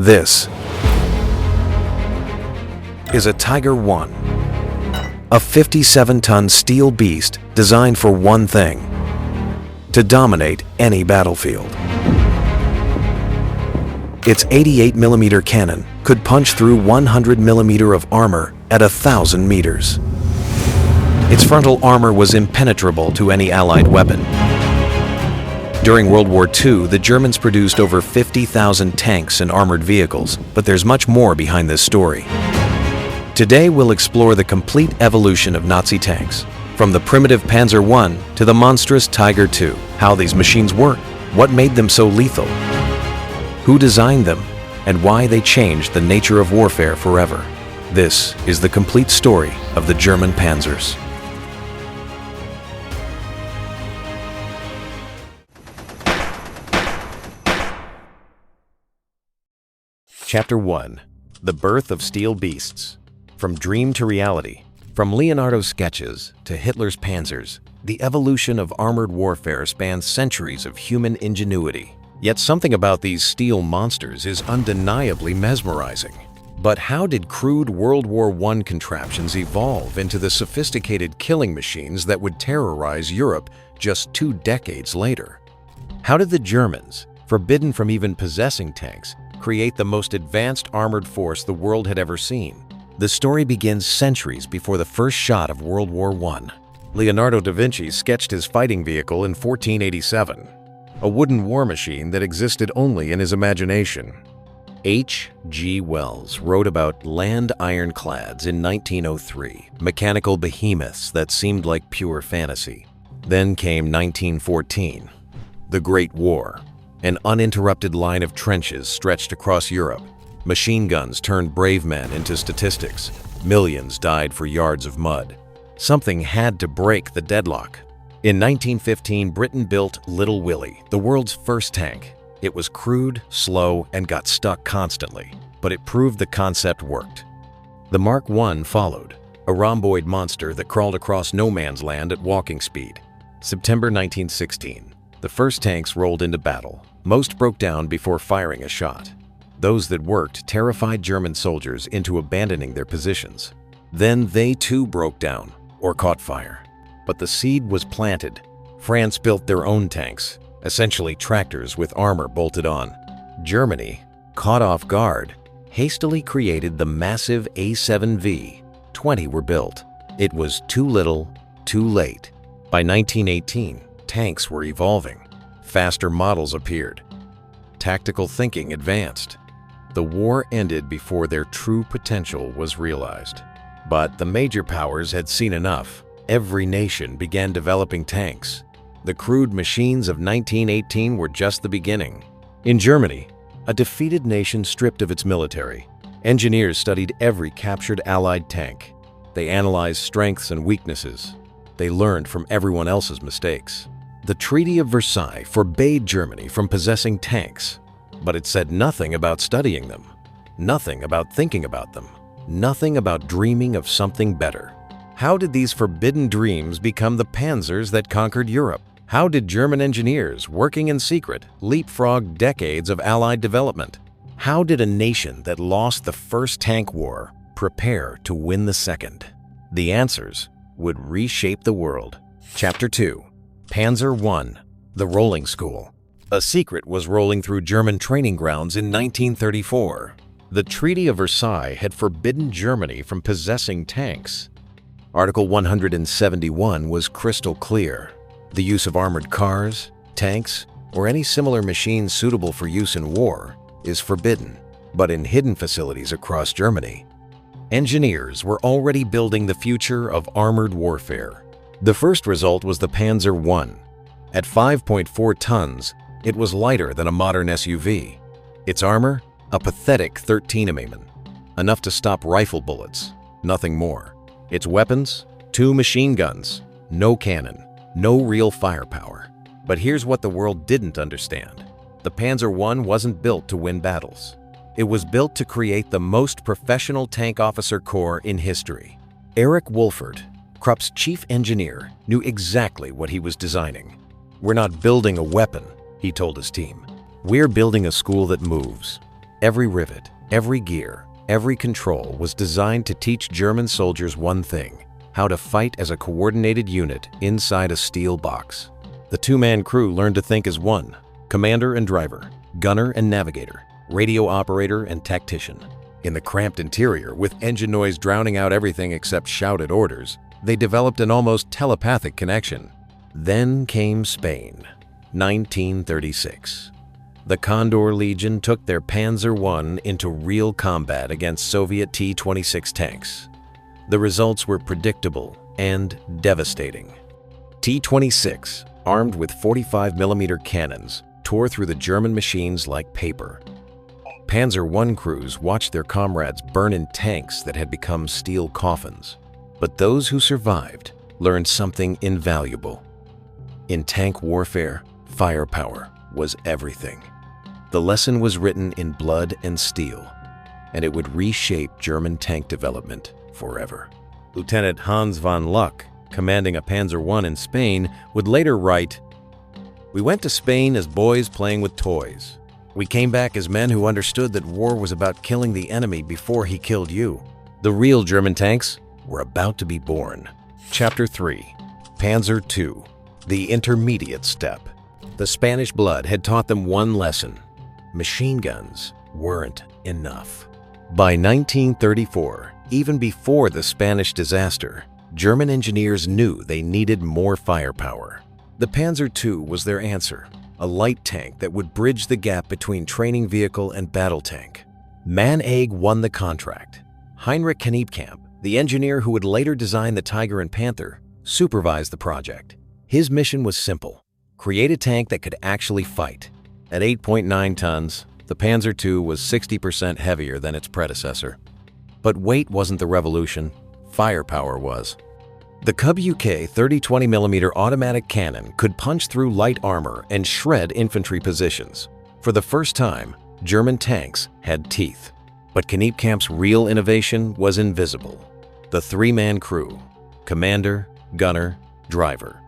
This is a Tiger I, a 57-ton steel beast designed for one thing: to dominate any battlefield. Its 88mm cannon could punch through 100mm of armor at 1,000 meters. Its frontal armor was impenetrable to any Allied weapon. During World War II, the Germans produced over 50,000 tanks and armored vehicles, but there's much more behind this story. Today, we'll explore the complete evolution of Nazi tanks, from the primitive Panzer I to the monstrous Tiger II, how these machines work, what made them so lethal, who designed them, and why they changed the nature of warfare forever. This is the complete story of the German Panzers. Chapter 1. The Birth of Steel Beasts. From dream to reality. From Leonardo's sketches to Hitler's panzers, the evolution of armored warfare spans centuries of human ingenuity. Yet something about these steel monsters is undeniably mesmerizing. But how did crude World War I contraptions evolve into the sophisticated killing machines that would terrorize Europe just 2 decades later? How did the Germans, forbidden from even possessing tanks, create the most advanced armored force the world had ever seen? The story begins centuries before the first shot of World War I. Leonardo da Vinci sketched his fighting vehicle in 1487, a wooden war machine that existed only in his imagination. H.G. Wells wrote about land ironclads in 1903, mechanical behemoths that seemed like pure fantasy. Then came 1914, the Great War. An uninterrupted line of trenches stretched across Europe. Machine guns turned brave men into statistics. Millions died for yards of mud. Something had to break the deadlock. In 1915, Britain built Little Willie, the world's first tank. It was crude, slow, and got stuck constantly, but it proved the concept worked. The Mark I followed, a rhomboid monster that crawled across no man's land at walking speed. September 1916. The first tanks rolled into battle. Most broke down before firing a shot. Those that worked terrified German soldiers into abandoning their positions. Then they too broke down or caught fire. But the seed was planted. France built their own tanks, essentially tractors with armor bolted on. Germany, caught off guard, hastily created the massive A7V. 20 were built. It was too little, too late. By 1918, tanks were evolving. Faster models appeared. Tactical thinking advanced. The war ended before their true potential was realized. But the major powers had seen enough. Every nation began developing tanks. The crude machines of 1918 were just the beginning. In Germany, a defeated nation stripped of its military, engineers studied every captured Allied tank. They analyzed strengths and weaknesses. They learned from everyone else's mistakes. The Treaty of Versailles forbade Germany from possessing tanks, but it said nothing about studying them, nothing about thinking about them, nothing about dreaming of something better. How did these forbidden dreams become the panzers that conquered Europe? How did German engineers, working in secret, leapfrog decades of Allied development? How did a nation that lost the first tank war prepare to win the second? The answers would reshape the world. Chapter 2. Panzer I, the Rolling School. A secret was rolling through German training grounds in 1934. The Treaty of Versailles had forbidden Germany from possessing tanks. Article 171 was crystal clear. The use of armored cars, tanks, or any similar machines suitable for use in war is forbidden. But in hidden facilities across Germany, engineers were already building the future of armored warfare. The first result was the Panzer I. At 5.4 tons, it was lighter than a modern SUV. Its armor? A pathetic 13 mm. Enough to stop rifle bullets, nothing more. Its weapons? 2 machine guns. No cannon. No real firepower. But here's what the world didn't understand. The Panzer I wasn't built to win battles. It was built to create the most professional tank officer corps in history. Erich Wolfert, Krupp's chief engineer, knew exactly what he was designing. "We're not building a weapon," he told his team. "We're building a school that moves." Every rivet, every gear, every control was designed to teach German soldiers one thing: how to fight as a coordinated unit inside a steel box. The two-man crew learned to think as one: commander and driver, gunner and navigator, radio operator and tactician. In the cramped interior, with engine noise drowning out everything except shouted orders, they developed an almost telepathic connection. Then came Spain, 1936. The Condor Legion took their Panzer I into real combat against Soviet T-26 tanks. The results were predictable and devastating. T-26, armed with 45mm cannons, tore through the German machines like paper. Panzer I crews watched their comrades burn in tanks that had become steel coffins. But those who survived learned something invaluable. In tank warfare, firepower was everything. The lesson was written in blood and steel, and it would reshape German tank development forever. Lieutenant Hans von Luck, commanding a Panzer I in Spain, would later write, "We went to Spain as boys playing with toys. We came back as men who understood that war was about killing the enemy before he killed you." The real German tanks were about to be born. Chapter 3. Panzer II, the intermediate step. The Spanish blood had taught them one lesson: machine guns weren't enough. By 1934, even before the Spanish disaster, German engineers knew they needed more firepower. The Panzer II was their answer, a light tank that would bridge the gap between training vehicle and battle tank. MAN-EG won the contract. Heinrich Kniepkamp, the engineer who would later design the Tiger and Panther, supervised the project. His mission was simple: create a tank that could actually fight. At 8.9 tons, the Panzer II was 60% heavier than its predecessor. But weight wasn't the revolution, firepower was. The Cub UK 30-20mm automatic cannon could punch through light armor and shred infantry positions. For the first time, German tanks had teeth. But Kniepkamp's real innovation was invisible: the three-man crew, commander, gunner, driver.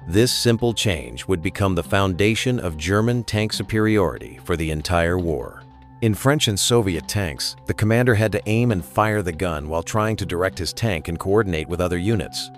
This simple change would become the foundation of German tank superiority for the entire war. In French and Soviet tanks, the commander had to aim and fire the gun while trying to direct his tank and coordinate with other units.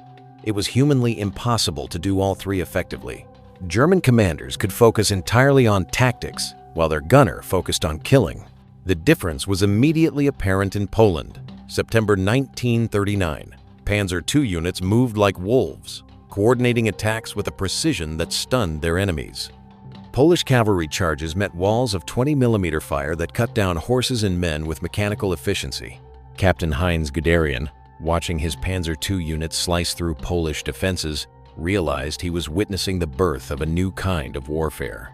It was humanly impossible to do all three effectively. German commanders could focus entirely on tactics, while their gunner focused on killing. The difference was immediately apparent in Poland. September 1939, Panzer II units moved like wolves, coordinating attacks with a precision that stunned their enemies. Polish cavalry charges met walls of 20mm fire that cut down horses and men with mechanical efficiency. Captain Heinz Guderian, watching his Panzer II units slice through Polish defenses, realized he was witnessing the birth of a new kind of warfare.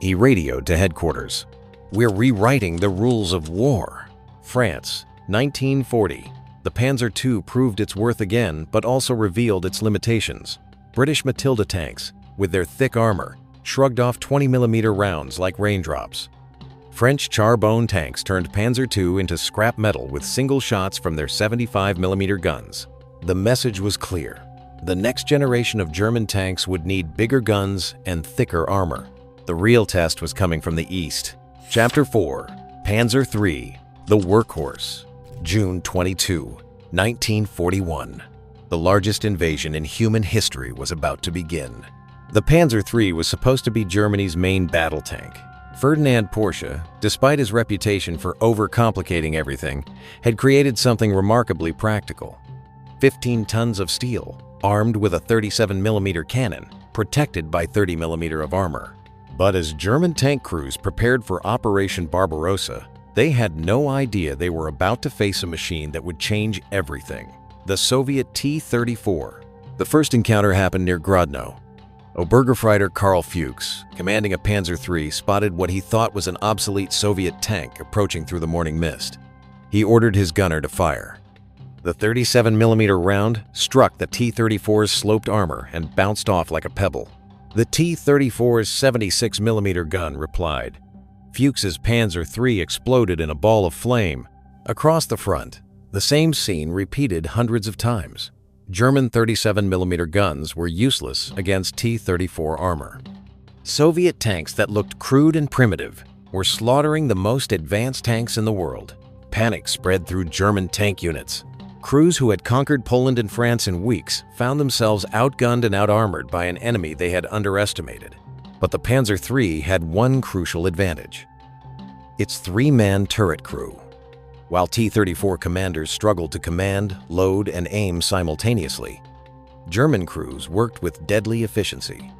He radioed to headquarters. "We're rewriting the rules of war." France, 1940. The Panzer II proved its worth again, but also revealed its limitations. British Matilda tanks, with their thick armor, shrugged off 20mm rounds like raindrops. French Charbonne tanks turned Panzer II into scrap metal with single shots from their 75mm guns. The message was clear: the next generation of German tanks would need bigger guns and thicker armor. The real test was coming from the east. Chapter 4. Panzer III, the workhorse. June 22, 1941. The largest invasion in human history was about to begin. The Panzer III was supposed to be Germany's main battle tank. Ferdinand Porsche, despite his reputation for overcomplicating everything, had created something remarkably practical. 15 tons of steel, armed with a 37mm cannon, protected by 30mm of armor. But as German tank crews prepared for Operation Barbarossa, they had no idea they were about to face a machine that would change everything: the Soviet T-34. The first encounter happened near Grodno. Obergefreiter Karl Fuchs, commanding a Panzer III, spotted what he thought was an obsolete Soviet tank approaching through the morning mist. He ordered his gunner to fire. The 37mm round struck the T-34's sloped armor and bounced off like a pebble. The T-34's 76mm gun replied. Fuchs's Panzer III exploded in a ball of flame. Across the front, the same scene repeated hundreds of times. German 37mm guns were useless against T-34 armor. Soviet tanks that looked crude and primitive were slaughtering the most advanced tanks in the world. Panic spread through German tank units. Crews who had conquered Poland and France in weeks found themselves outgunned and outarmored by an enemy they had underestimated. But the Panzer III had one crucial advantage: its three-man turret crew. While T-34 commanders struggled to command, load, and aim simultaneously, German crews worked with deadly efficiency.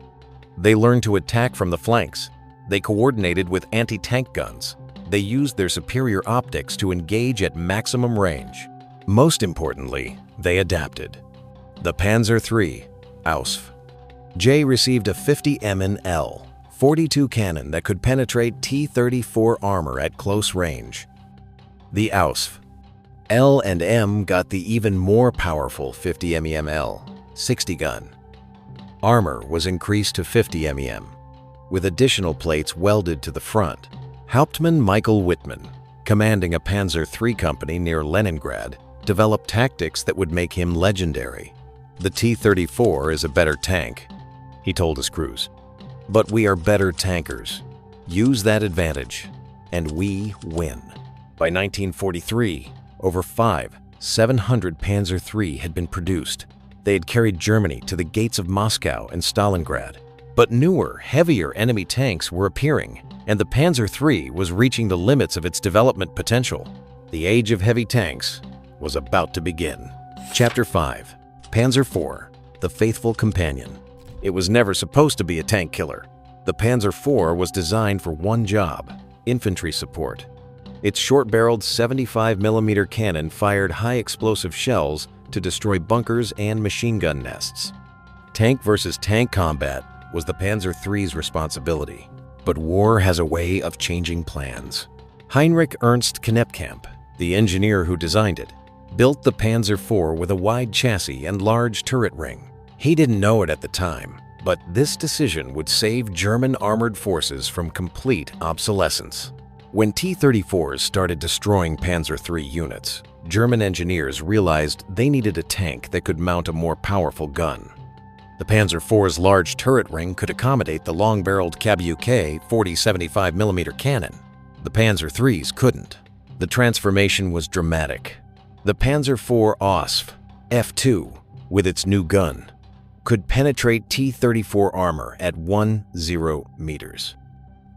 They learned to attack from the flanks. They coordinated with anti-tank guns. They used their superior optics to engage at maximum range. Most importantly, they adapted. The Panzer III, Ausf. J received a 50 MN-L, 42 cannon that could penetrate T-34 armor at close range. The Ausf. L and M got the even more powerful 50 MEM-L, 60 gun. Armor was increased to 50 MEM, with additional plates welded to the front. Hauptmann Michael Wittmann, commanding a Panzer III company near Leningrad, developed tactics that would make him legendary. "The T-34 is a better tank," he told his crews, "but we are better tankers. Use that advantage, and we win." By 1943, over 700 Panzer III had been produced. They had carried Germany to the gates of Moscow and Stalingrad. But newer, heavier enemy tanks were appearing, and the Panzer III was reaching the limits of its development potential. The age of heavy tanks was about to begin. Chapter 5. Panzer IV, the Faithful Companion. It was never supposed to be a tank killer. The Panzer IV was designed for one job: infantry support. Its short-barreled 75mm cannon fired high-explosive shells to destroy bunkers and machine gun nests. Tank versus tank combat was the Panzer III's responsibility. But war has a way of changing plans. Heinrich Ernst Kneppkamp, the engineer who designed it, built the Panzer IV with a wide chassis and large turret ring. He didn't know it at the time, but this decision would save German armored forces from complete obsolescence. When T-34s started destroying Panzer III units, German engineers realized they needed a tank that could mount a more powerful gun. The Panzer IV's large turret ring could accommodate the long-barreled Kabuke 40-75mm cannon. The Panzer III's couldn't. The transformation was dramatic. The Panzer IV Ausf. F2, with its new gun, could penetrate T-34 armor at 10 meters.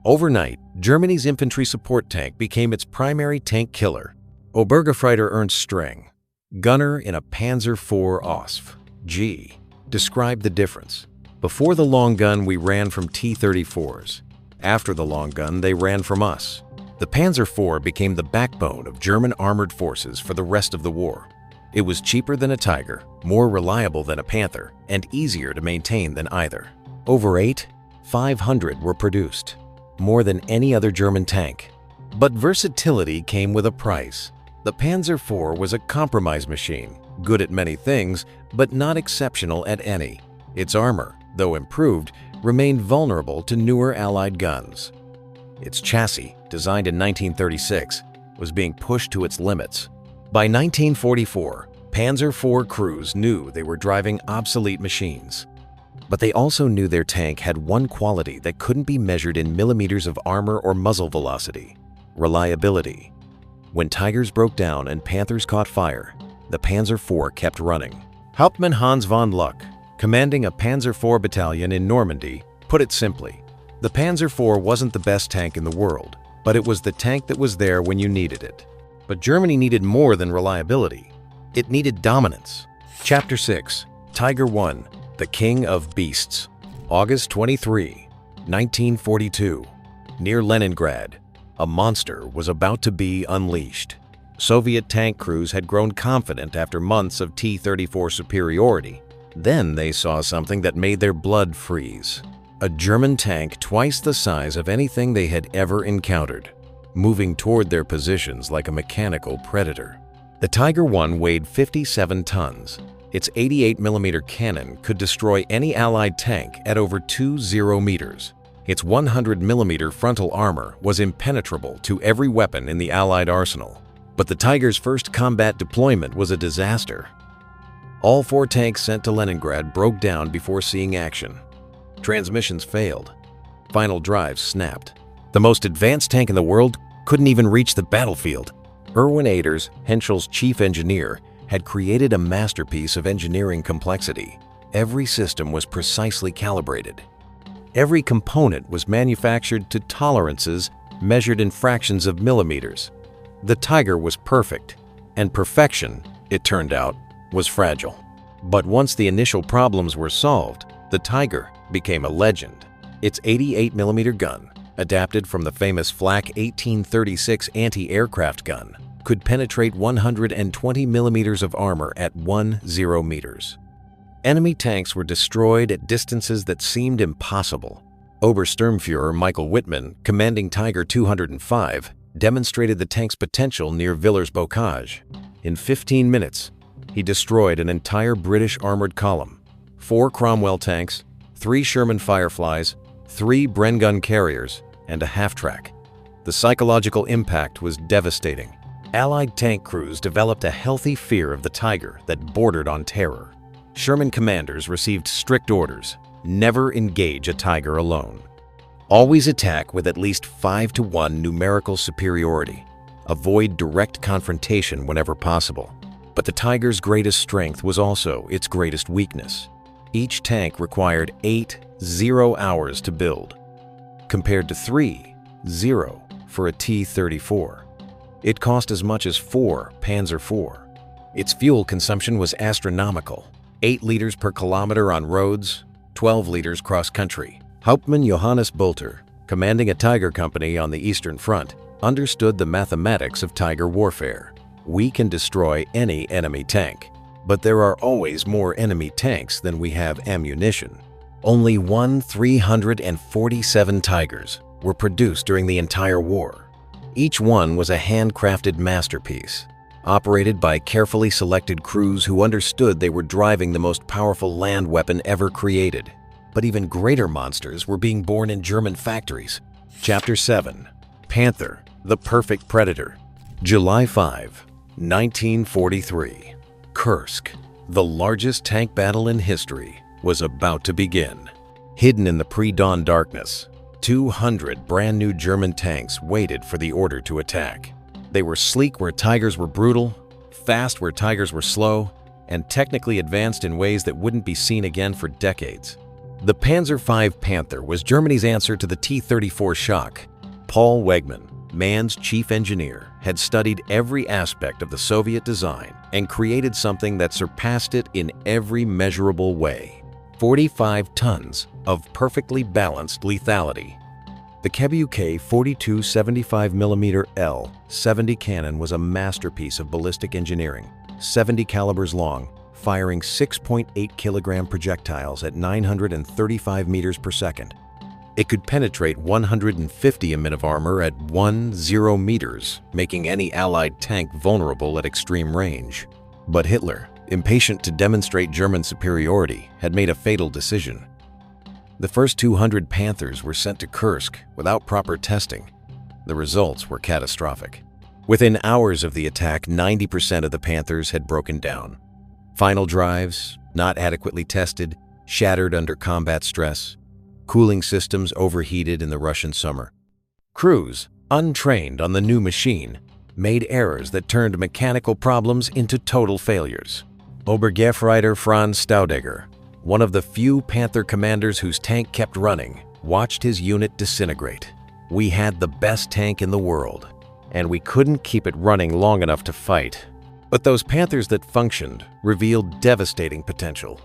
Overnight, Germany's infantry support tank became its primary tank killer. Obergefreiter Ernst Streng, gunner in a Panzer IV Ausf. G, described the difference. "Before the long gun, we ran from T-34s. After the long gun, they ran from us." The Panzer IV became the backbone of German armored forces for the rest of the war. It was cheaper than a Tiger, more reliable than a Panther, and easier to maintain than either. Over 500 were produced, more than any other German tank. But versatility came with a price. The Panzer IV was a compromise machine, good at many things, but not exceptional at any. Its armor, though improved, remained vulnerable to newer Allied guns. Its chassis, designed in 1936, was being pushed to its limits. By 1944, Panzer IV crews knew they were driving obsolete machines. But they also knew their tank had one quality that couldn't be measured in millimeters of armor or muzzle velocity: reliability. When Tigers broke down and Panthers caught fire, the Panzer IV kept running. Hauptmann Hans von Luck, commanding a Panzer IV battalion in Normandy, put it simply: the Panzer IV wasn't the best tank in the world, but it was the tank that was there when you needed it. But Germany needed more than reliability. It needed dominance. Chapter 6. Tiger I, the King of Beasts. August 23, 1942. Near Leningrad, a monster was about to be unleashed. Soviet tank crews had grown confident after months of T-34 superiority. Then they saw something that made their blood freeze. A German tank twice the size of anything they had ever encountered, moving toward their positions like a mechanical predator. The Tiger I weighed 57 tons. Its 88mm cannon could destroy any Allied tank at over 20 meters. Its 100mm frontal armor was impenetrable to every weapon in the Allied arsenal. But the Tiger's first combat deployment was a disaster. All 4 tanks sent to Leningrad broke down before seeing action. Transmissions failed. Final drives snapped. The most advanced tank in the world couldn't even reach the battlefield. Erwin Aders, Henschel's chief engineer, had created a masterpiece of engineering complexity. Every system was precisely calibrated. Every component was manufactured to tolerances measured in fractions of millimeters. The Tiger was perfect, and perfection, it turned out, was fragile. But once the initial problems were solved, the Tiger became a legend. Its 88mm gun, adapted from the famous Flak 1836 anti-aircraft gun, could penetrate 120 millimeters of armor at 10 meters. Enemy tanks were destroyed at distances that seemed impossible. Obersturmfuhrer Michael Wittmann, commanding Tiger 205, demonstrated the tank's potential near Villers-Bocage. In 15 minutes, he destroyed an entire British armored column, 4 Cromwell tanks, 3 Sherman Fireflies, 3 Bren gun carriers, and a half-track. The psychological impact was devastating. Allied tank crews developed a healthy fear of the Tiger that bordered on terror. Sherman commanders received strict orders: never engage a Tiger alone. Always attack with at least 5-to-1 numerical superiority. Avoid direct confrontation whenever possible. But the Tiger's greatest strength was also its greatest weakness. Each tank required 80 hours to build, compared to 30 for a T-34. It cost as much as 4 Panzer IV. Its fuel consumption was astronomical: 8 liters per kilometer on roads, 12 liters cross-country. Hauptmann Johannes Bolter, commanding a Tiger company on the Eastern Front, understood the mathematics of Tiger warfare. We can destroy any enemy tank, but there are always more enemy tanks than we have ammunition. Only 347 Tigers were produced during the entire war. Each one was a handcrafted masterpiece, operated by carefully selected crews who understood they were driving the most powerful land weapon ever created. But even greater monsters were being born in German factories. Chapter 7. Panther, the Perfect Predator. July 5, 1943. Kursk, the largest tank battle in history, was about to begin. Hidden in the pre-dawn darkness, 200 brand-new German tanks waited for the order to attack. They were sleek where Tigers were brutal, fast where Tigers were slow, and technically advanced in ways that wouldn't be seen again for decades. The Panzer V Panther was Germany's answer to the T-34 shock. Paul Wegmann, Mann's chief engineer, had studied every aspect of the Soviet design and created something that surpassed it in every measurable way: 45 tons of perfectly balanced lethality. The Kebuk 42 75mm L-70 cannon was a masterpiece of ballistic engineering, 70 calibers long, firing 6.8 kilogram projectiles at 935 meters per second. It could penetrate 150 mm of armor at 10 meters, making any Allied tank vulnerable at extreme range. But Hitler, impatient to demonstrate German superiority, had made a fatal decision. The first 200 Panthers were sent to Kursk without proper testing. The results were catastrophic. Within hours of the attack, 90% of the Panthers had broken down. Final drives, not adequately tested, shattered under combat stress. Cooling systems overheated in the Russian summer. Crews, untrained on the new machine, made errors that turned mechanical problems into total failures. Obergefreiter Franz Staudegger, one of the few Panther commanders whose tank kept running, watched his unit disintegrate. We had the best tank in the world, and we couldn't keep it running long enough to fight. But those Panthers that functioned revealed devastating potential.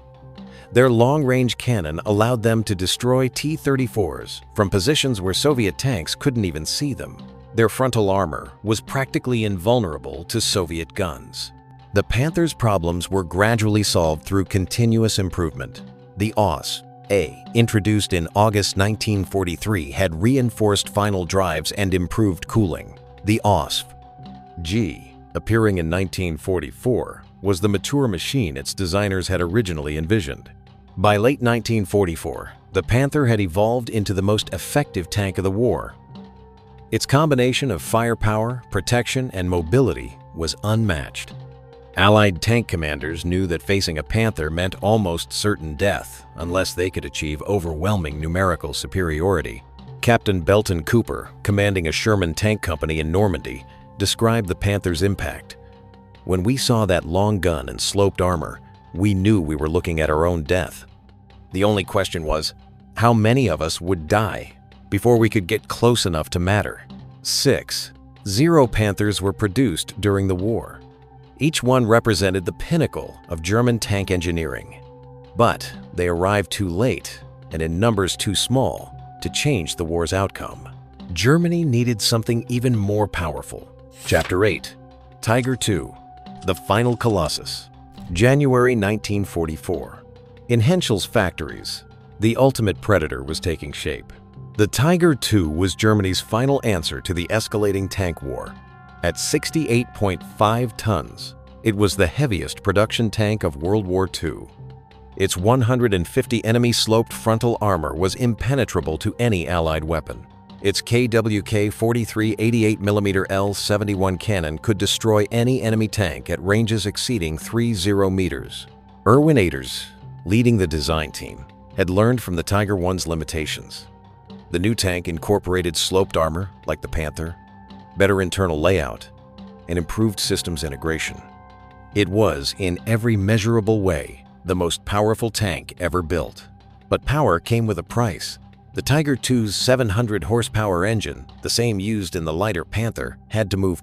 Their long-range cannon allowed them to destroy T-34s from positions where Soviet tanks couldn't even see them. Their frontal armor was practically invulnerable to Soviet guns. The Panthers' problems were gradually solved through continuous improvement. The OS-A, introduced in August 1943, had reinforced final drives and improved cooling. The OSF-G, appearing in 1944, was the mature machine its designers had originally envisioned. By late 1944, the Panther had evolved into the most effective tank of the war. Its combination of firepower, protection, and mobility was unmatched. Allied tank commanders knew that facing a Panther meant almost certain death unless they could achieve overwhelming numerical superiority. Captain Belton Cooper, commanding a Sherman tank company in Normandy, described the Panther's impact. "When we saw that long gun and sloped armor, we knew we were looking at our own death. The only question was, how many of us would die before we could get close enough to matter?" 6. 0 Panthers were produced during the war. Each one represented the pinnacle of German tank engineering. But they arrived too late and in numbers too small to change the war's outcome. Germany needed something even more powerful. Chapter 8. Tiger II, the Final Colossus. January 1944. In Henschel's factories, the ultimate predator was taking shape. The Tiger II was Germany's final answer to the escalating tank war. At 68.5 tons, it was the heaviest production tank of World War II. Its 150 enemy-sloped frontal armor was impenetrable to any Allied weapon. Its KWK 43 88mm L71 cannon could destroy any enemy tank at ranges exceeding 30 meters. Erwin Aders, leading the design team, had learned from the Tiger I's limitations. The new tank incorporated sloped armor, like the Panther, better internal layout, and improved systems integration. It was, in every measurable way, the most powerful tank ever built. But power came with a price. The Tiger II's 700 horsepower engine, the same used in the lighter Panther, had to move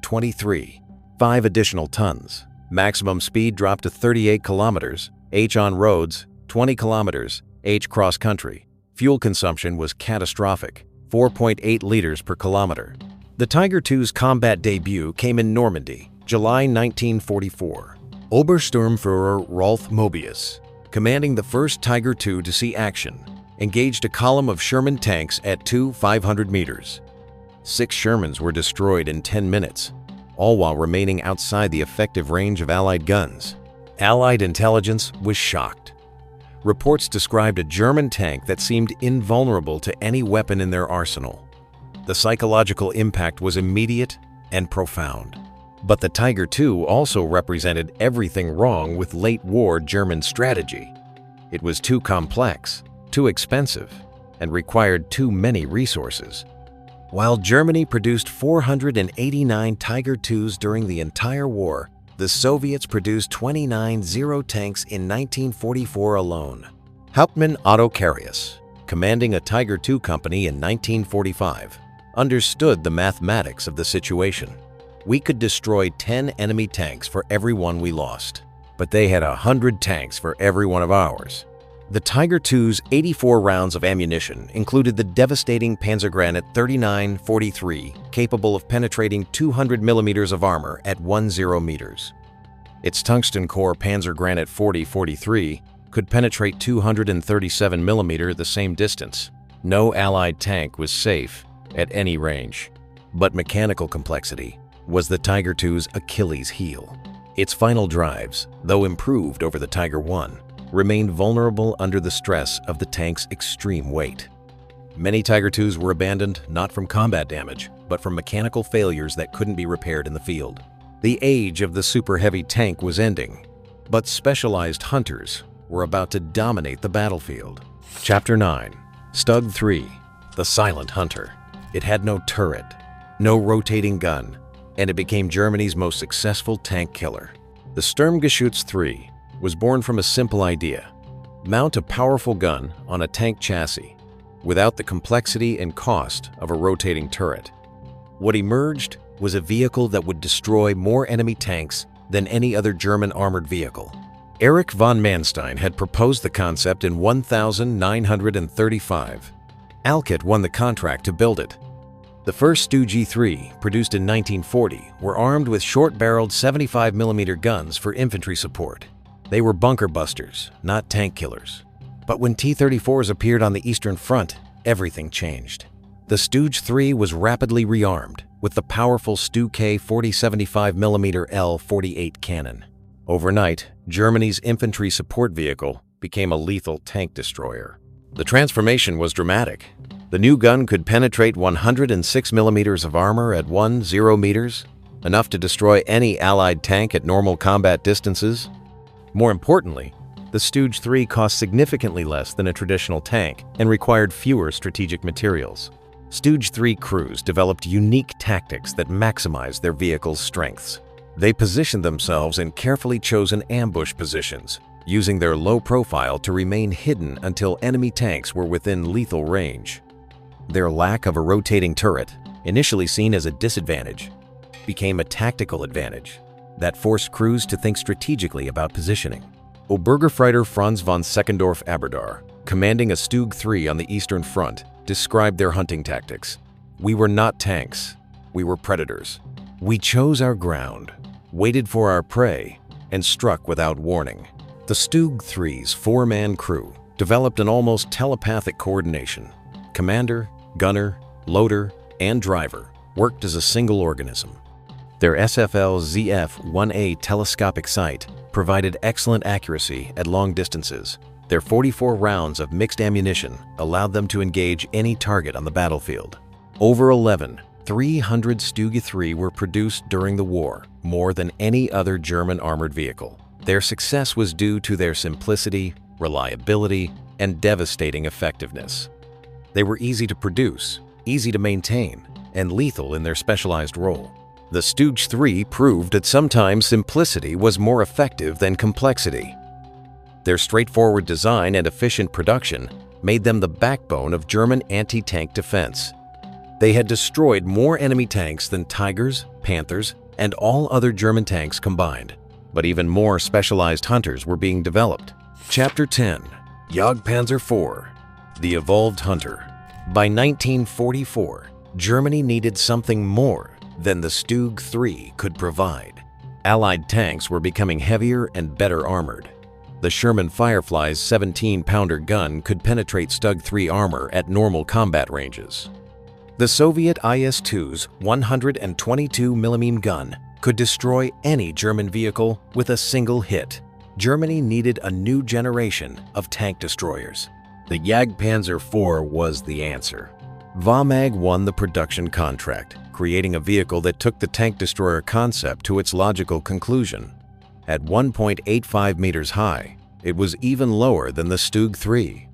5 additional tons. Maximum speed dropped to 38 kilometers, H on roads, 20 kilometers, H cross-country. Fuel consumption was catastrophic, 4.8 liters per kilometer. The Tiger II's combat debut came in Normandy, July 1944. Obersturmführer Rolf Mobius, commanding the first Tiger II to see action, engaged a column of Sherman tanks at 500 meters. 6 Shermans were destroyed in 10 minutes, all while remaining outside the effective range of Allied guns. Allied intelligence was shocked. Reports described a German tank that seemed invulnerable to any weapon in their arsenal. The psychological impact was immediate and profound. But the Tiger II also represented everything wrong with late-war German strategy. It was too complex, too expensive, and required too many resources. While Germany produced 489 Tiger IIs during the entire war, the Soviets produced 29 Zero tanks in 1944 alone. Hauptmann Otto Carius, commanding a Tiger II company in 1945, understood the mathematics of the situation. We could destroy 10 enemy tanks for every one we lost, but they had 100 tanks for every one of ours. The Tiger II's 84 rounds of ammunition included the devastating Panzergranate 39-43, capable of penetrating 200 millimeters of armor at 10 meters. Its tungsten-core Panzergranate 40-43 could penetrate 237 millimeter the same distance. No Allied tank was safe at any range. But mechanical complexity was the Tiger II's Achilles heel. Its final drives, though improved over the Tiger I, remained vulnerable under the stress of the tank's extreme weight. Many Tiger IIs were abandoned not from combat damage, but from mechanical failures that couldn't be repaired in the field. The age of the super heavy tank was ending, but specialized hunters were about to dominate the battlefield. Chapter 9. Stug 3, the Silent Hunter. It had no turret, no rotating gun, and it became Germany's most successful tank killer. The Sturmgeschütz III was born from a simple idea: mount a powerful gun on a tank chassis without the complexity and cost of a rotating turret. What emerged was a vehicle that would destroy more enemy tanks than any other German armored vehicle. Erich von Manstein had proposed the concept in 1935. Alkit won the contract to build it. The first Stu G3, produced in 1940, were armed with short-barreled 75mm guns for infantry support. They were bunker busters, not tank killers. But when T-34s appeared on the Eastern Front, everything changed. The Stug 3 was rapidly rearmed with the powerful Stu K 40-75mm L48 cannon. Overnight, Germany's infantry support vehicle became a lethal tank destroyer. The transformation was dramatic. The new gun could penetrate 106 millimeters of armor at 10 meters, enough to destroy any Allied tank at normal combat distances. More importantly, the Stug 3 cost significantly less than a traditional tank and required fewer strategic materials. Stooge III crews developed unique tactics that maximized their vehicle's strengths. They positioned themselves in carefully chosen ambush positions, using their low profile to remain hidden until enemy tanks were within lethal range. Their lack of a rotating turret, initially seen as a disadvantage, became a tactical advantage that forced crews to think strategically about positioning. Obergefreiter Franz von Seckendorf Aberdar, commanding a Stug III on the Eastern Front, described their hunting tactics. "We were not tanks. We were predators. We chose our ground, waited for our prey, and struck without warning." The Stug III's four-man crew developed an almost telepathic coordination. Commander, gunner, loader, and driver worked as a single organism. Their SFL-ZF-1A telescopic sight provided excellent accuracy at long distances. Their 44 rounds of mixed ammunition allowed them to engage any target on the battlefield. Over 300 Stug III were produced during the war, more than any other German armored vehicle. Their success was due to their simplicity, reliability, and devastating effectiveness. They were easy to produce, easy to maintain, and lethal in their specialized role. The Stug III proved that sometimes simplicity was more effective than complexity. Their straightforward design and efficient production made them the backbone of German anti-tank defense. They had destroyed more enemy tanks than Tigers, Panthers, and all other German tanks combined. But even more specialized hunters were being developed. Chapter 10: Jagdpanzer IV, the Evolved Hunter. By 1944, Germany needed something more than the Stug III could provide. Allied tanks were becoming heavier and better armored. The Sherman Firefly's 17-pounder gun could penetrate Stug III armor at normal combat ranges. The Soviet IS-2's 122mm gun could destroy any German vehicle with a single hit. Germany needed a new generation of tank destroyers. The Jagdpanzer IV was the answer. WAMAG won the production contract, creating a vehicle that took the tank destroyer concept to its logical conclusion. At 1.85 meters high, it was even lower than the Stug III.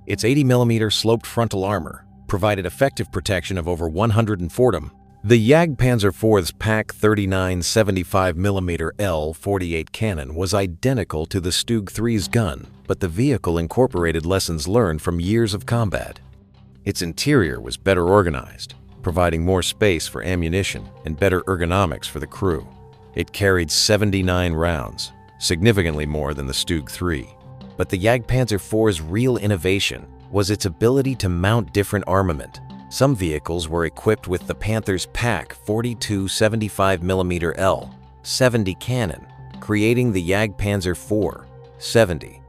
Its 80mm sloped frontal armor provided effective protection of over 100 Fordham. The Jagdpanzer IV's Pak 39 75mm L-48 cannon was identical to the Stug III's gun, but the vehicle incorporated lessons learned from years of combat. Its interior was better organized, providing more space for ammunition and better ergonomics for the crew. It carried 79 rounds, significantly more than the Stug III. But the Jagdpanzer IV's real innovation was its ability to mount different armament. Some vehicles were equipped with the Panther's Pak 42 75mm L-70 cannon, creating the Jagdpanzer IV 70.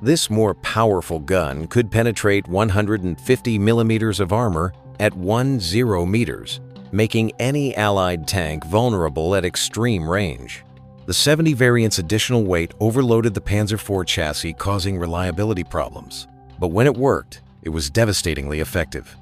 This more powerful gun could penetrate 150 millimeters of armor at 10 meters, making any Allied tank vulnerable at extreme range. The 70 variant's additional weight overloaded the Panzer IV chassis, causing reliability problems. But when it worked, it was devastatingly effective.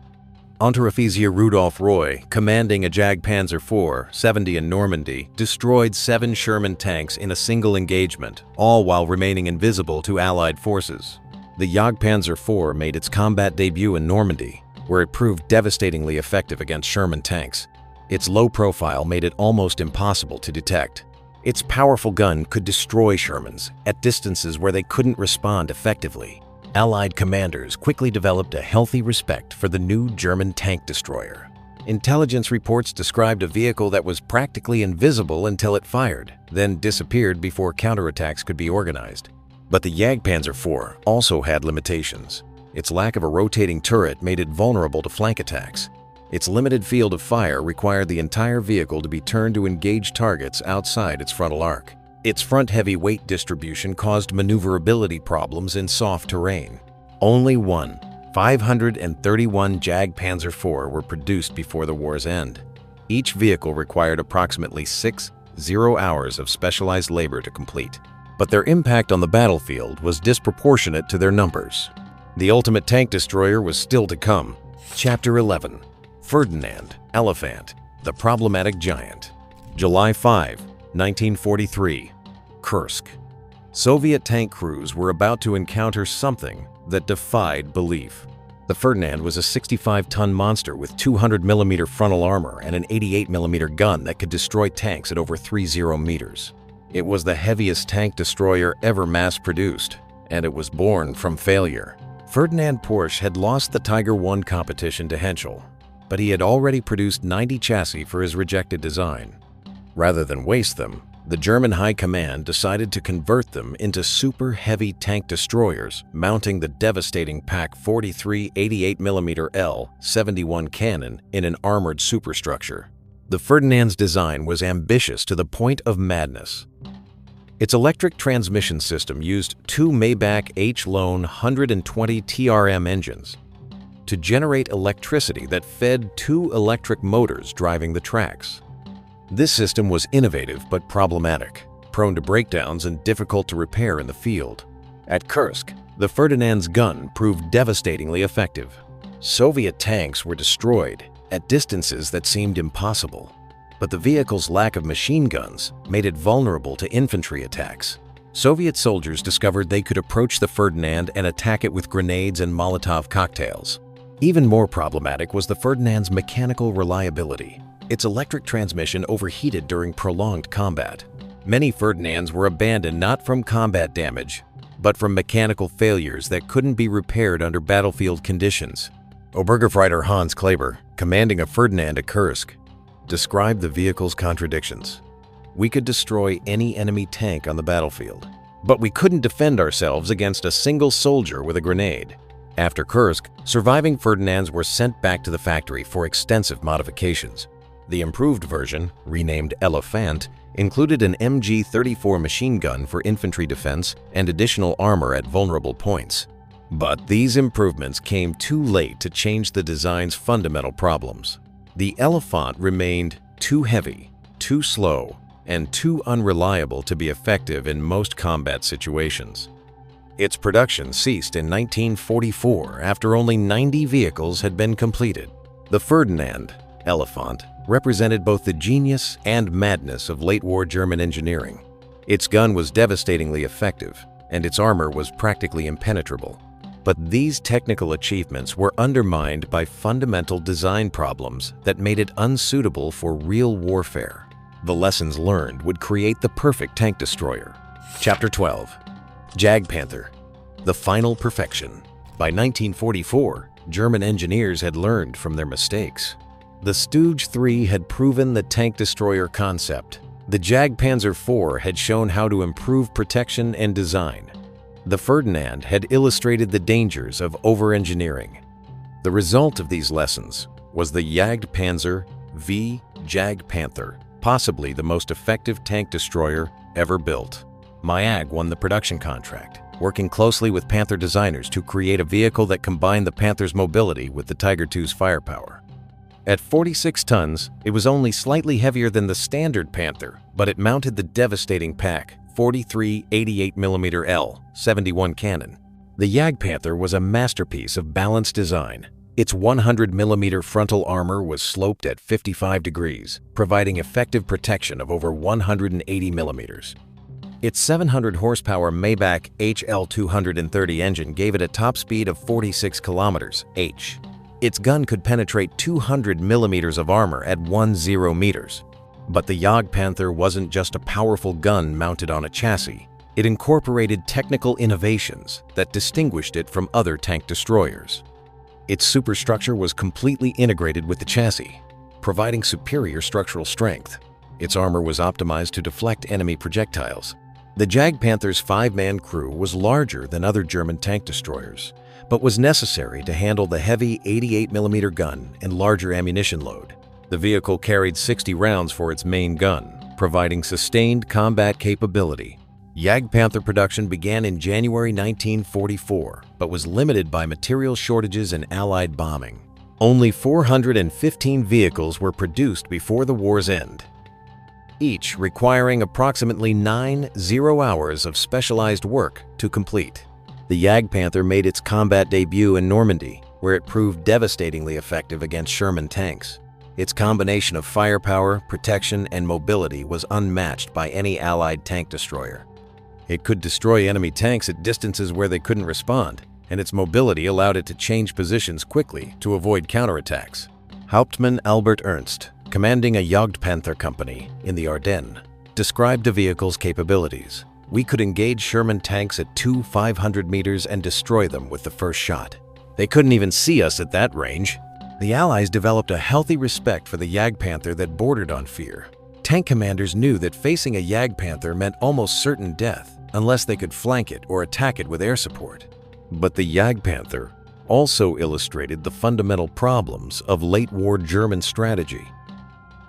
Unteroffizier Rudolf Roy, commanding a Jagdpanzer IV 70 in Normandy, destroyed 7 Sherman tanks in a single engagement, all while remaining invisible to Allied forces. The Jagdpanzer IV made its combat debut in Normandy, where it proved devastatingly effective against Sherman tanks. Its low profile made it almost impossible to detect. Its powerful gun could destroy Shermans at distances where they couldn't respond effectively. Allied commanders quickly developed a healthy respect for the new German tank destroyer. Intelligence reports described a vehicle that was practically invisible until it fired, then disappeared before counterattacks could be organized. But the Jagdpanzer IV also had limitations. Its lack of a rotating turret made it vulnerable to flank attacks. Its limited field of fire required the entire vehicle to be turned to engage targets outside its frontal arc. Its front-heavy weight distribution caused maneuverability problems in soft terrain. Only 531 Jagdpanzer IV were produced before the war's end. Each vehicle required approximately 60 hours of specialized labor to complete. But their impact on the battlefield was disproportionate to their numbers. The ultimate tank destroyer was still to come. Chapter 11: Ferdinand, Elephant, the Problematic Giant. July 5, 1943, Kursk. Soviet tank crews were about to encounter something that defied belief. The Ferdinand was a 65-ton monster with 200mm frontal armor and an 88mm gun that could destroy tanks at over 30 meters. It was the heaviest tank destroyer ever mass-produced, and it was born from failure. Ferdinand Porsche had lost the Tiger I competition to Henschel, but he had already produced 90 chassis for his rejected design. Rather than waste them, the German High Command decided to convert them into super-heavy tank destroyers, mounting the devastating Pak 43 88mm L-71 cannon in an armored superstructure. The Ferdinand's design was ambitious to the point of madness. Its electric transmission system used two Maybach H-Lone 120 TRM engines to generate electricity that fed two electric motors driving the tracks. This system was innovative but problematic, prone to breakdowns and difficult to repair in the field. At Kursk, the Ferdinand's gun proved devastatingly effective. Soviet tanks were destroyed at distances that seemed impossible, but the vehicle's lack of machine guns made it vulnerable to infantry attacks. Soviet soldiers discovered they could approach the Ferdinand and attack it with grenades and Molotov cocktails. Even more problematic was the Ferdinand's mechanical reliability. Its electric transmission overheated during prolonged combat. Many Ferdinands were abandoned not from combat damage, but from mechanical failures that couldn't be repaired under battlefield conditions. Obergefreiter Hans Kleber, commanding a Ferdinand at Kursk, described the vehicle's contradictions. "We could destroy any enemy tank on the battlefield, but we couldn't defend ourselves against a single soldier with a grenade." After Kursk, surviving Ferdinands were sent back to the factory for extensive modifications. The improved version, renamed Elephant, included an MG-34 machine gun for infantry defense and additional armor at vulnerable points. But these improvements came too late to change the design's fundamental problems. The Elephant remained too heavy, too slow, and too unreliable to be effective in most combat situations. Its production ceased in 1944 after only 90 vehicles had been completed. The Ferdinand, Elephant, represented both the genius and madness of late-war German engineering. Its gun was devastatingly effective, and its armor was practically impenetrable. But these technical achievements were undermined by fundamental design problems that made it unsuitable for real warfare. The lessons learned would create the perfect tank destroyer. Chapter 12. Jagdpanther, the final perfection. By 1944, German engineers had learned from their mistakes. The Stooge 3 had proven the tank destroyer concept. The Jagdpanzer IV had shown how to improve protection and design. The Ferdinand had illustrated the dangers of over-engineering. The result of these lessons was the Jagdpanzer V Jagdpanther, possibly the most effective tank destroyer ever built. MIAG won the production contract, working closely with Panther designers to create a vehicle that combined the Panther's mobility with the Tiger II's firepower. At 46 tons, it was only slightly heavier than the standard Panther, but it mounted the devastating Pak 43 88mm L-71 cannon. The Jagdpanther was a masterpiece of balanced design. Its 100mm frontal armor was sloped at 55 degrees, providing effective protection of over 180 millimeters. Its 700 horsepower Maybach HL230 engine gave it a top speed of 46 km/h. Its gun could penetrate 200 millimeters of armor at 10 meters. But the Jagdpanther wasn't just a powerful gun mounted on a chassis. It incorporated technical innovations that distinguished it from other tank destroyers. Its superstructure was completely integrated with the chassis, providing superior structural strength. Its armor was optimized to deflect enemy projectiles. The Jagdpanther's 5-man crew was larger than other German tank destroyers, but was necessary to handle the heavy 88mm gun and larger ammunition load. The vehicle carried 60 rounds for its main gun, providing sustained combat capability. Jagdpanther production began in January 1944, but was limited by material shortages and Allied bombing. Only 415 vehicles were produced before the war's end, each requiring approximately 90 hours of specialized work to complete. The Jagdpanther made its combat debut in Normandy, where it proved devastatingly effective against Sherman tanks. Its combination of firepower, protection, and mobility was unmatched by any Allied tank destroyer. It could destroy enemy tanks at distances where they couldn't respond, and its mobility allowed it to change positions quickly to avoid counterattacks. Hauptmann Albert Ernst, commanding a Jagdpanther company in the Ardennes, described the vehicle's capabilities. "We could engage Sherman tanks at 500 meters and destroy them with the first shot. They couldn't even see us at that range." The Allies developed a healthy respect for the Jagdpanther that bordered on fear. Tank commanders knew that facing a Jagdpanther meant almost certain death unless they could flank it or attack it with air support. But the Jagdpanther also illustrated the fundamental problems of late-war German strategy.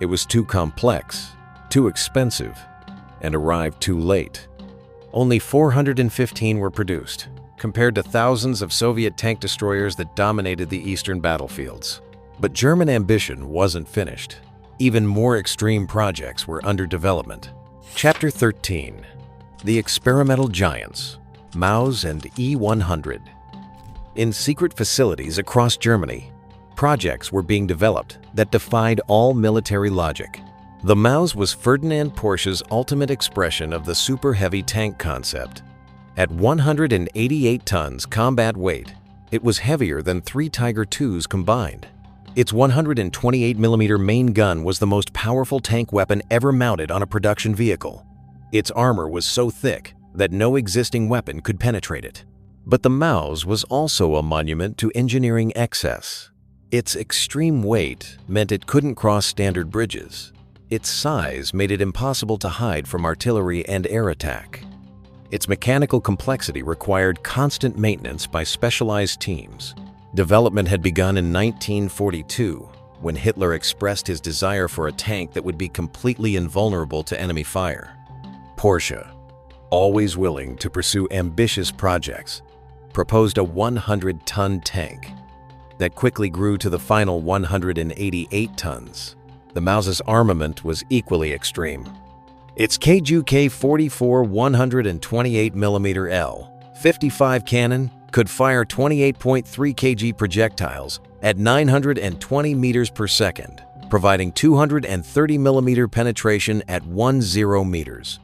It was too complex, too expensive, and arrived too late. Only 415 were produced, compared to thousands of Soviet tank destroyers that dominated the eastern battlefields. But German ambition wasn't finished. Even more extreme projects were under development. Chapter 13. The Experimental Giants, Maus and E-100. In secret facilities across Germany, projects were being developed that defied all military logic. The Maus was Ferdinand Porsche's ultimate expression of the super heavy tank concept. At 188 tons combat weight, it was heavier than 3 Tiger IIs combined. Its 128mm main gun was the most powerful tank weapon ever mounted on a production vehicle. Its armor was so thick that no existing weapon could penetrate it. But the Maus was also a monument to engineering excess. Its extreme weight meant it couldn't cross standard bridges. Its size made it impossible to hide from artillery and air attack. Its mechanical complexity required constant maintenance by specialized teams. Development had begun in 1942, when Hitler expressed his desire for a tank that would be completely invulnerable to enemy fire. Porsche, always willing to pursue ambitious projects, proposed a 100-ton tank that quickly grew to the final 188 tons. The Maus's armament was equally extreme. Its KJK-44 128mm L-55 cannon could fire 28.3 kg projectiles at 920 meters per second, providing 230mm penetration at 10 meters.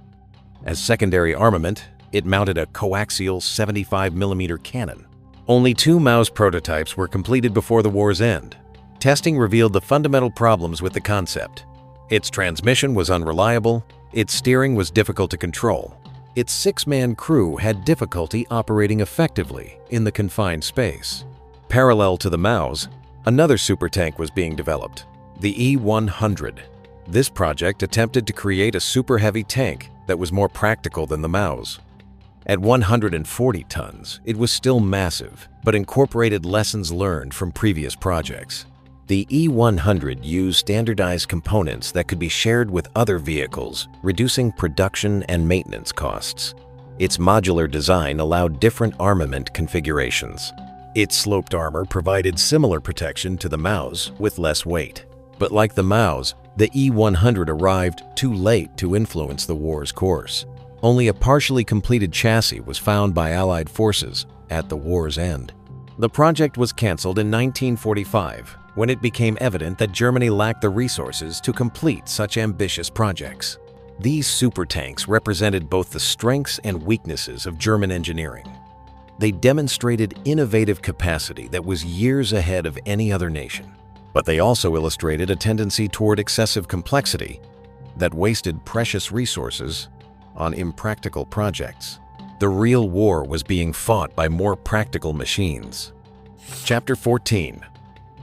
As secondary armament, it mounted a coaxial 75mm cannon. Only 2 Maus prototypes were completed before the war's end. Testing revealed the fundamental problems with the concept. Its transmission was unreliable, its steering was difficult to control, its 6-man crew had difficulty operating effectively in the confined space. Parallel to the Maus, another supertank was being developed, the E-100. This project attempted to create a super-heavy tank that was more practical than the Maus. At 140 tons, it was still massive, but incorporated lessons learned from previous projects. The E-100 used standardized components that could be shared with other vehicles, reducing production and maintenance costs. Its modular design allowed different armament configurations. Its sloped armor provided similar protection to the Maus with less weight. But like the Maus, the E-100 arrived too late to influence the war's course. Only a partially completed chassis was found by Allied forces at the war's end. The project was canceled in 1945 when it became evident that Germany lacked the resources to complete such ambitious projects. These supertanks represented both the strengths and weaknesses of German engineering. They demonstrated innovative capacity that was years ahead of any other nation. But they also illustrated a tendency toward excessive complexity that wasted precious resources on impractical projects. The real war was being fought by more practical machines. Chapter 14.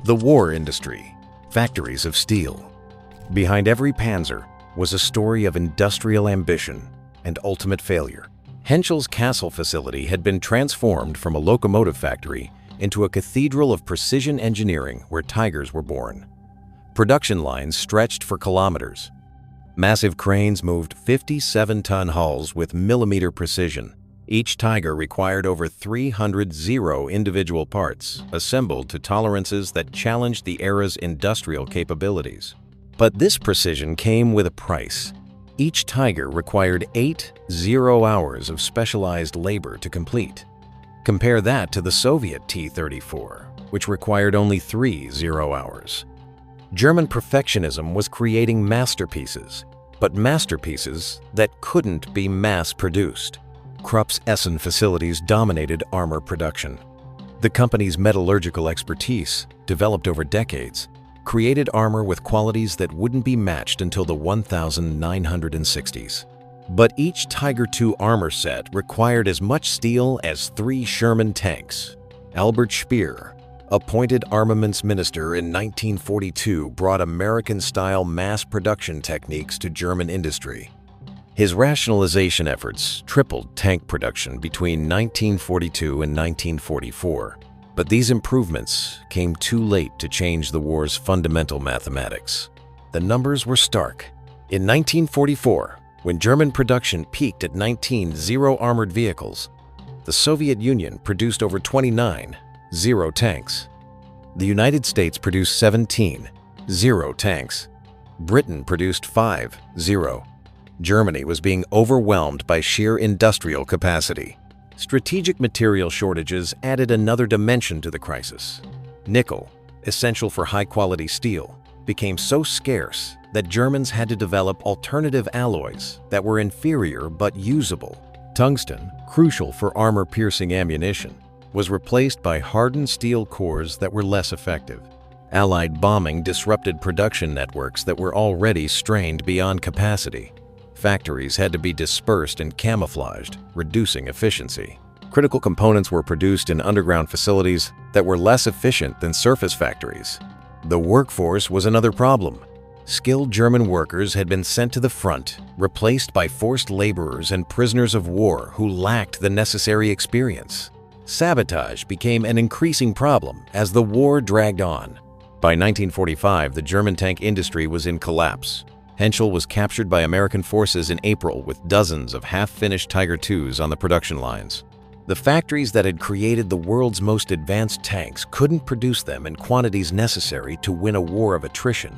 The War Industry, Factories of Steel. Behind every Panzer was a story of industrial ambition and ultimate failure. Henschel's Kassel facility had been transformed from a locomotive factory into a cathedral of precision engineering where tigers were born. Production lines stretched for kilometers. Massive cranes moved 57-ton hulls with millimeter precision. Each Tiger required over 300 individual parts, assembled to tolerances that challenged the era's industrial capabilities. But this precision came with a price. Each Tiger required 8 hours of specialized labor to complete. Compare that to the Soviet T-34, which required only 3 hours. German perfectionism was creating masterpieces, but masterpieces that couldn't be mass-produced. Krupp's Essen facilities dominated armor production. The company's metallurgical expertise, developed over decades, created armor with qualities that wouldn't be matched until the 1960s. But each Tiger II armor set required as much steel as 3 Sherman tanks. Albert Speer, appointed armaments minister in 1942, brought American-style mass production techniques to German industry. His rationalization efforts tripled tank production between 1942 and 1944, but these improvements came too late to change the war's fundamental mathematics. The numbers were stark. In 1944, when German production peaked at 19 zero-armored vehicles, the Soviet Union produced over 29 zero tanks. The United States produced 17 zero tanks. Britain produced 5 zero. Germany was being overwhelmed by sheer industrial capacity. Strategic material shortages added another dimension to the crisis. Nickel, essential for high-quality steel, became so scarce that Germans had to develop alternative alloys that were inferior but usable. Tungsten, crucial for armor-piercing ammunition, was replaced by hardened steel cores that were less effective. Allied bombing disrupted production networks that were already strained beyond capacity. Factories had to be dispersed and camouflaged, reducing efficiency. Critical components were produced in underground facilities that were less efficient than surface factories. The workforce was another problem. Skilled German workers had been sent to the front, replaced by forced laborers and prisoners of war who lacked the necessary experience. Sabotage became an increasing problem as the war dragged on. By 1945, the German tank industry was in collapse. Henschel was captured by American forces in April with dozens of half-finished Tiger IIs on the production lines. The factories that had created the world's most advanced tanks couldn't produce them in quantities necessary to win a war of attrition.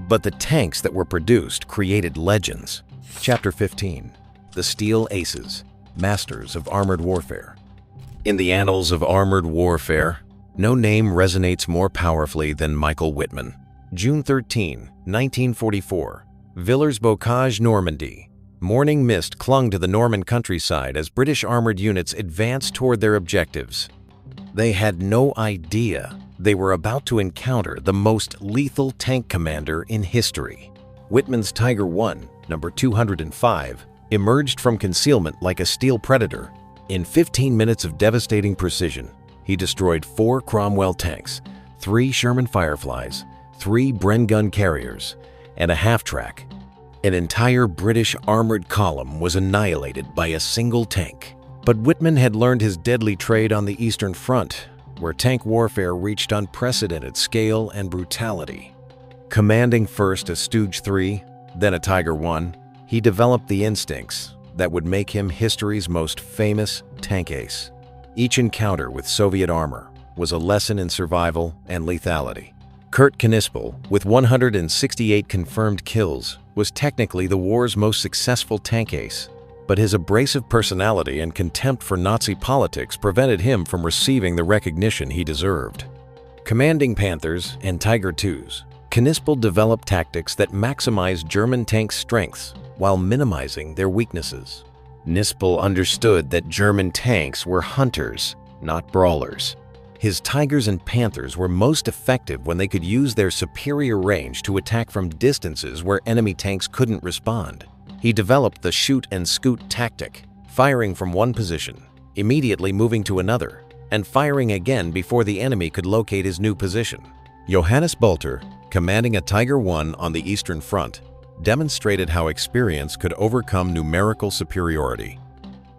But the tanks that were produced created legends. Chapter 15. The Steel Aces, Masters of Armored Warfare. In the annals of armored warfare, no name resonates more powerfully than Michael Wittmann. June 13, 1944. Villers-Bocage, Normandy. Morning mist clung to the Norman countryside as British armored units advanced toward their objectives. They had no idea they were about to encounter the most lethal tank commander in history. Wittmann's Tiger I, number 205, emerged from concealment like a steel predator. In 15 minutes of devastating precision, he destroyed 4 Cromwell tanks, 3 Sherman Fireflies, 3 Bren gun carriers, and a half-track. An entire British armored column was annihilated by a single tank. But Wittmann had learned his deadly trade on the Eastern Front, where tank warfare reached unprecedented scale and brutality. Commanding first a Stooge III, then a Tiger I, he developed the instincts that would make him history's most famous tank ace. Each encounter with Soviet armor was a lesson in survival and lethality. Kurt Knispel, with 168 confirmed kills, was technically the war's most successful tank ace, but his abrasive personality and contempt for Nazi politics prevented him from receiving the recognition he deserved. Commanding Panthers and Tiger IIs, Knispel developed tactics that maximized German tank strengths while minimizing their weaknesses. Knispel understood that German tanks were hunters, not brawlers. His Tigers and Panthers were most effective when they could use their superior range to attack from distances where enemy tanks couldn't respond. He developed the shoot and scoot tactic, firing from one position, immediately moving to another, and firing again before the enemy could locate his new position. Johannes Bulter, commanding a Tiger I on the Eastern Front, demonstrated how experience could overcome numerical superiority.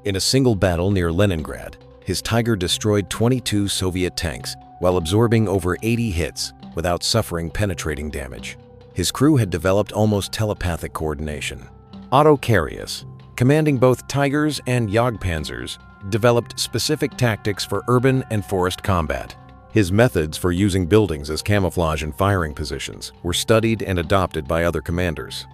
In a single battle near Leningrad, his Tiger destroyed 22 Soviet tanks while absorbing over 80 hits without suffering penetrating damage. His crew had developed almost telepathic coordination. Otto Carius, commanding both Tigers and Jagdpanzers, developed specific tactics for urban and forest combat. His methods for using buildings as camouflage and firing positions were studied and adopted by other commanders.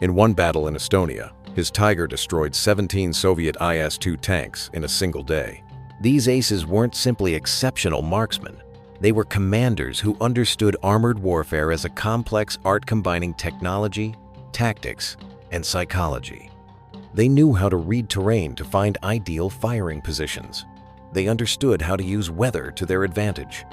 In one battle in Estonia, his Tiger destroyed 17 Soviet IS-2 tanks in a single day. These aces weren't simply exceptional marksmen. They were commanders who understood armored warfare as a complex art combining technology, tactics, and psychology. They knew how to read terrain to find ideal firing positions. They understood how to use weather to their advantage,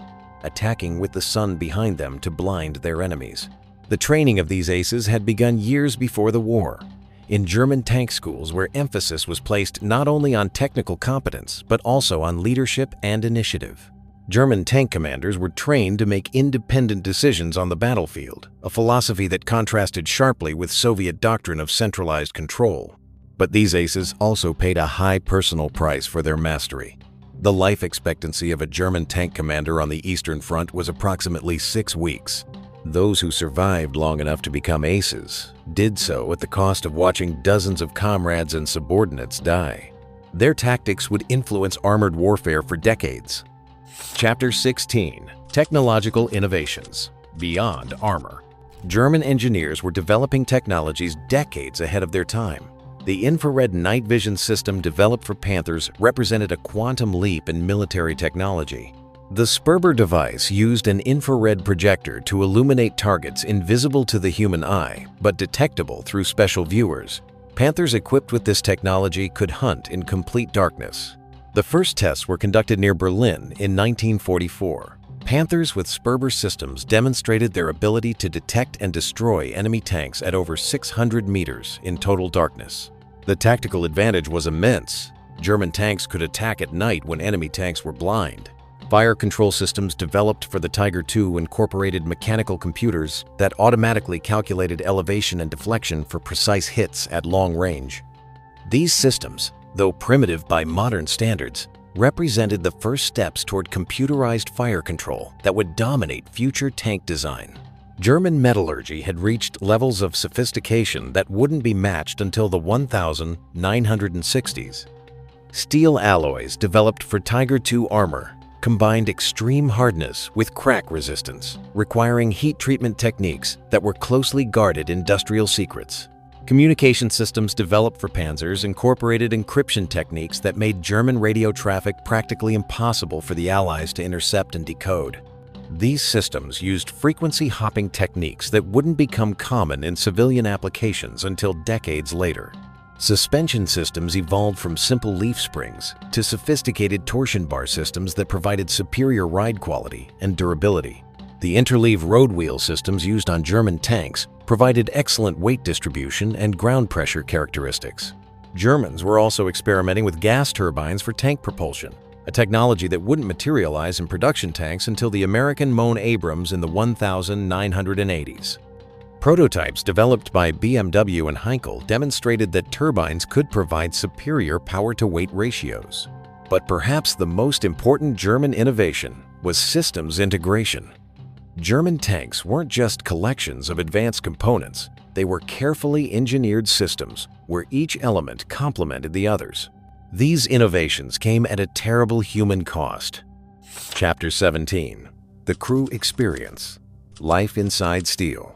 attacking with the sun behind them to blind their enemies. The training of these aces had begun years before the war, in German tank schools where emphasis was placed not only on technical competence but also on leadership and initiative. German tank commanders were trained to make independent decisions on the battlefield, a philosophy that contrasted sharply with Soviet doctrine of centralized control. But these aces also paid a high personal price for their mastery. The life expectancy of a German tank commander on the Eastern Front was approximately 6 weeks. Those who survived long enough to become aces did so at the cost of watching dozens of comrades and subordinates die. Their tactics would influence armored warfare for decades. Chapter 16: Technological Innovations Beyond Armor. German engineers were developing technologies decades ahead of their time. The infrared night vision system developed for Panthers represented a quantum leap in military technology. The Sperber device used an infrared projector to illuminate targets invisible to the human eye, but detectable through special viewers. Panthers equipped with this technology could hunt in complete darkness. The first tests were conducted near Berlin in 1944. Panthers with Sperber systems demonstrated their ability to detect and destroy enemy tanks at over 600 meters in total darkness. The tactical advantage was immense. German tanks could attack at night when enemy tanks were blind. Fire control systems developed for the Tiger II incorporated mechanical computers that automatically calculated elevation and deflection for precise hits at long range. These systems, though primitive by modern standards, represented the first steps toward computerized fire control that would dominate future tank design. German metallurgy had reached levels of sophistication that wouldn't be matched until the 1960s. Steel alloys developed for Tiger II armor combined extreme hardness with crack resistance, requiring heat treatment techniques that were closely guarded industrial secrets. Communication systems developed for Panzers incorporated encryption techniques that made German radio traffic practically impossible for the Allies to intercept and decode. These systems used frequency-hopping techniques that wouldn't become common in civilian applications until decades later. Suspension systems evolved from simple leaf springs to sophisticated torsion bar systems that provided superior ride quality and durability. The interleave road wheel systems used on German tanks provided excellent weight distribution and ground pressure characteristics. Germans were also experimenting with gas turbines for tank propulsion, a technology that wouldn't materialize in production tanks until the American Mohn Abrams in the 1980s. Prototypes developed by BMW and Heinkel demonstrated that turbines could provide superior power-to-weight ratios. But perhaps the most important German innovation was systems integration. German tanks weren't just collections of advanced components, they were carefully engineered systems where each element complemented the others. These innovations came at a terrible human cost. Chapter 17: The Crew Experience. Life inside steel.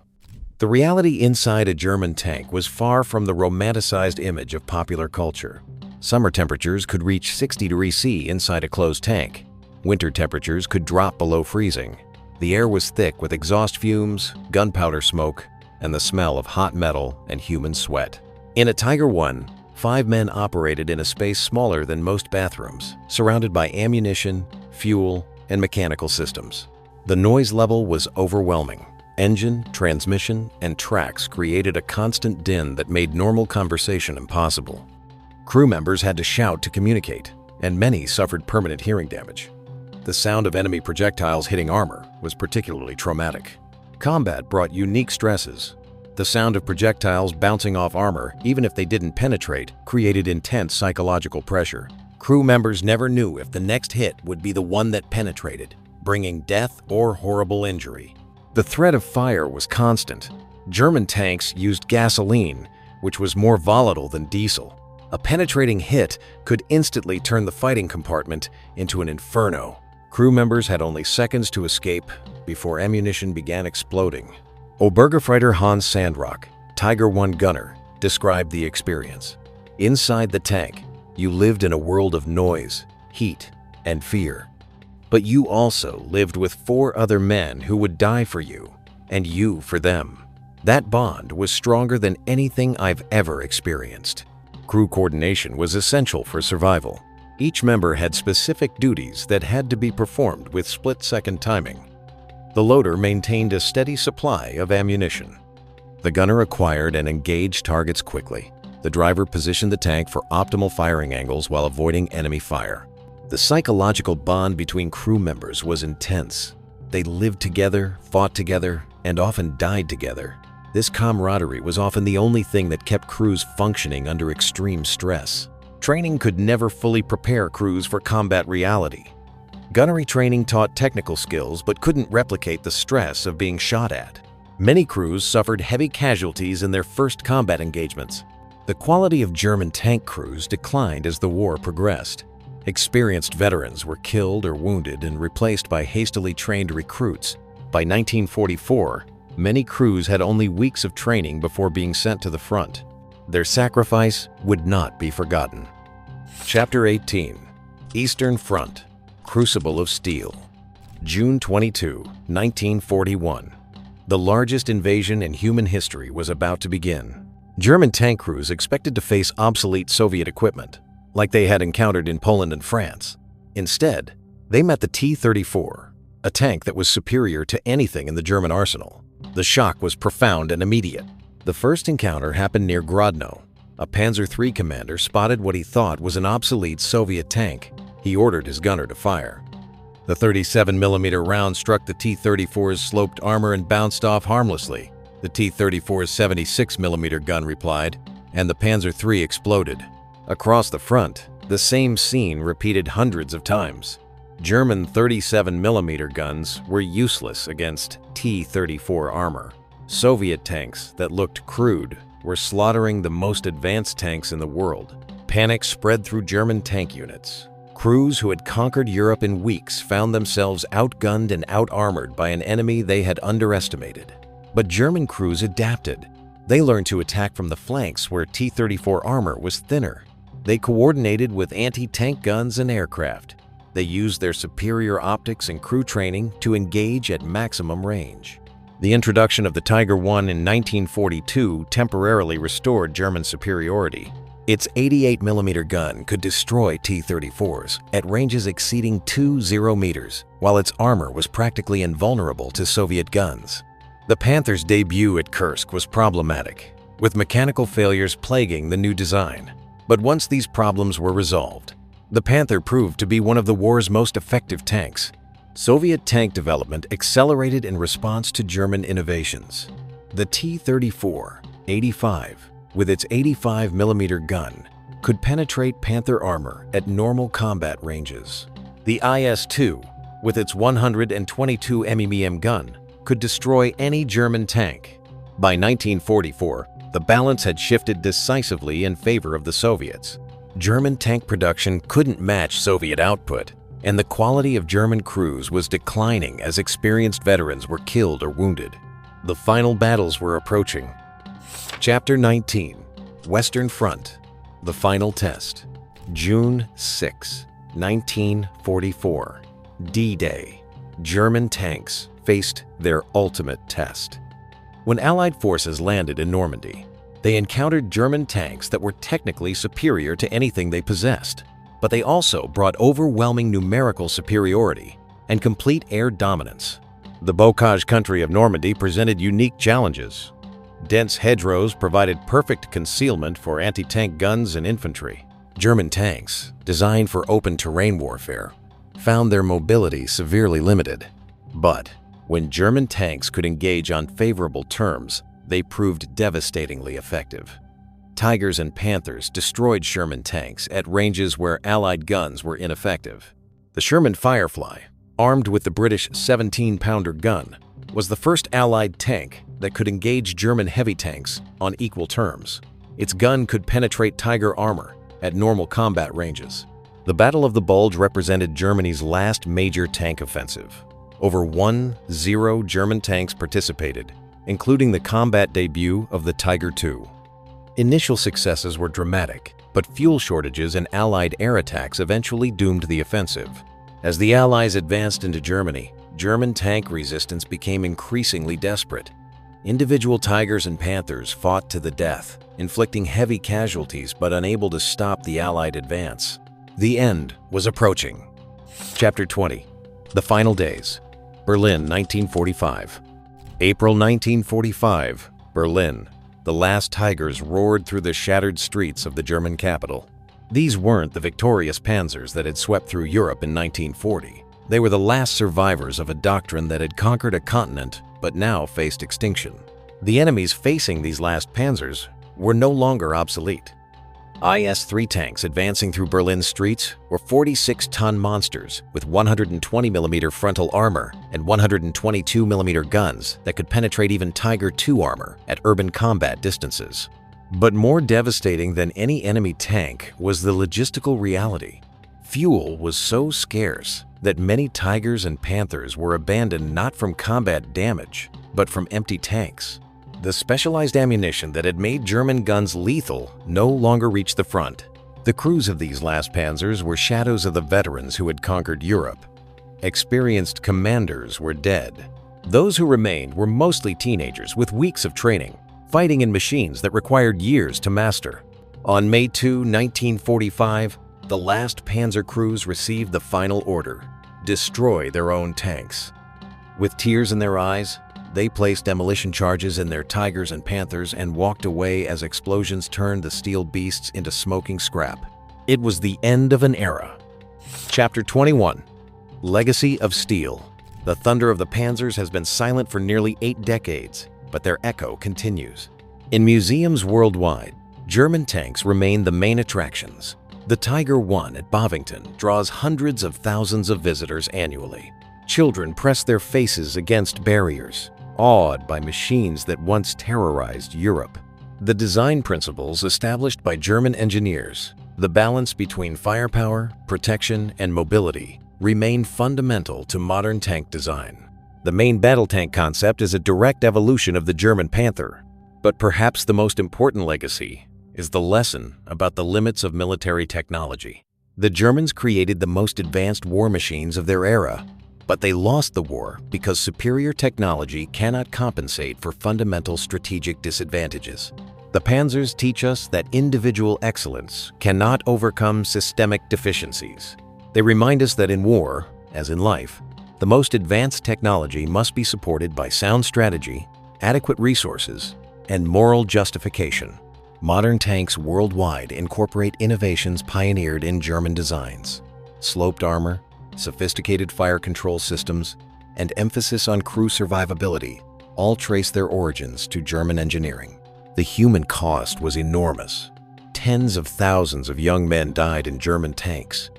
The reality inside a German tank was far from the romanticized image of popular culture. Summer temperatures could reach 60 degrees C inside a closed tank. Winter temperatures could drop below freezing. The air was thick with exhaust fumes, gunpowder smoke, and the smell of hot metal and human sweat. In a Tiger I, 5 men operated in a space smaller than most bathrooms, surrounded by ammunition, fuel, and mechanical systems. The noise level was overwhelming. Engine, transmission, and tracks created a constant din that made normal conversation impossible. Crew members had to shout to communicate, and many suffered permanent hearing damage. The sound of enemy projectiles hitting armor was particularly traumatic. Combat brought unique stresses. The sound of projectiles bouncing off armor, even if they didn't penetrate, created intense psychological pressure. Crew members never knew if the next hit would be the one that penetrated, bringing death or horrible injury. The threat of fire was constant. German tanks used gasoline, which was more volatile than diesel. A penetrating hit could instantly turn the fighting compartment into an inferno. Crew members had only seconds to escape before ammunition began exploding. Obergefreiter Hans Sandrock, Tiger I gunner, described the experience. Inside the tank, you lived in a world of noise, heat, and fear. But you also lived with 4 other men who would die for you, and you for them. That bond was stronger than anything I've ever experienced. Crew coordination was essential for survival. Each member had specific duties that had to be performed with split-second timing. The loader maintained a steady supply of ammunition. The gunner acquired and engaged targets quickly. The driver positioned the tank for optimal firing angles while avoiding enemy fire. The psychological bond between crew members was intense. They lived together, fought together, and often died together. This camaraderie was often the only thing that kept crews functioning under extreme stress. Training could never fully prepare crews for combat reality. Gunnery training taught technical skills but couldn't replicate the stress of being shot at. Many crews suffered heavy casualties in their first combat engagements. The quality of German tank crews declined as the war progressed. Experienced veterans were killed or wounded and replaced by hastily trained recruits. By 1944, many crews had only weeks of training before being sent to the front. Their sacrifice would not be forgotten. Chapter 18. Eastern Front. Crucible of Steel. June 22, 1941. The largest invasion in human history was about to begin. German tank crews expected to face obsolete Soviet equipment, like they had encountered in Poland and France. Instead, they met the T-34, a tank that was superior to anything in the German arsenal. The shock was profound and immediate. The first encounter happened near Grodno. A Panzer III commander spotted what he thought was an obsolete Soviet tank. He ordered his gunner to fire. The 37mm round struck the T-34's sloped armor and bounced off harmlessly. The T-34's 76mm gun replied, and the Panzer III exploded. Across the front, the same scene repeated hundreds of times. German 37mm guns were useless against T-34 armor. Soviet tanks that looked crude were slaughtering the most advanced tanks in the world. Panic spread through German tank units. Crews who had conquered Europe in weeks found themselves outgunned and out-armored by an enemy they had underestimated. But German crews adapted. They learned to attack from the flanks where T-34 armor was thinner. They coordinated with anti-tank guns and aircraft. They used their superior optics and crew training to engage at maximum range. The introduction of the Tiger I in 1942 temporarily restored German superiority. Its 88mm gun could destroy T-34s at ranges exceeding 20 meters, while its armor was practically invulnerable to Soviet guns. The Panther's debut at Kursk was problematic, with mechanical failures plaguing the new design. But once these problems were resolved, the Panther proved to be one of the war's most effective tanks. Soviet tank development accelerated in response to German innovations. The T-34-85, with its 85mm gun, could penetrate Panther armor at normal combat ranges. The IS-2, with its 122 mm gun, could destroy any German tank. By 1944, the balance had shifted decisively in favor of the Soviets. German tank production couldn't match Soviet output, and the quality of German crews was declining as experienced veterans were killed or wounded. The final battles were approaching. Chapter 19. Western Front. The Final Test. June 6, 1944. D-Day. German tanks faced their ultimate test. When Allied forces landed in Normandy, they encountered German tanks that were technically superior to anything they possessed, but they also brought overwhelming numerical superiority and complete air dominance. The Bocage country of Normandy presented unique challenges. Dense hedgerows provided perfect concealment for anti-tank guns and infantry. German tanks, designed for open terrain warfare, found their mobility severely limited. But when German tanks could engage on favorable terms, they proved devastatingly effective. Tigers and Panthers destroyed Sherman tanks at ranges where Allied guns were ineffective. The Sherman Firefly, armed with the British 17-pounder gun, was the first Allied tank that could engage German heavy tanks on equal terms. Its gun could penetrate Tiger armor at normal combat ranges. The Battle of the Bulge represented Germany's last major tank offensive. Over 10 German tanks participated, including the combat debut of the Tiger II. Initial successes were dramatic, but fuel shortages and Allied air attacks eventually doomed the offensive. As the Allies advanced into Germany, German tank resistance became increasingly desperate. Individual Tigers and Panthers fought to the death, inflicting heavy casualties but unable to stop the Allied advance. The end was approaching. Chapter 20. The Final Days. Berlin, 1945. April 1945, Berlin. The last Tigers roared through the shattered streets of the German capital. These weren't the victorious Panzers that had swept through Europe in 1940. They were the last survivors of a doctrine that had conquered a continent but now faced extinction. The enemies facing these last Panzers were no longer obsolete. IS-3 tanks advancing through Berlin's streets were 46-ton monsters with 120mm frontal armor and 122mm guns that could penetrate even Tiger II armor at urban combat distances. But more devastating than any enemy tank was the logistical reality. Fuel was so scarce that many Tigers and Panthers were abandoned not from combat damage, but from empty tanks. The specialized ammunition that had made German guns lethal no longer reached the front. The crews of these last Panzers were shadows of the veterans who had conquered Europe. Experienced commanders were dead. Those who remained were mostly teenagers with weeks of training, fighting in machines that required years to master. On May 2, 1945, the last Panzer crews received the final order: destroy their own tanks. With tears in their eyes, they placed demolition charges in their Tigers and Panthers and walked away as explosions turned the steel beasts into smoking scrap. It was the end of an era. Chapter 21. Legacy of Steel. The thunder of the Panzers has been silent for nearly 8 decades, but their echo continues. In museums worldwide, German tanks remain the main attractions. The Tiger I at Bovington draws hundreds of thousands of visitors annually. Children press their faces against barriers, awed by machines that once terrorized Europe. The design principles established by German engineers, the balance between firepower, protection, and mobility, remain fundamental to modern tank design. The main battle tank concept is a direct evolution of the German Panther, but perhaps the most important legacy is the lesson about the limits of military technology. The Germans created the most advanced war machines of their era, but they lost the war because superior technology cannot compensate for fundamental strategic disadvantages. The Panzers teach us that individual excellence cannot overcome systemic deficiencies. They remind us that in war, as in life, the most advanced technology must be supported by sound strategy, adequate resources, and moral justification. Modern tanks worldwide incorporate innovations pioneered in German designs: sloped armor, sophisticated fire control systems, and emphasis on crew survivability all trace their origins to German engineering. The human cost was enormous. Tens of thousands of young men died in German tanks.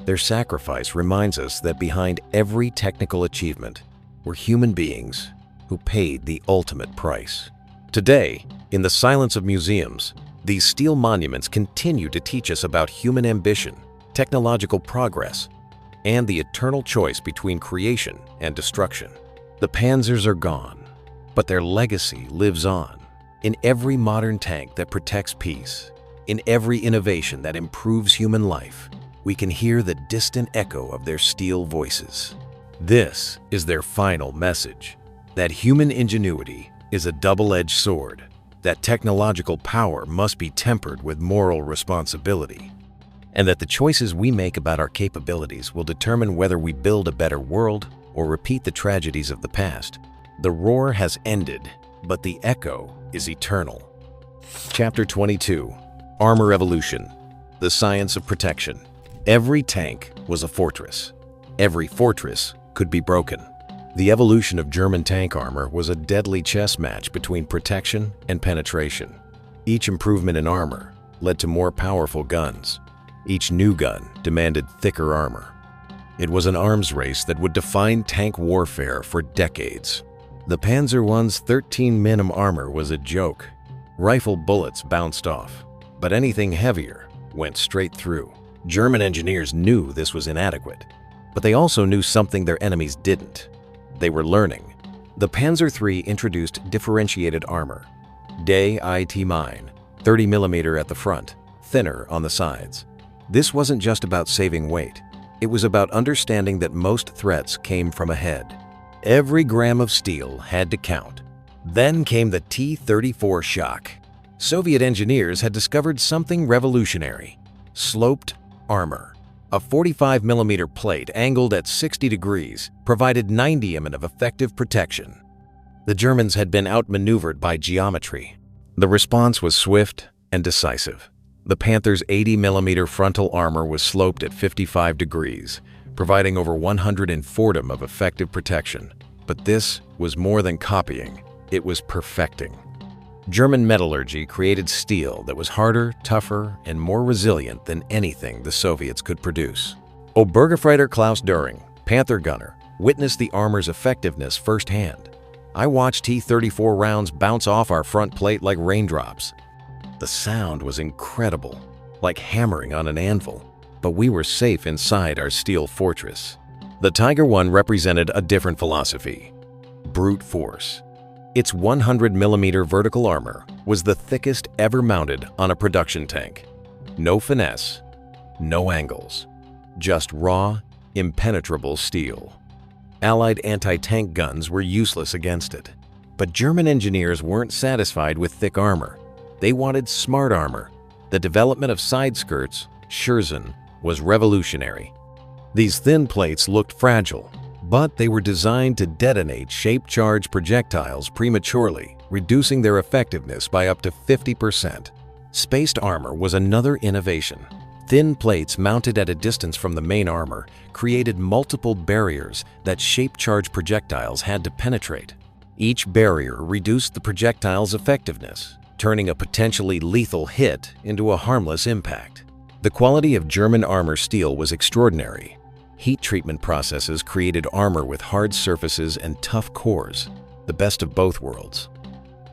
Their sacrifice reminds us that behind every technical achievement were human beings who paid the ultimate price. Today, in the silence of museums, these steel monuments continue to teach us about human ambition, technological progress, and the eternal choice between creation and destruction. The Panzers are gone, but their legacy lives on. In every modern tank that protects peace, in every innovation that improves human life, we can hear the distant echo of their steel voices. This is their final message: that human ingenuity is a double-edged sword, that technological power must be tempered with moral responsibility, and that the choices we make about our capabilities will determine whether we build a better world or repeat the tragedies of the past. The roar has ended, but the echo is eternal. Chapter 22. Armor Evolution. The Science of Protection. Every tank was a fortress. Every fortress could be broken. The evolution of German tank armor was a deadly chess match between protection and penetration. Each improvement in armor led to more powerful guns. Each new gun demanded thicker armor. It was an arms race that would define tank warfare for decades. The Panzer I's 13 minim armor was a joke. Rifle bullets bounced off, but anything heavier went straight through. German engineers knew this was inadequate, but they also knew something their enemies didn't. They were learning. The Panzer III introduced differentiated armor. Day IT Mine, 30mm at the front, thinner on the sides. This wasn't just about saving weight. It was about understanding that most threats came from ahead. Every gram of steel had to count. Then came the T-34 shock. Soviet engineers had discovered something revolutionary: sloped armor. A 45mm plate angled at 60 degrees provided 90 mm of effective protection. The Germans had been outmaneuvered by geometry. The response was swift and decisive. The Panther's 80mm frontal armor was sloped at 55 degrees, providing over 140 mm of effective protection. But this was more than copying, it was perfecting. German metallurgy created steel that was harder, tougher, and more resilient than anything the Soviets could produce. Obergefreiter Klaus Döring, Panther gunner, witnessed the armor's effectiveness firsthand. I watched T-34 rounds bounce off our front plate like raindrops. The sound was incredible, like hammering on an anvil, but we were safe inside our steel fortress. The Tiger I represented a different philosophy: brute force. Its 100mm vertical armor was the thickest ever mounted on a production tank. No finesse, no angles, just raw, impenetrable steel. Allied anti-tank guns were useless against it. But German engineers weren't satisfied with thick armor. They wanted smart armor. The development of side skirts, Schürzen, was revolutionary. These thin plates looked fragile, but they were designed to detonate shape-charged projectiles prematurely, reducing their effectiveness by up to 50%. Spaced armor was another innovation. Thin plates mounted at a distance from the main armor created multiple barriers that shape-charged projectiles had to penetrate. Each barrier reduced the projectile's effectiveness, turning a potentially lethal hit into a harmless impact. The quality of German armor steel was extraordinary. Heat treatment processes created armor with hard surfaces and tough cores, the best of both worlds.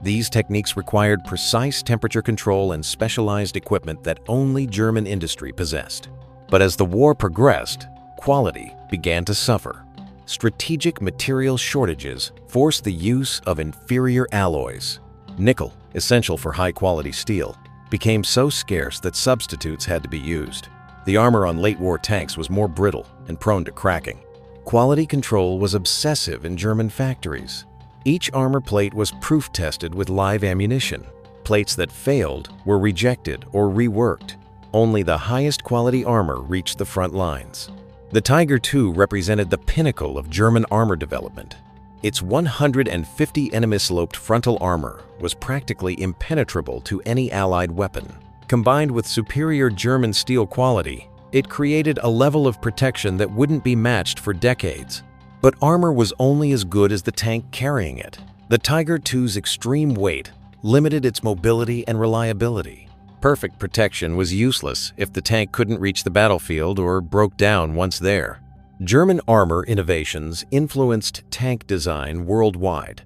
These techniques required precise temperature control and specialized equipment that only German industry possessed. But as the war progressed, quality began to suffer. Strategic material shortages forced the use of inferior alloys. Nickel, essential for high-quality steel, became so scarce that substitutes had to be used. The armor on late-war tanks was more brittle and prone to cracking. Quality control was obsessive in German factories. Each armor plate was proof-tested with live ammunition. Plates that failed were rejected or reworked. Only the highest quality armor reached the front lines. The Tiger II represented the pinnacle of German armor development. Its 150 enemy-sloped frontal armor was practically impenetrable to any Allied weapon. Combined with superior German steel quality, it created a level of protection that wouldn't be matched for decades. But armor was only as good as the tank carrying it. The Tiger II's extreme weight limited its mobility and reliability. Perfect protection was useless if the tank couldn't reach the battlefield or broke down once there. German armor innovations influenced tank design worldwide.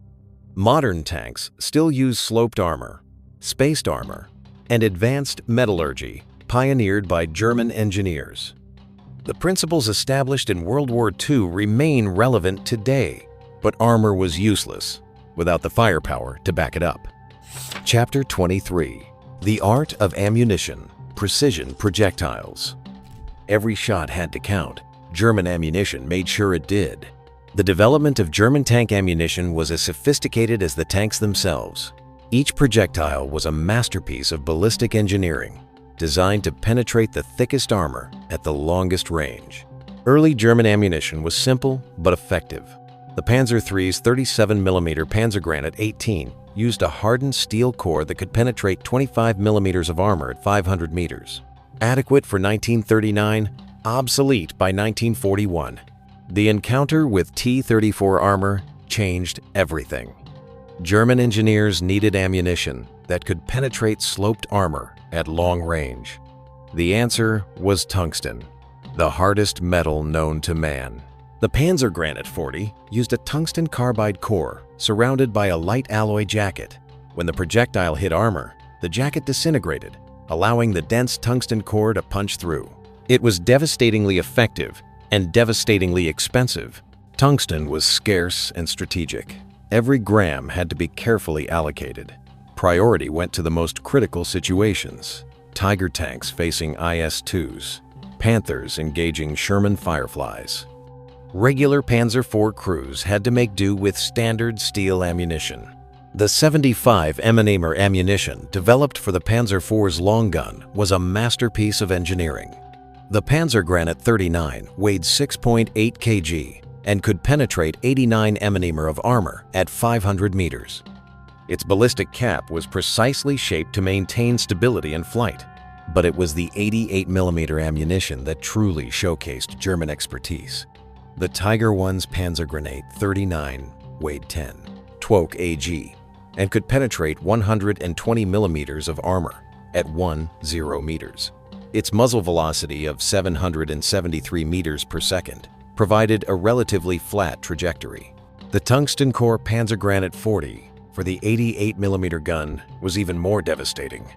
Modern tanks still use sloped armor, spaced armor, and advanced metallurgy pioneered by German engineers. The principles established in World War II remain relevant today, but armor was useless without the firepower to back it up. Chapter 23: The Art of Ammunition, Precision Projectiles. Every shot had to count. German ammunition made sure it did. The development of German tank ammunition was as sophisticated as the tanks themselves. Each projectile was a masterpiece of ballistic engineering, designed to penetrate the thickest armor at the longest range. Early German ammunition was simple but effective. The Panzer III's 37mm Panzergranate 18 used a hardened steel core that could penetrate 25mm of armor at 500 meters. Adequate for 1939, obsolete by 1941. The encounter with T-34 armor changed everything. German engineers needed ammunition that could penetrate sloped armor at long range. The answer was tungsten, the hardest metal known to man. The Panzergranate 40 used a tungsten carbide core surrounded by a light alloy jacket. When the projectile hit armor, the jacket disintegrated, allowing the dense tungsten core to punch through. It was devastatingly effective and devastatingly expensive. Tungsten was scarce and strategic. Every gram had to be carefully allocated. Priority went to the most critical situations: Tiger tanks facing IS-2s, Panthers engaging Sherman Fireflies. Regular Panzer IV crews had to make do with standard steel ammunition. The 75 mm ammunition developed for the Panzer IV's long gun was a masterpiece of engineering. The Panzer I weighed 6.8 kg and could penetrate 89 mm of armor at 500 meters. Its ballistic cap was precisely shaped to maintain stability in flight, but it was the 88 mm ammunition that truly showcased German expertise. The Tiger I's Panzer Grenade 39 weighed 10 AG and could penetrate 120 mm of armor at 10 meters. Its muzzle velocity of 773 meters per second provided a relatively flat trajectory. The tungsten core Panzer Granate 40 for the 88 mm gun was even more devastating.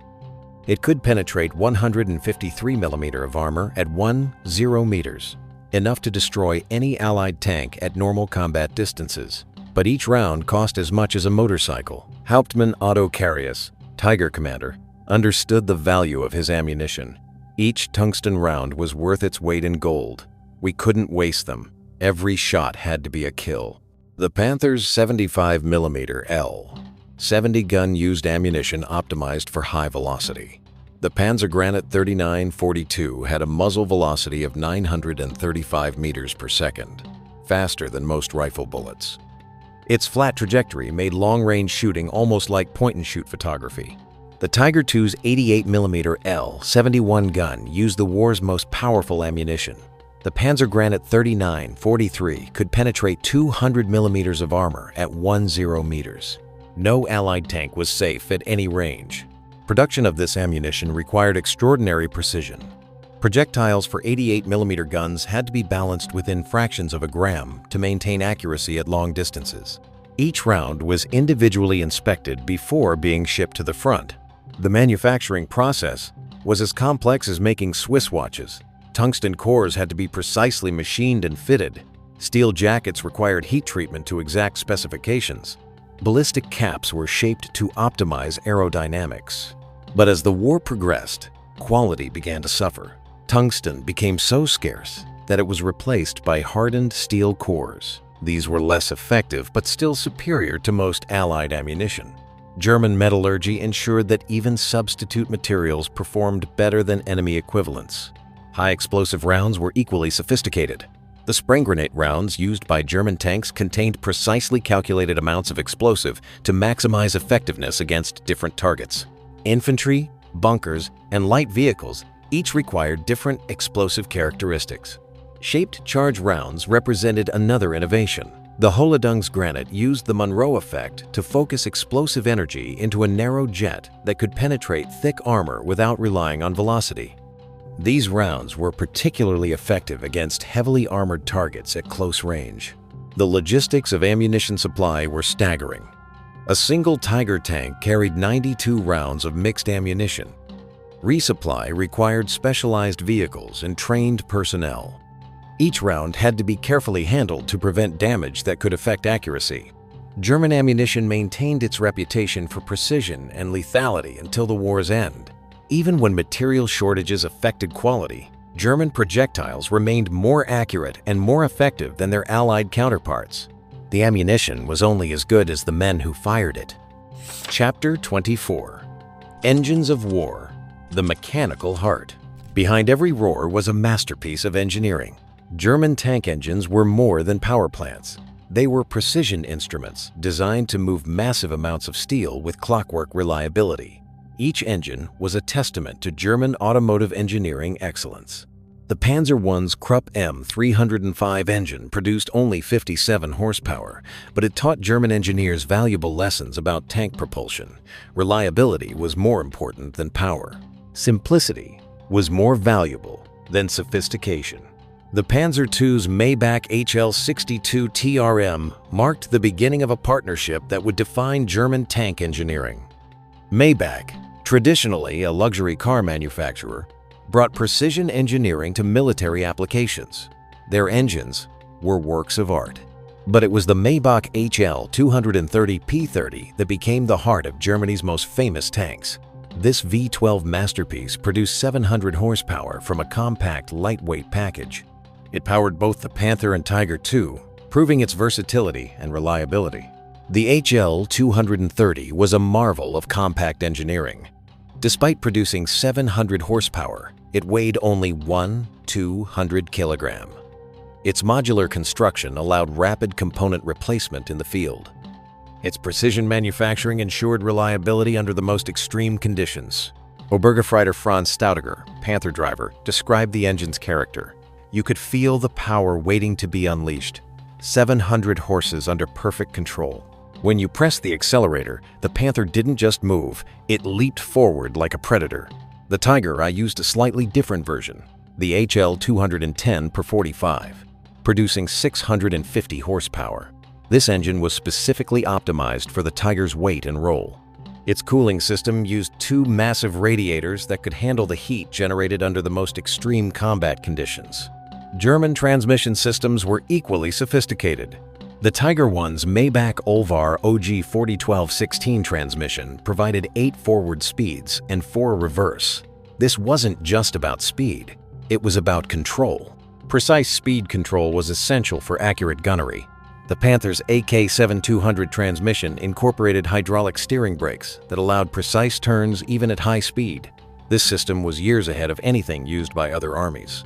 It could penetrate 153 mm of armor at 10 meters, enough to destroy any Allied tank at normal combat distances. But each round cost as much as a motorcycle. Hauptmann Otto Carius, Tiger commander, understood the value of his ammunition. Each tungsten round was worth its weight in gold. We couldn't waste them. Every shot had to be a kill. The Panther's 75 mm L-70 gun used ammunition optimized for high velocity. The Panzer Granate 39-42 had a muzzle velocity of 935 meters per second, faster than most rifle bullets. Its flat trajectory made long-range shooting almost like point-and-shoot photography. The Tiger II's 88 mm L-71 gun used the war's most powerful ammunition. The Panzer Granate 39-43 could penetrate 200 mm of armor at 10 meters. No Allied tank was safe at any range. Production of this ammunition required extraordinary precision. Projectiles for 88 mm guns had to be balanced within fractions of a gram to maintain accuracy at long distances. Each round was individually inspected before being shipped to the front. The manufacturing process was as complex as making Swiss watches. Tungsten cores had to be precisely machined and fitted. Steel jackets required heat treatment to exact specifications. Ballistic caps were shaped to optimize aerodynamics. But as the war progressed, quality began to suffer. Tungsten became so scarce that it was replaced by hardened steel cores. These were less effective but still superior to most Allied ammunition. German metallurgy ensured that even substitute materials performed better than enemy equivalents. High explosive rounds were equally sophisticated. The spring grenade rounds used by German tanks contained precisely calculated amounts of explosive to maximize effectiveness against different targets. Infantry, bunkers, and light vehicles each required different explosive characteristics. Shaped charge rounds represented another innovation. The Holedungsgranate used the Monroe effect to focus explosive energy into a narrow jet that could penetrate thick armor without relying on velocity. These rounds were particularly effective against heavily armored targets at close range. The logistics of ammunition supply were staggering. A single Tiger tank carried 92 rounds of mixed ammunition. Resupply required specialized vehicles and trained personnel. Each round had to be carefully handled to prevent damage that could affect accuracy. German ammunition maintained its reputation for precision and lethality until the war's end. Even when material shortages affected quality, German projectiles remained more accurate and more effective than their Allied counterparts. The ammunition was only as good as the men who fired it. Chapter 24. Engines of War. The Mechanical Heart. Behind every roar was a masterpiece of engineering. German tank engines were more than power plants. They were precision instruments designed to move massive amounts of steel with clockwork reliability. Each engine was a testament to German automotive engineering excellence. The Panzer I's Krupp M305 engine produced only 57 horsepower, but it taught German engineers valuable lessons about tank propulsion. Reliability was more important than power. Simplicity was more valuable than sophistication. The Panzer II's Maybach HL62 TRM marked the beginning of a partnership that would define German tank engineering. Maybach, traditionally a luxury car manufacturer, brought precision engineering to military applications. Their engines were works of art. But it was the Maybach HL230 P30 that became the heart of Germany's most famous tanks. This V12 masterpiece produced 700 horsepower from a compact, lightweight package. It powered both the Panther and Tiger II, proving its versatility and reliability. The HL230 was a marvel of compact engineering. Despite producing 700 horsepower, it weighed only 1 200 kg. Its modular construction allowed rapid component replacement in the field. Its precision manufacturing ensured reliability under the most extreme conditions. Obergefreiter Franz Staudegger, Panther driver, described the engine's character. You could feel the power waiting to be unleashed. 700 horses under perfect control. When you pressed the accelerator, the Panther didn't just move, it leaped forward like a predator. The Tiger I used a slightly different version, the HL 210/45, producing 650 horsepower. This engine was specifically optimized for the Tiger's weight and role. Its cooling system used two massive radiators that could handle the heat generated under the most extreme combat conditions. German transmission systems were equally sophisticated. The Tiger I's Maybach Olvar OG 4012-16 transmission provided 8 forward speeds and 4 reverse. This wasn't just about speed, it was about control. Precise speed control was essential for accurate gunnery. The Panther's AK-7200 transmission incorporated hydraulic steering brakes that allowed precise turns even at high speed. This system was years ahead of anything used by other armies.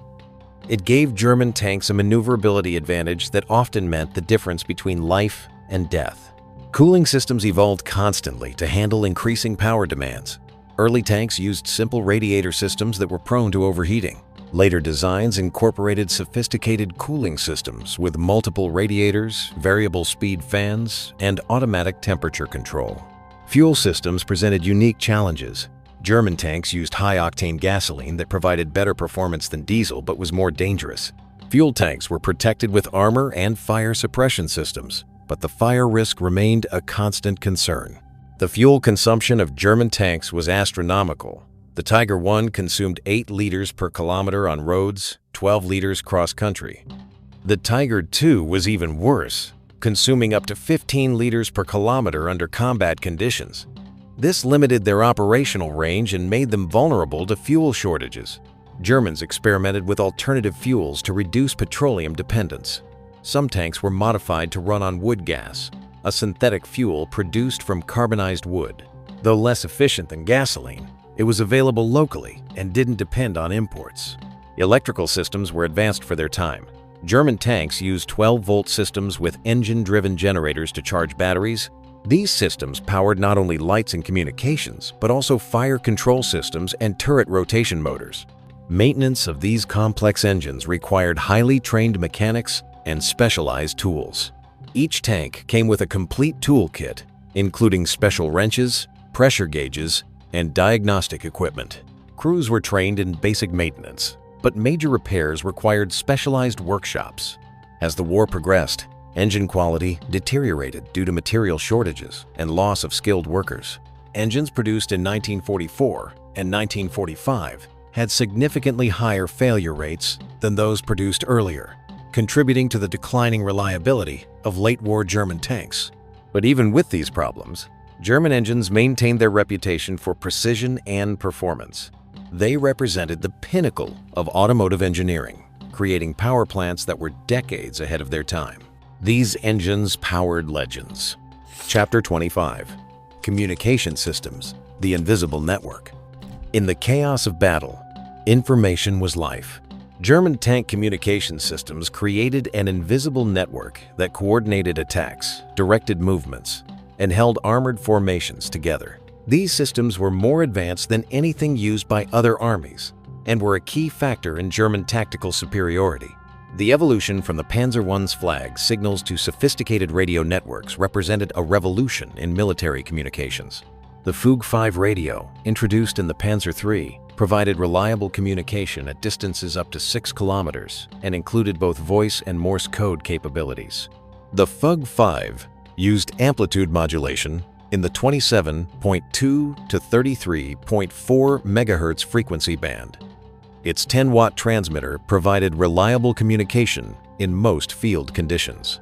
It gave German tanks a maneuverability advantage that often meant the difference between life and death. Cooling systems evolved constantly to handle increasing power demands. Early tanks used simple radiator systems that were prone to overheating. Later designs incorporated sophisticated cooling systems with multiple radiators, variable speed fans, and automatic temperature control. Fuel systems presented unique challenges. German tanks used high-octane gasoline that provided better performance than diesel but was more dangerous. Fuel tanks were protected with armor and fire suppression systems, but the fire risk remained a constant concern. The fuel consumption of German tanks was astronomical. The Tiger I consumed 8 liters per kilometer on roads, 12 liters cross-country. The Tiger II was even worse, consuming up to 15 liters per kilometer under combat conditions. This limited their operational range and made them vulnerable to fuel shortages. Germans experimented with alternative fuels to reduce petroleum dependence. Some tanks were modified to run on wood gas, a synthetic fuel produced from carbonized wood. Though less efficient than gasoline, it was available locally and didn't depend on imports. Electrical systems were advanced for their time. German tanks used 12-volt systems with engine-driven generators to charge batteries. These systems powered not only lights and communications, but also fire control systems and turret rotation motors. Maintenance of these complex engines required highly trained mechanics and specialized tools. Each tank came with a complete toolkit, including special wrenches, pressure gauges, and diagnostic equipment. Crews were trained in basic maintenance, but major repairs required specialized workshops. As the war progressed, engine quality deteriorated due to material shortages and loss of skilled workers. Engines produced in 1944 and 1945 had significantly higher failure rates than those produced earlier, contributing to the declining reliability of late-war German tanks. But even with these problems, German engines maintained their reputation for precision and performance. They represented the pinnacle of automotive engineering, creating power plants that were decades ahead of their time. These engines powered legends. Chapter 25. Communication Systems, the Invisible Network. In the chaos of battle, information was life. German tank communication systems created an invisible network that coordinated attacks, directed movements, and held armored formations together. These systems were more advanced than anything used by other armies and were a key factor in German tactical superiority. The evolution from the Panzer I's flag signals to sophisticated radio networks represented a revolution in military communications. The Fug 5 radio, introduced in the Panzer III, provided reliable communication at distances up to 6 kilometers and included both voice and Morse code capabilities. The Fug 5 used amplitude modulation in the 27.2 to 33.4 MHz frequency band. Its 10-watt transmitter provided reliable communication in most field conditions.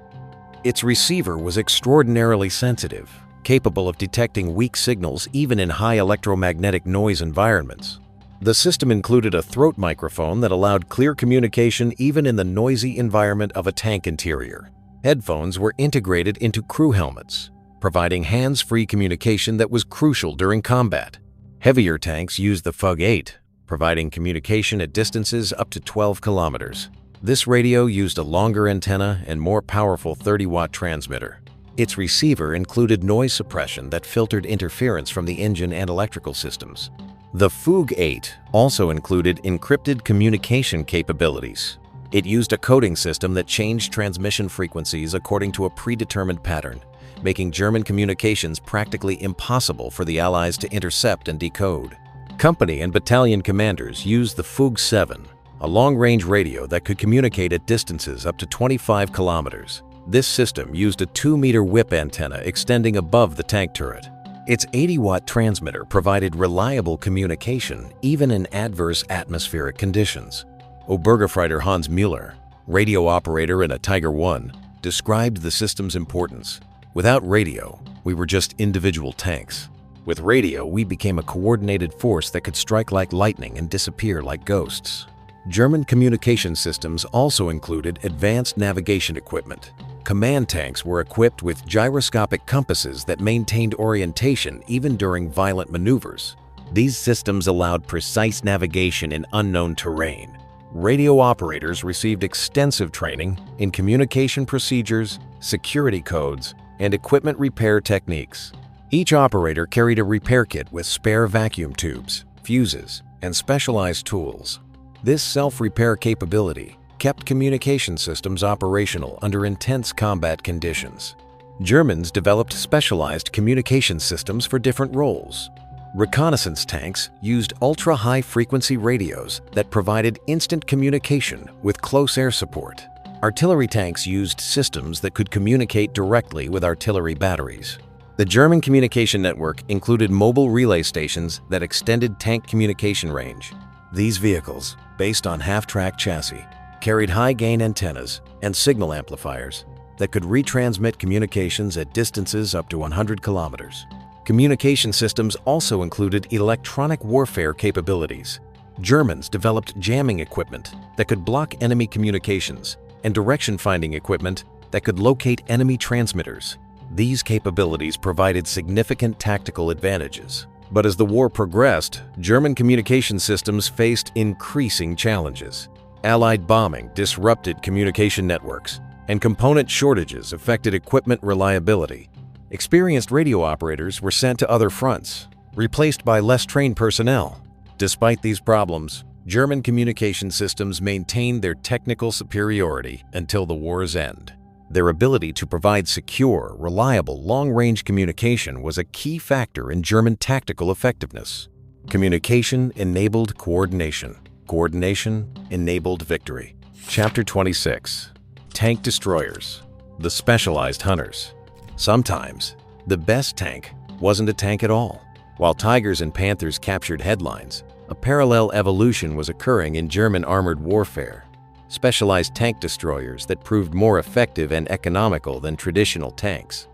Its receiver was extraordinarily sensitive, capable of detecting weak signals even in high electromagnetic noise environments. The system included a throat microphone that allowed clear communication even in the noisy environment of a tank interior. Headphones were integrated into crew helmets, providing hands-free communication that was crucial during combat. Heavier tanks used the Fug 8, providing communication at distances up to 12 kilometers. This radio used a longer antenna and more powerful 30-watt transmitter. Its receiver included noise suppression that filtered interference from the engine and electrical systems. The Fug-8 also included encrypted communication capabilities. It used a coding system that changed transmission frequencies according to a predetermined pattern, making German communications practically impossible for the Allies to intercept and decode. Company and battalion commanders used the Fug-7, a long-range radio that could communicate at distances up to 25 kilometers. This system used a 2-meter whip antenna extending above the tank turret. Its 80-watt transmitter provided reliable communication even in adverse atmospheric conditions. Obergefreiter Hans Müller, radio operator in a Tiger I, described the system's importance. Without radio, we were just individual tanks. With radio, we became a coordinated force that could strike like lightning and disappear like ghosts. German communication systems also included advanced navigation equipment. Command tanks were equipped with gyroscopic compasses that maintained orientation even during violent maneuvers. These systems allowed precise navigation in unknown terrain. Radio operators received extensive training in communication procedures, security codes, and equipment repair techniques. Each operator carried a repair kit with spare vacuum tubes, fuses, and specialized tools. This self-repair capability kept communication systems operational under intense combat conditions. Germans developed specialized communication systems for different roles. Reconnaissance tanks used ultra-high-frequency radios that provided instant communication with close air support. Artillery tanks used systems that could communicate directly with artillery batteries. The German communication network included mobile relay stations that extended tank communication range. These vehicles, based on half-track chassis, carried high-gain antennas and signal amplifiers that could retransmit communications at distances up to 100 kilometers. Communication systems also included electronic warfare capabilities. Germans developed jamming equipment that could block enemy communications and direction-finding equipment that could locate enemy transmitters. These capabilities provided significant tactical advantages. But as the war progressed, German communication systems faced increasing challenges. Allied bombing disrupted communication networks, and component shortages affected equipment reliability. Experienced radio operators were sent to other fronts, replaced by less trained personnel. Despite these problems, German communication systems maintained their technical superiority until the war's end. Their ability to provide secure, reliable, long-range communication was a key factor in German tactical effectiveness. Communication enabled coordination. Coordination enabled victory. Chapter 26. Tank Destroyers. The Specialized Hunters. Sometimes, the best tank wasn't a tank at all. While Tigers and Panthers captured headlines, a parallel evolution was occurring in German armored warfare. Specialized tank destroyers that proved more effective and economical than traditional tanks.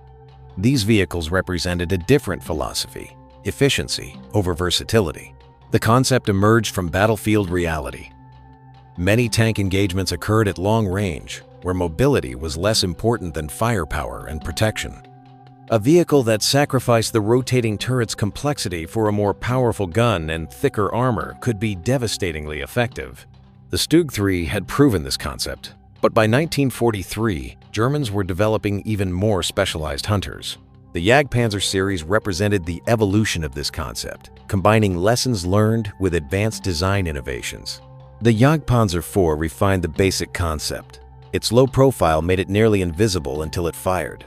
These vehicles represented a different philosophy: efficiency over versatility. The concept emerged from battlefield reality. Many tank engagements occurred at long range, where mobility was less important than firepower and protection. A vehicle that sacrificed the rotating turret's complexity for a more powerful gun and thicker armor could be devastatingly effective. The Stug 3 had proven this concept, but by 1943, Germans were developing even more specialized hunters. The Jagdpanzer series represented the evolution of this concept, combining lessons learned with advanced design innovations. The Jagdpanzer IV refined the basic concept. Its low profile made it nearly invisible until it fired.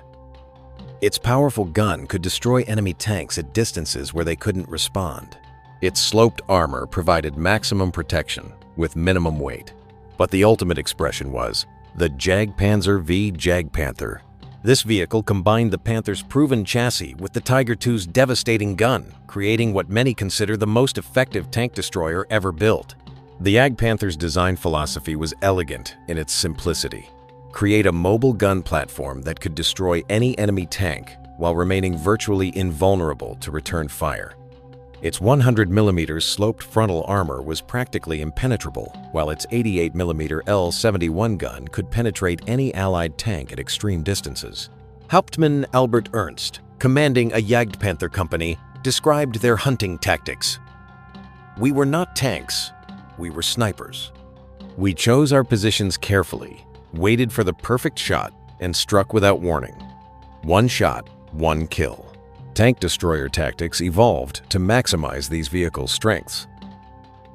Its powerful gun could destroy enemy tanks at distances where they couldn't respond. Its sloped armor provided maximum protection with minimum weight. But the ultimate expression was the Jagdpanzer v Jagdpanther. This vehicle combined the Panther's proven chassis with the Tiger II's devastating gun, creating what many consider the most effective tank destroyer ever built. The Jagdpanther's design philosophy was elegant in its simplicity. Create a mobile gun platform that could destroy any enemy tank while remaining virtually invulnerable to return fire. Its 100mm sloped frontal armor was practically impenetrable, while its 88mm L-71 gun could penetrate any Allied tank at extreme distances. Hauptmann Albert Ernst, commanding a Jagdpanther company, described their hunting tactics. We were not tanks, we were snipers. We chose our positions carefully, waited for the perfect shot, and struck without warning. One shot, one kill. Tank destroyer tactics evolved to maximize these vehicles' strengths.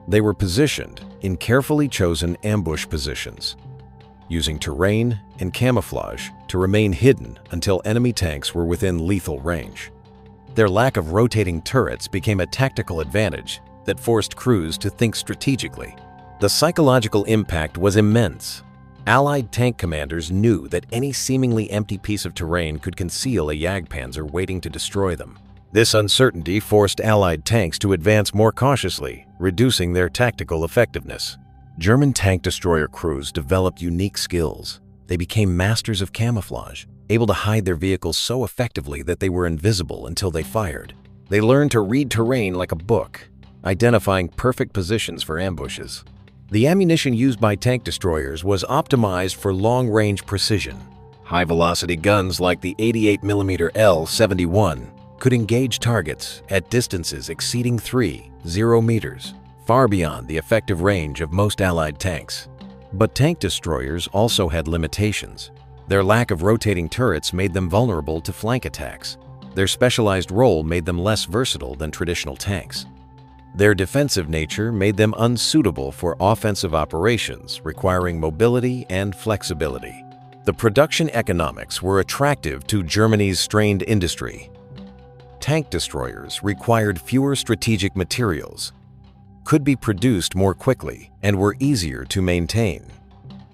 They were positioned in carefully chosen ambush positions, using terrain and camouflage to remain hidden until enemy tanks were within lethal range. Their lack of rotating turrets became a tactical advantage that forced crews to think strategically. The psychological impact was immense. Allied tank commanders knew that any seemingly empty piece of terrain could conceal a Jagdpanzer waiting to destroy them. This uncertainty forced Allied tanks to advance more cautiously, reducing their tactical effectiveness. German tank destroyer crews developed unique skills. They became masters of camouflage, able to hide their vehicles so effectively that they were invisible until they fired. They learned to read terrain like a book, identifying perfect positions for ambushes. The ammunition used by tank destroyers was optimized for long-range precision. High-velocity guns like the 88mm L-71 could engage targets at distances exceeding 3.0 meters, far beyond the effective range of most Allied tanks. But tank destroyers also had limitations. Their lack of rotating turrets made them vulnerable to flank attacks. Their specialized role made them less versatile than traditional tanks. Their defensive nature made them unsuitable for offensive operations, requiring mobility and flexibility. The production economics were attractive to Germany's strained industry. Tank destroyers required fewer strategic materials, could be produced more quickly, and were easier to maintain.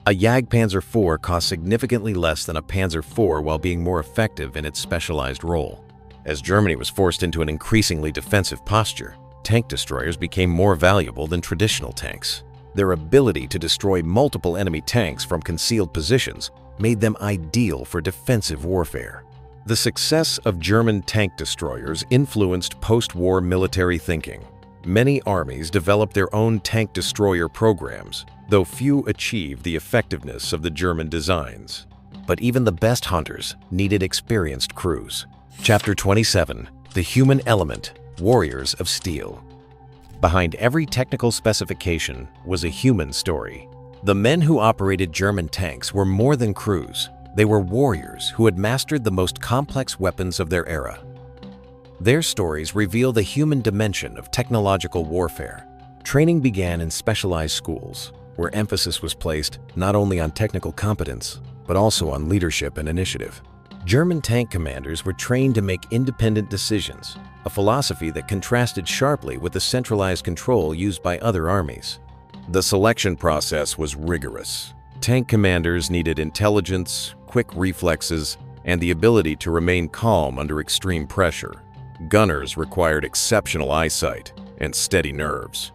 A Jagdpanzer IV cost significantly less than a Panzer IV while being more effective in its specialized role. As Germany was forced into an increasingly defensive posture, tank destroyers became more valuable than traditional tanks. Their ability to destroy multiple enemy tanks from concealed positions made them ideal for defensive warfare. The success of German tank destroyers influenced post-war military thinking. Many armies developed their own tank destroyer programs, though few achieved the effectiveness of the German designs. But even the best hunters needed experienced crews. Chapter 27: The Human Element, Warriors of Steel. Behind every technical specification was a human story. The men who operated German tanks were more than crews. They were warriors who had mastered the most complex weapons of their era. Their stories reveal the human dimension of technological warfare. Training began in specialized schools, where emphasis was placed not only on technical competence, but also on leadership and initiative. German tank commanders were trained to make independent decisions, a philosophy that contrasted sharply with the centralized control used by other armies. The selection process was rigorous. Tank commanders needed intelligence, quick reflexes, and the ability to remain calm under extreme pressure. Gunners required exceptional eyesight and steady nerves.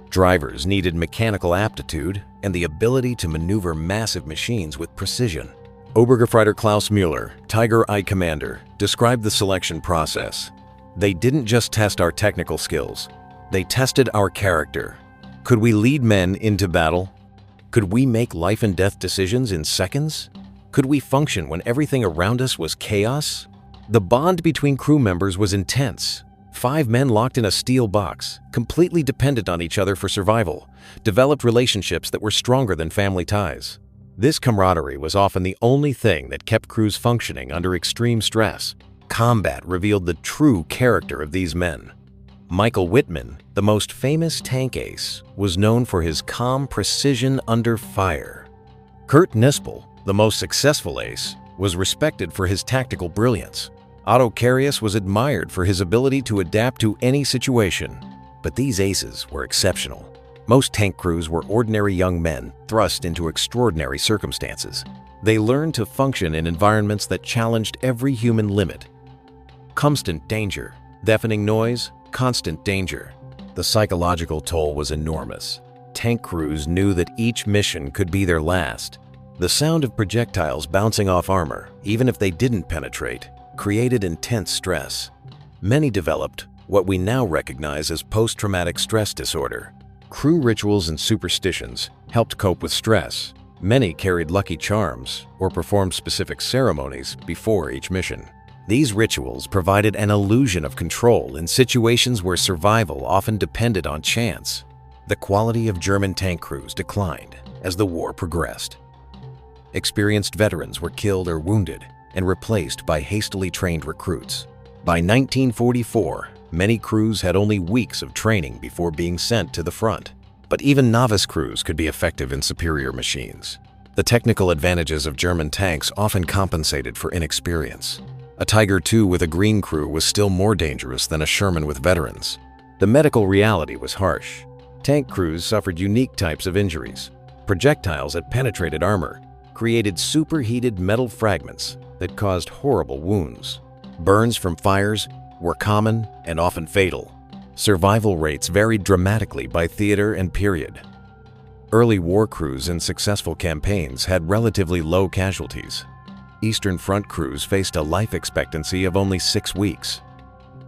Drivers needed mechanical aptitude and the ability to maneuver massive machines with precision. Obergefreiter Klaus Müller, Tiger I commander, described the selection process. They didn't just test our technical skills, they tested our character. Could we lead men into battle? Could we make life and death decisions in seconds? Could we function when everything around us was chaos? The bond between crew members was intense. 5 men locked in a steel box, completely dependent on each other for survival, developed relationships that were stronger than family ties. This camaraderie was often the only thing that kept crews functioning under extreme stress. Combat revealed the true character of these men. Michael Wittmann, the most famous tank ace, was known for his calm precision under fire. Kurt Nispel, the most successful ace, was respected for his tactical brilliance. Otto Carius was admired for his ability to adapt to any situation. But these aces were exceptional. Most tank crews were ordinary young men thrust into extraordinary circumstances. They learned to function in environments that challenged every human limit. Constant danger, deafening noise, constant danger. The psychological toll was enormous. Tank crews knew that each mission could be their last. The sound of projectiles bouncing off armor, even if they didn't penetrate, created intense stress. Many developed what we now recognize as post-traumatic stress disorder. Crew rituals and superstitions helped cope with stress. Many carried lucky charms or performed specific ceremonies before each mission. These rituals provided an illusion of control in situations where survival often depended on chance. The quality of German tank crews declined as the war progressed. Experienced veterans were killed or wounded and replaced by hastily trained recruits. By 1944, many crews had only weeks of training before being sent to the front. But even novice crews could be effective in superior machines. The technical advantages of German tanks often compensated for inexperience. A Tiger II with a green crew was still more dangerous than a Sherman with veterans. The medical reality was harsh. Tank crews suffered unique types of injuries. Projectiles that penetrated armor created superheated metal fragments that caused horrible wounds. Burns from fires were common and often fatal. Survival rates varied dramatically by theater and period. Early war crews in successful campaigns had relatively low casualties. Eastern Front crews faced a life expectancy of only 6 weeks.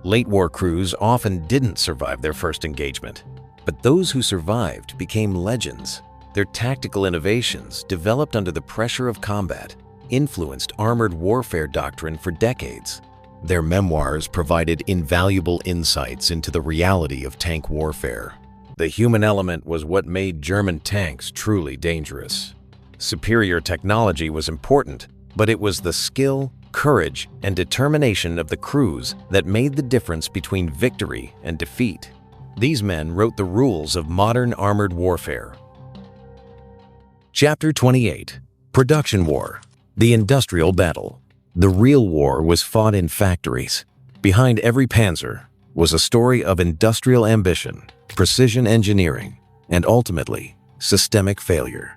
Late war crews often didn't survive their first engagement, but those who survived became legends. Their tactical innovations, developed under the pressure of combat, influenced armored warfare doctrine for decades. Their memoirs provided invaluable insights into the reality of tank warfare. The human element was what made German tanks truly dangerous. Superior technology was important, but it was the skill, courage, and determination of the crews that made the difference between victory and defeat. These men wrote the rules of modern armored warfare. Chapter 28: Production War. The Industrial Battle. The real war was fought in factories. Behind every panzer was a story of industrial ambition, precision engineering, and ultimately, systemic failure.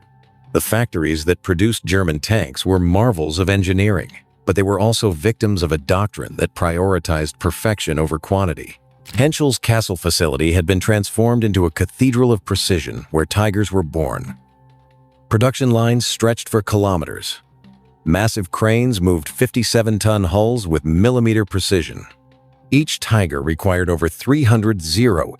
The factories that produced German tanks were marvels of engineering, but they were also victims of a doctrine that prioritized perfection over quantity. Henschel's Kassel facility had been transformed into a cathedral of precision where tigers were born. Production lines stretched for kilometers. Massive cranes moved 57-ton hulls with millimeter precision. Each Tiger required over 300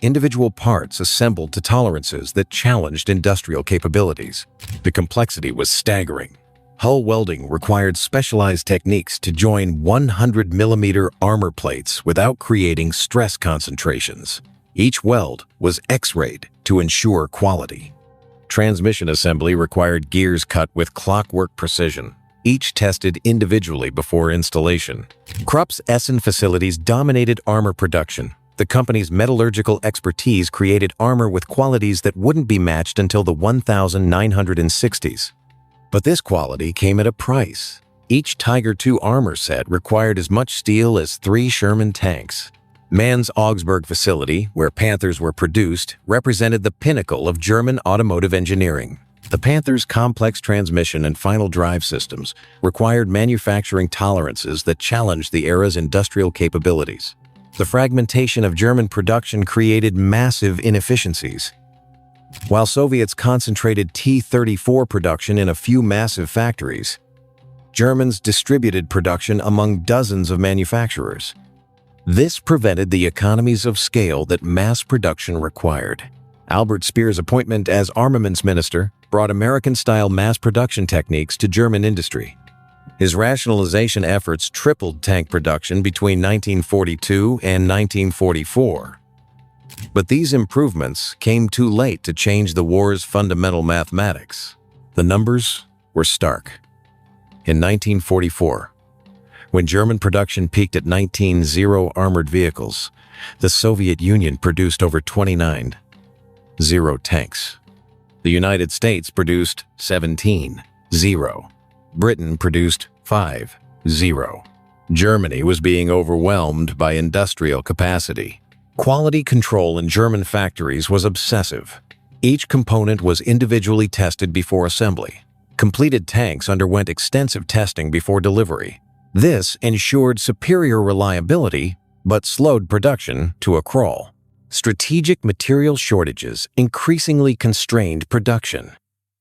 individual parts assembled to tolerances that challenged industrial capabilities. The complexity was staggering. Hull welding required specialized techniques to join 100-millimeter armor plates without creating stress concentrations. Each weld was X-rayed to ensure quality. Transmission assembly required gears cut with clockwork precision, each tested individually before installation. Krupp's Essen facilities dominated armor production. The company's metallurgical expertise created armor with qualities that wouldn't be matched until the 1960s. But this quality came at a price. Each Tiger II armor set required as much steel as 3 Sherman tanks. Mann's Augsburg facility, where Panthers were produced, represented the pinnacle of German automotive engineering. The Panther's complex transmission and final drive systems required manufacturing tolerances that challenged the era's industrial capabilities. The fragmentation of German production created massive inefficiencies. While Soviets concentrated T-34 production in a few massive factories, Germans distributed production among dozens of manufacturers. This prevented the economies of scale that mass production required. Albert Speer's appointment as armaments minister brought American-style mass production techniques to German industry. His rationalization efforts tripled tank production between 1942 and 1944. But these improvements came too late to change the war's fundamental mathematics. The numbers were stark. In 1944, when German production peaked at 19 armored vehicles, the Soviet Union produced over 29 tanks. The United States produced 17 Britain produced 5 Germany was being overwhelmed by industrial capacity. Quality control in German factories was obsessive. Each component was individually tested before assembly. Completed tanks underwent extensive testing before delivery. This ensured superior reliability, but slowed production to a crawl. Strategic material shortages increasingly constrained production.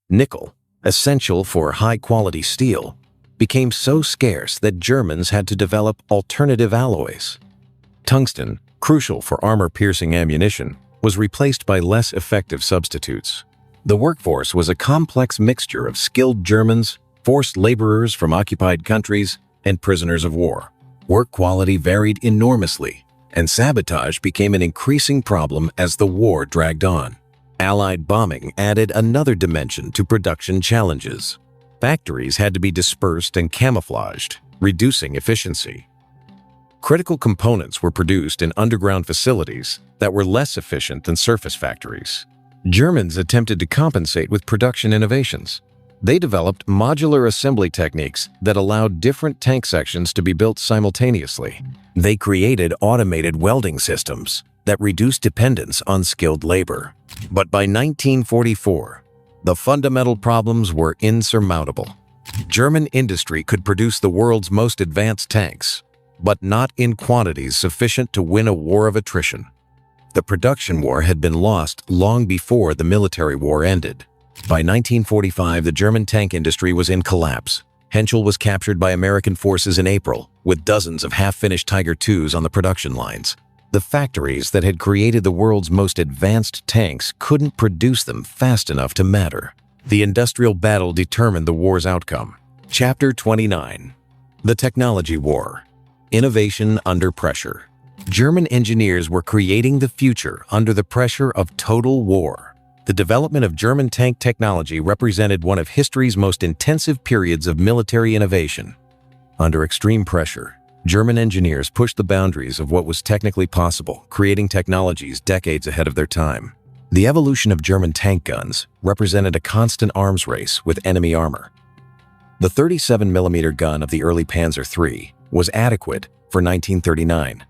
Nickel, essential for high-quality steel, became so scarce that Germans had to develop alternative alloys. Tungsten, crucial for armor-piercing ammunition, was replaced by less effective substitutes. The workforce was a complex mixture of skilled Germans, forced laborers from occupied countries, and prisoners of war. Work quality varied enormously, and sabotage became an increasing problem as the war dragged on. Allied bombing added another dimension to production challenges. Factories had to be dispersed and camouflaged, reducing efficiency. Critical components were produced in underground facilities that were less efficient than surface factories. Germans attempted to compensate with production innovations. They developed modular assembly techniques that allowed different tank sections to be built simultaneously. They created automated welding systems that reduced dependence on skilled labor. But by 1944, the fundamental problems were insurmountable. German industry could produce the world's most advanced tanks, but not in quantities sufficient to win a war of attrition. The production war had been lost long before the military war ended. By 1945, the German tank industry was in collapse. Henschel was captured by American forces in April, with dozens of half-finished Tiger IIs on the production lines. The factories that had created the world's most advanced tanks couldn't produce them fast enough to matter. The industrial battle determined the war's outcome. Chapter 29. The Technology War. Innovation under pressure. German engineers were creating the future under the pressure of total war. The development of German tank technology represented one of history's most intensive periods of military innovation. Under extreme pressure, German engineers pushed the boundaries of what was technically possible, creating technologies decades ahead of their time. The evolution of German tank guns represented a constant arms race with enemy armor. The 37mm gun of the early Panzer III was adequate for 1939,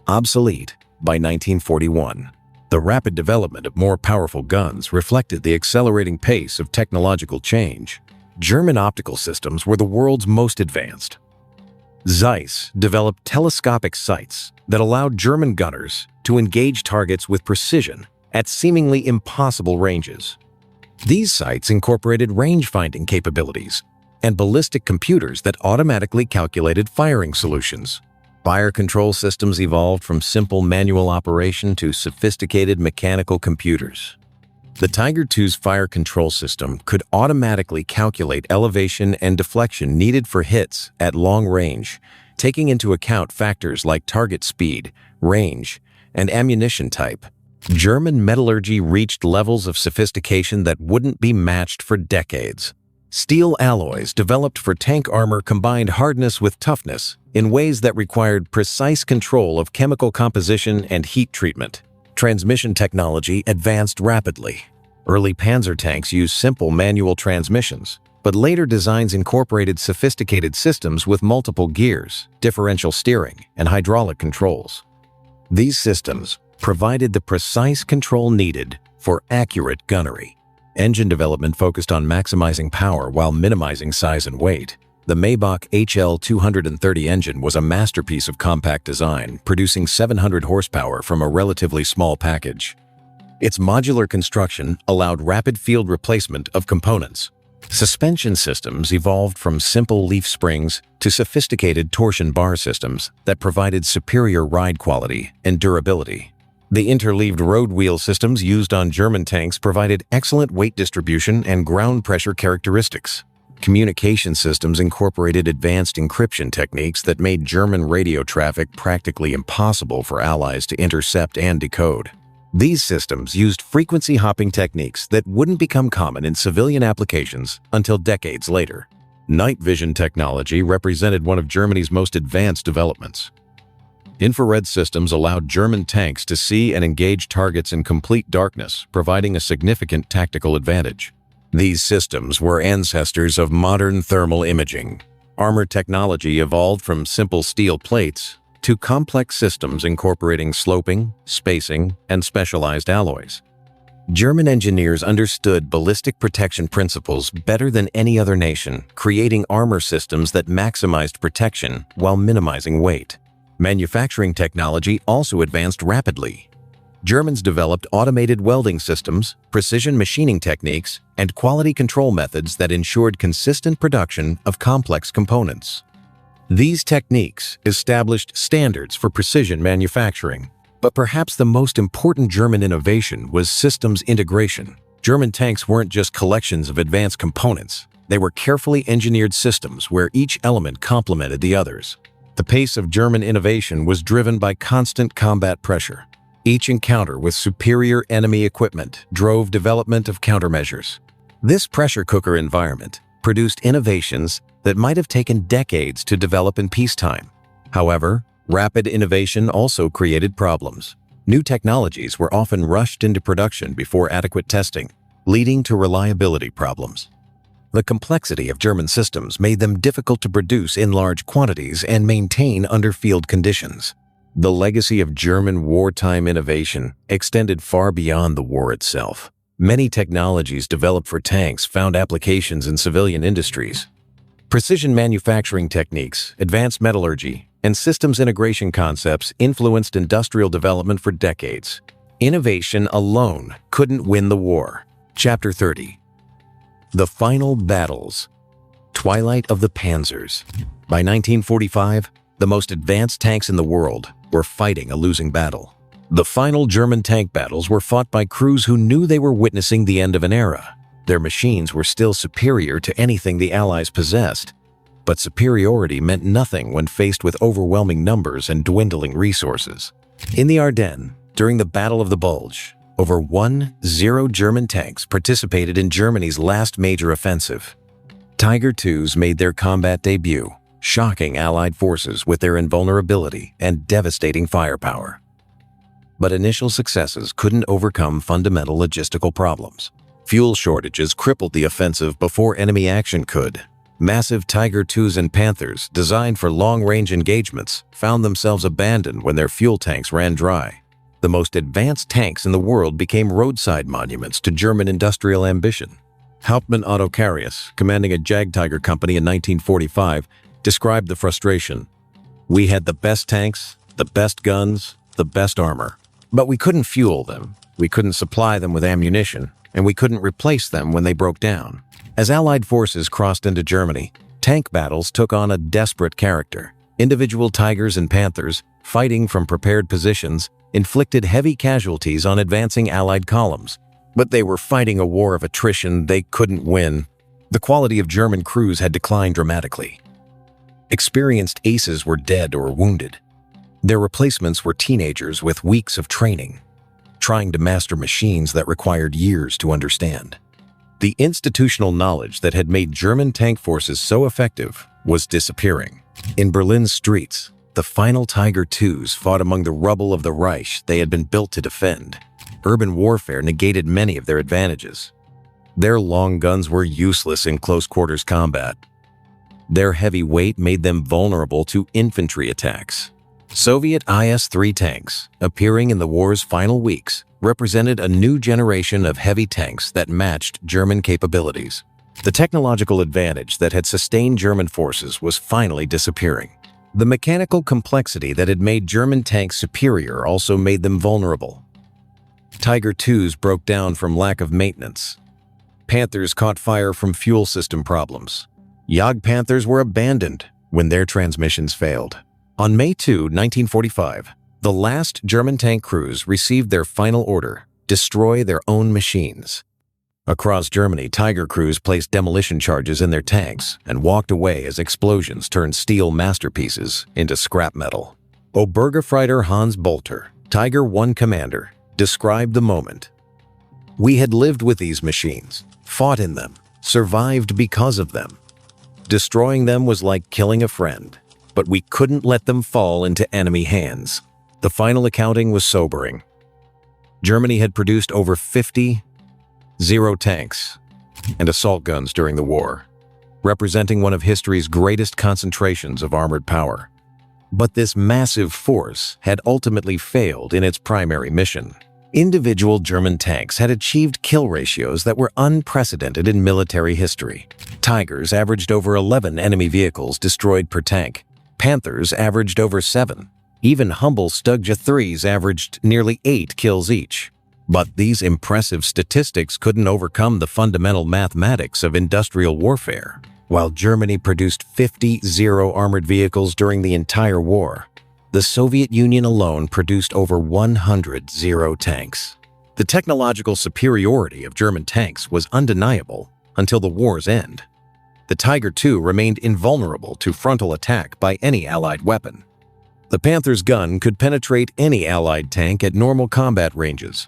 obsolete by 1941. The rapid development of more powerful guns reflected the accelerating pace of technological change. German optical systems were the world's most advanced. Zeiss developed telescopic sights that allowed German gunners to engage targets with precision at seemingly impossible ranges. These sights incorporated range-finding capabilities and ballistic computers that automatically calculated firing solutions. Fire control systems evolved from simple manual operation to sophisticated mechanical computers. The Tiger II's fire control system could automatically calculate elevation and deflection needed for hits at long range, taking into account factors like target speed, range, and ammunition type. German metallurgy reached levels of sophistication that wouldn't be matched for decades. Steel alloys developed for tank armor combined hardness with toughness in ways that required precise control of chemical composition and heat treatment. Transmission technology advanced rapidly. Early Panzer tanks used simple manual transmissions, but later designs incorporated sophisticated systems with multiple gears, differential steering, and hydraulic controls. These systems provided the precise control needed for accurate gunnery. Engine development focused on maximizing power while minimizing size and weight. The Maybach HL-230 engine was a masterpiece of compact design, producing 700 horsepower from a relatively small package. Its modular construction allowed rapid field replacement of components. Suspension systems evolved from simple leaf springs to sophisticated torsion bar systems that provided superior ride quality and durability. The interleaved road wheel systems used on German tanks provided excellent weight distribution and ground pressure characteristics. Communication systems incorporated advanced encryption techniques that made German radio traffic practically impossible for Allies to intercept and decode. These systems used frequency hopping techniques that wouldn't become common in civilian applications until decades later. Night vision technology represented one of Germany's most advanced developments. Infrared systems allowed German tanks to see and engage targets in complete darkness, providing a significant tactical advantage. These systems were ancestors of modern thermal imaging. Armor technology evolved from simple steel plates to complex systems incorporating sloping, spacing, and specialized alloys. German engineers understood ballistic protection principles better than any other nation, creating armor systems that maximized protection while minimizing weight. Manufacturing technology also advanced rapidly. Germans developed automated welding systems, precision machining techniques, and quality control methods that ensured consistent production of complex components. These techniques established standards for precision manufacturing. But perhaps the most important German innovation was systems integration. German tanks weren't just collections of advanced components. They were carefully engineered systems where each element complemented the others. The pace of German innovation was driven by constant combat pressure. Each encounter with superior enemy equipment drove development of countermeasures. This pressure cooker environment produced innovations that might have taken decades to develop in peacetime. However, rapid innovation also created problems. New technologies were often rushed into production before adequate testing, leading to reliability problems. The complexity of German systems made them difficult to produce in large quantities and maintain under field conditions. The legacy of German wartime innovation extended far beyond the war itself. Many technologies developed for tanks found applications in civilian industries. Precision manufacturing techniques, advanced metallurgy, and systems integration concepts influenced industrial development for decades. Innovation alone couldn't win the war. Chapter 30. The Final Battles. Twilight of the Panzers. By 1945, the most advanced tanks in the world were fighting a losing battle. The final German tank battles were fought by crews who knew they were witnessing the end of an era. Their machines were still superior to anything the Allies possessed, but superiority meant nothing when faced with overwhelming numbers and dwindling resources. In the Ardennes, during the Battle of the Bulge, over 10 German tanks participated in Germany's last major offensive. Tiger IIs made their combat debut, shocking Allied forces with their invulnerability and devastating firepower. But initial successes couldn't overcome fundamental logistical problems. Fuel shortages crippled the offensive before enemy action could. Massive Tiger IIs and Panthers, designed for long-range engagements, found themselves abandoned when their fuel tanks ran dry. The most advanced tanks in the world became roadside monuments to German industrial ambition. Hauptmann Otto Carius, commanding a Jagdtiger company in 1945, described the frustration. "We had the best tanks, the best guns, the best armor. But we couldn't fuel them, we couldn't supply them with ammunition, and we couldn't replace them when they broke down." As Allied forces crossed into Germany, tank battles took on a desperate character. Individual Tigers and Panthers, fighting from prepared positions, inflicted heavy casualties on advancing Allied columns. But they were fighting a war of attrition they couldn't win. The quality of German crews had declined dramatically. Experienced aces were dead or wounded. Their replacements were teenagers with weeks of training, trying to master machines that required years to understand. The institutional knowledge that had made German tank forces so effective was disappearing. In Berlin's streets, the final Tiger IIs fought among the rubble of the Reich they had been built to defend. Urban warfare negated many of their advantages. Their long guns were useless in close-quarters combat. Their heavy weight made them vulnerable to infantry attacks. Soviet IS-3 tanks, appearing in the war's final weeks, represented a new generation of heavy tanks that matched German capabilities. The technological advantage that had sustained German forces was finally disappearing. The mechanical complexity that had made German tanks superior also made them vulnerable. Tiger IIs broke down from lack of maintenance. Panthers caught fire from fuel system problems. Jagdpanthers were abandoned when their transmissions failed. On May 2, 1945, the last German tank crews received their final order: destroy their own machines. Across Germany, Tiger crews placed demolition charges in their tanks and walked away as explosions turned steel masterpieces into scrap metal. Obergefreiter Hans Bolter, Tiger I commander, described the moment. "We had lived with these machines, fought in them, survived because of them. Destroying them was like killing a friend, but we couldn't let them fall into enemy hands." The final accounting was sobering. Germany had produced over 50 tanks and assault guns during the war, representing one of history's greatest concentrations of armored power. But this massive force had ultimately failed in its primary mission. Individual German tanks had achieved kill ratios that were unprecedented in military history. Tigers averaged over 11 enemy vehicles destroyed per tank. Panthers averaged over 7. Even humble Stugja 3s averaged nearly 8 kills each. But these impressive statistics couldn't overcome the fundamental mathematics of industrial warfare. While Germany produced 50 armored vehicles during the entire war, the Soviet Union alone produced over 100 tanks. The technological superiority of German tanks was undeniable until the war's end. the Tiger II remained invulnerable to frontal attack by any Allied weapon. The Panther's gun could penetrate any Allied tank at normal combat ranges.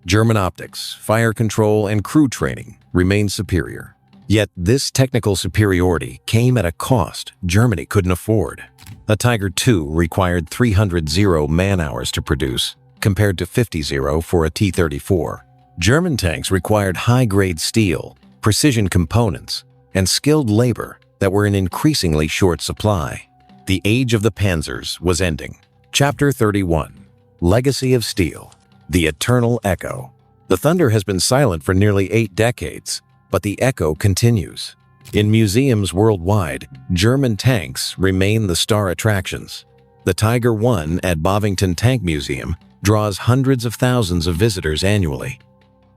German optics, fire control, and crew training remained superior. Yet this technical superiority came at a cost Germany couldn't afford. A Tiger II required 300 man-hours to produce, compared to 50 for a T-34. German tanks required high-grade steel, precision components, and skilled labor that were in increasingly short supply. The age of the Panzers was ending. Chapter 31. Legacy of Steel. The Eternal Echo. The thunder has been silent for nearly 8 decades, but the echo continues. In museums worldwide, German tanks remain the star attractions. The Tiger I at Bovington Tank Museum draws hundreds of thousands of visitors annually.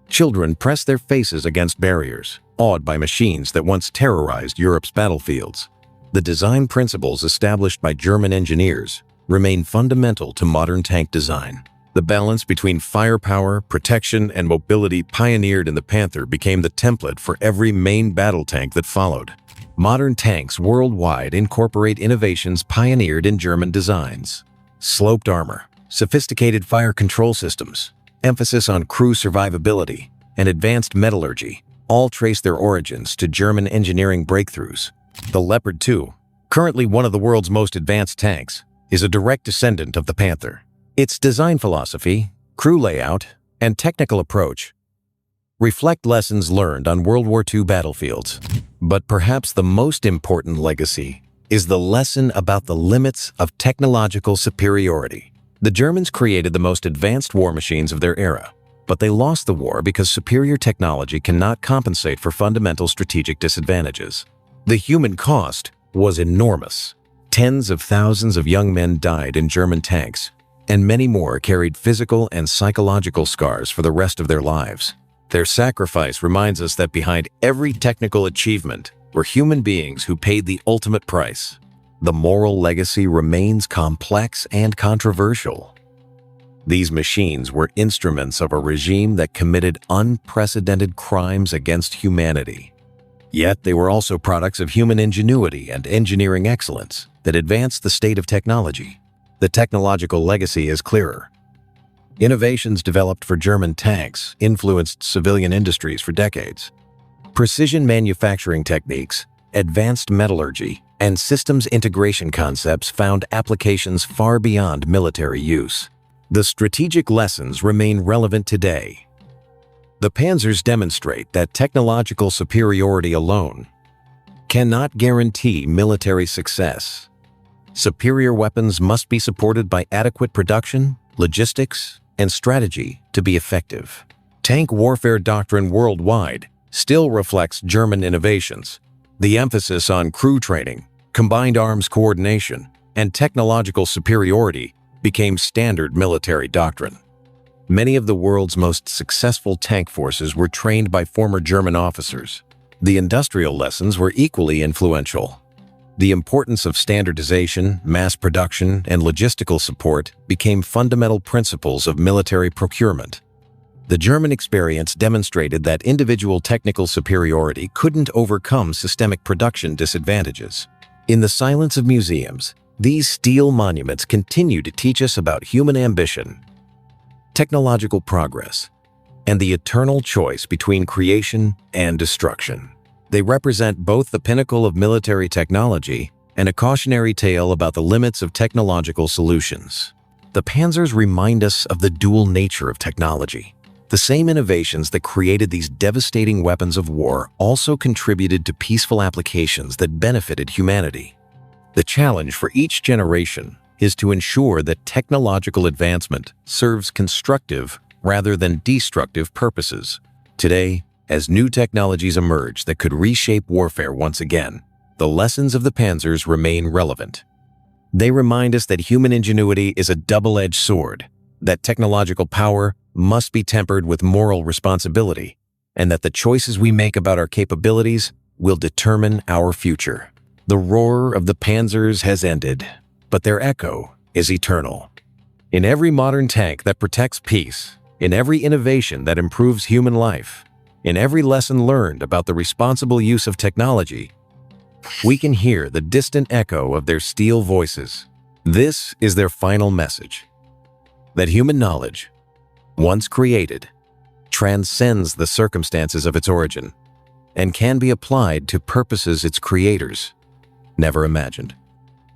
Children press their faces against barriers, awed by machines that once terrorized Europe's battlefields. The design principles established by German engineers remain fundamental to modern tank design. The balance between firepower, protection, and mobility pioneered in the Panther became the template for every main battle tank that followed. Modern tanks worldwide incorporate innovations pioneered in German designs. Sloped armor, sophisticated fire control systems, emphasis on crew survivability, and advanced metallurgy all trace their origins to German engineering breakthroughs. The Leopard 2, currently one of the world's most advanced tanks, is a direct descendant of the Panther. Its design philosophy, crew layout, and technical approach reflect lessons learned on World War II battlefields. But perhaps the most important legacy is the lesson about the limits of technological superiority. The Germans created the most advanced war machines of their era, but they lost the war because superior technology cannot compensate for fundamental strategic disadvantages. The human cost was enormous. Tens of thousands of young men died in German tanks, and many more carried physical and psychological scars for the rest of their lives. Their sacrifice reminds us that behind every technical achievement were human beings who paid the ultimate price. The moral legacy remains complex and controversial. These machines were instruments of a regime that committed unprecedented crimes against humanity. Yet they were also products of human ingenuity and engineering excellence that advanced the state of technology. The technological legacy is clearer. Innovations developed for German tanks influenced civilian industries for decades. Precision manufacturing techniques, advanced metallurgy, and systems integration concepts found applications far beyond military use. The strategic lessons remain relevant today. The Panzers demonstrate that technological superiority alone cannot guarantee military success. Superior weapons must be supported by adequate production, logistics, and strategy to be effective. Tank warfare doctrine worldwide still reflects German innovations. The emphasis on crew training, combined arms coordination, and technological superiority became standard military doctrine. Many of the world's most successful tank forces were trained by former German officers. The industrial lessons were equally influential. The importance of standardization, mass production, and logistical support became fundamental principles of military procurement. The German experience demonstrated that individual technical superiority couldn't overcome systemic production disadvantages. In the silence of museums, these steel monuments continue to teach us about human ambition, technological progress, and the eternal choice between creation and destruction. They represent both the pinnacle of military technology and a cautionary tale about the limits of technological solutions. The Panzers remind us of the dual nature of technology. The same innovations that created these devastating weapons of war also contributed to peaceful applications that benefited humanity. The challenge for each generation is to ensure that technological advancement serves constructive rather than destructive purposes. Today, as new technologies emerge that could reshape warfare once again, the lessons of the Panzers remain relevant. They remind us that human ingenuity is a double-edged sword, that technological power must be tempered with moral responsibility, and that the choices we make about our capabilities will determine our future. The roar of the Panzers has ended, but their echo is eternal. In every modern tank that protects peace, in every innovation that improves human life, In every lesson learned about the responsible use of technology, we can hear the distant echo of their steel voices. This is their final message: that human knowledge, once created, transcends the circumstances of its origin and can be applied to purposes its creators never imagined.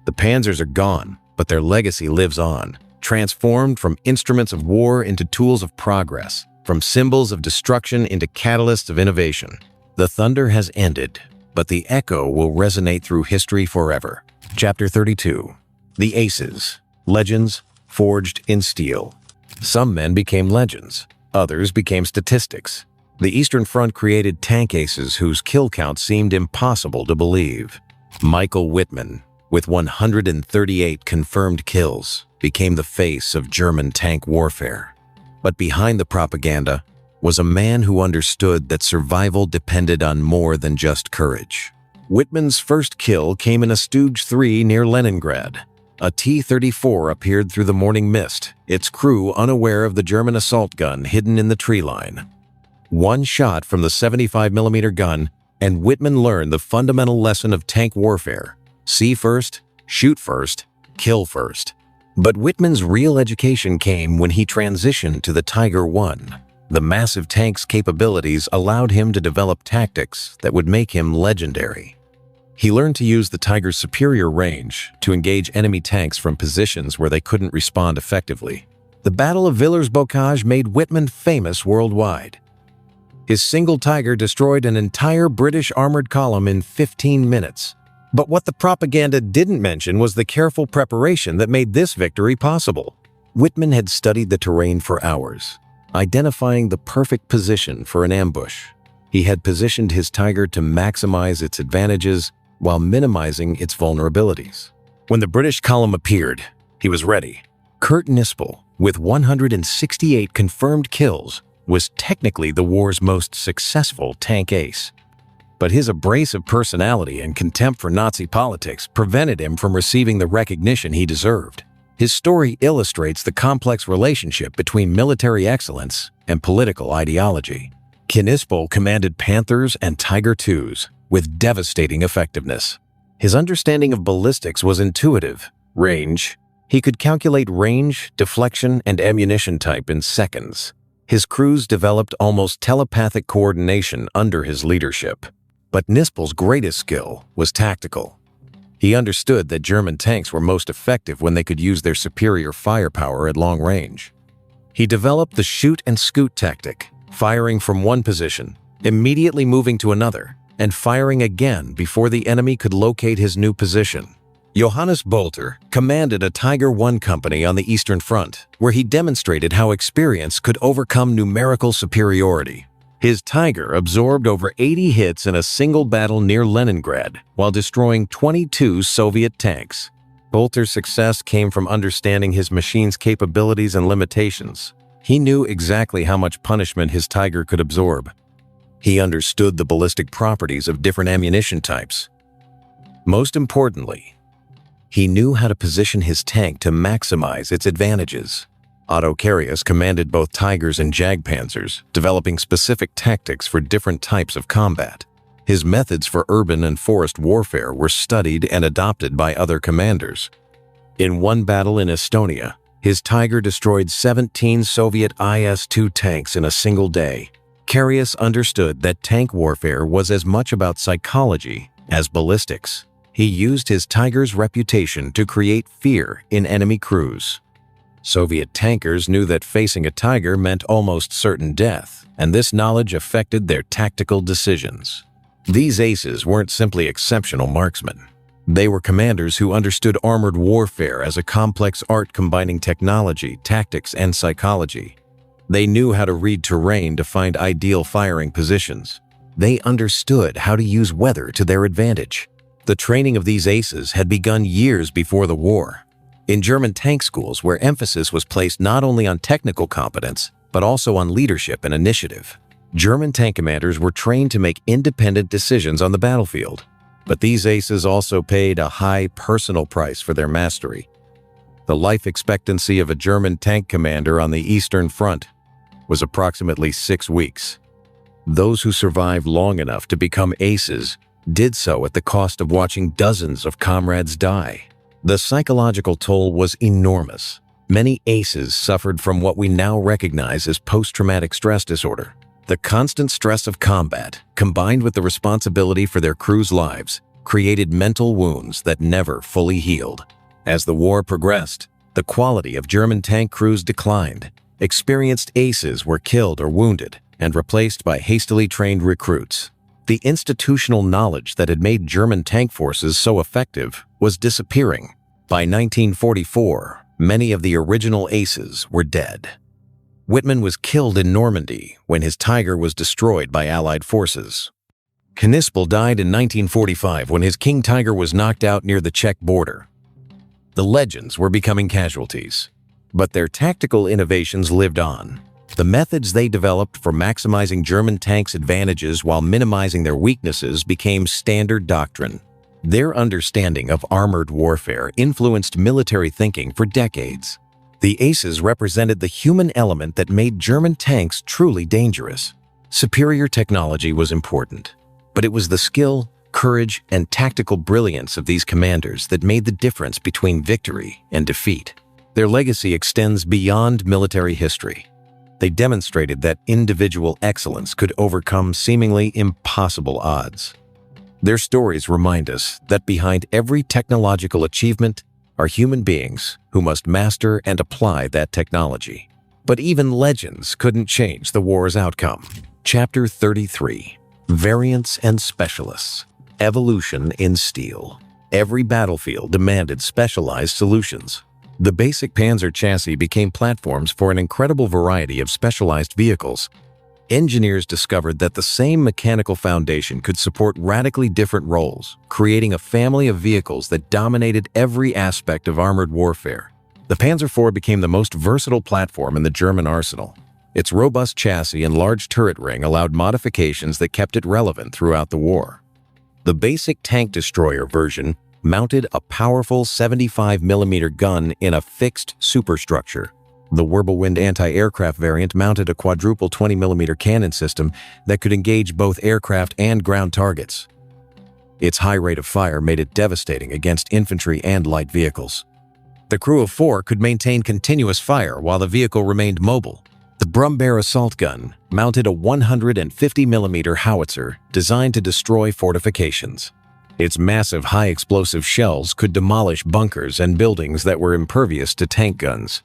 The Panzers are gone, but their legacy lives on, transformed from instruments of war into tools of progress, from symbols of destruction into catalysts of innovation. The thunder has ended, but the echo will resonate through history forever. Chapter 32. The Aces. Legends forged in steel. Some men became legends. Others became statistics. The Eastern Front created tank aces whose kill count seemed impossible to believe. Michael Wittmann, with 138 confirmed kills, became the face of German tank warfare. But behind the propaganda was a man who understood that survival depended on more than just courage. Wittmann's first kill came in a Stooge 3 near Leningrad. A T-34 appeared through the morning mist, its crew unaware of the German assault gun hidden in the tree line. One shot from the 75mm gun, and Wittmann learned the fundamental lesson of tank warfare: see first, shoot first, kill first. But Wittmann's real education came when he transitioned to the Tiger I. The massive tank's capabilities allowed him to develop tactics that would make him legendary. He learned to use the Tiger's superior range to engage enemy tanks from positions where they couldn't respond effectively. The Battle of Villers-Bocage made Wittmann famous worldwide. His single Tiger destroyed an entire British armored column in 15 minutes. But what the propaganda didn't mention was the careful preparation that made this victory possible. Wittmann had studied the terrain for hours, identifying the perfect position for an ambush. He had positioned his Tiger to maximize its advantages while minimizing its vulnerabilities. When the British column appeared, he was ready. Kurt Nispel, with 168 confirmed kills, was technically the war's most successful tank ace. But his abrasive personality and contempt for Nazi politics prevented him from receiving the recognition he deserved. His story illustrates the complex relationship between military excellence and political ideology. Knispel commanded Panthers and Tiger IIs with devastating effectiveness. His understanding of ballistics was intuitive. Range. He could calculate range, deflection, and ammunition type in seconds. His crews developed almost telepathic coordination under his leadership. But Nispel's greatest skill was tactical. He understood that German tanks were most effective when they could use their superior firepower at long range. He developed the shoot and scoot tactic, firing from one position, immediately moving to another, and firing again before the enemy could locate his new position. Johannes Bolter commanded a Tiger I company on the Eastern Front, where he demonstrated how experience could overcome numerical superiority. His Tiger absorbed over 80 hits in a single battle near Leningrad, while destroying 22 Soviet tanks. Bolter's success came from understanding his machine's capabilities and limitations. He knew exactly how much punishment his Tiger could absorb. He understood the ballistic properties of different ammunition types. Most importantly, he knew how to position his tank to maximize its advantages. Otto Carius commanded both Tigers and Jagdpanzers, developing specific tactics for different types of combat. His methods for urban and forest warfare were studied and adopted by other commanders. In one battle in Estonia, his Tiger destroyed 17 Soviet IS-2 tanks in a single day. Carius understood that tank warfare was as much about psychology as ballistics. He used his Tiger's reputation to create fear in enemy crews. Soviet tankers knew that facing a Tiger meant almost certain death, and this knowledge affected their tactical decisions. These aces weren't simply exceptional marksmen. They were commanders who understood armored warfare as a complex art combining technology, tactics, and psychology. They knew how to read terrain to find ideal firing positions. They understood how to use weather to their advantage. The training of these aces had begun years before the war. In German tank schools, where emphasis was placed not only on technical competence, but also on leadership and initiative. German tank commanders were trained to make independent decisions on the battlefield. But these aces also paid a high personal price for their mastery. The life expectancy of a German tank commander on the Eastern Front was approximately 6 weeks. Those who survived long enough to become aces did so at the cost of watching dozens of comrades die. The psychological toll was enormous. Many aces suffered from what we now recognize as post-traumatic stress disorder. The constant stress of combat, combined with the responsibility for their crew's lives, created mental wounds that never fully healed. As the war progressed, the quality of German tank crews declined. Experienced aces were killed or wounded and replaced by hastily trained recruits. The institutional knowledge that had made German tank forces so effective was disappearing. By 1944, many of the original aces were dead. Whitman was killed in Normandy when his Tiger was destroyed by Allied forces. Knispel died in 1945 when his King Tiger was knocked out near the Czech border. The legends were becoming casualties, but their tactical innovations lived on. The methods they developed for maximizing German tanks' advantages while minimizing their weaknesses became standard doctrine. Their understanding of armored warfare influenced military thinking for decades. The aces represented the human element that made German tanks truly dangerous. Superior technology was important, but it was the skill, courage, and tactical brilliance of these commanders that made the difference between victory and defeat. Their legacy extends beyond military history. They demonstrated that individual excellence could overcome seemingly impossible odds. Their stories remind us that behind every technological achievement are human beings who must master and apply that technology. But even legends couldn't change the war's outcome. Chapter 33: Variants and Specialists. Evolution in Steel. Every battlefield demanded specialized solutions. The basic Panzer chassis became platforms for an incredible variety of specialized vehicles. Engineers discovered that the same mechanical foundation could support radically different roles, creating a family of vehicles that dominated every aspect of armored warfare. The Panzer IV became the most versatile platform in the German arsenal. Its robust chassis and large turret ring allowed modifications that kept it relevant throughout the war. The basic tank destroyer version mounted a powerful 75mm gun in a fixed superstructure. The Wirbelwind anti-aircraft variant mounted a quadruple 20mm cannon system that could engage both aircraft and ground targets. Its high rate of fire made it devastating against infantry and light vehicles. The crew of 4 could maintain continuous fire while the vehicle remained mobile. The Brummbär assault gun mounted a 150mm howitzer designed to destroy fortifications. Its massive high-explosive shells could demolish bunkers and buildings that were impervious to tank guns.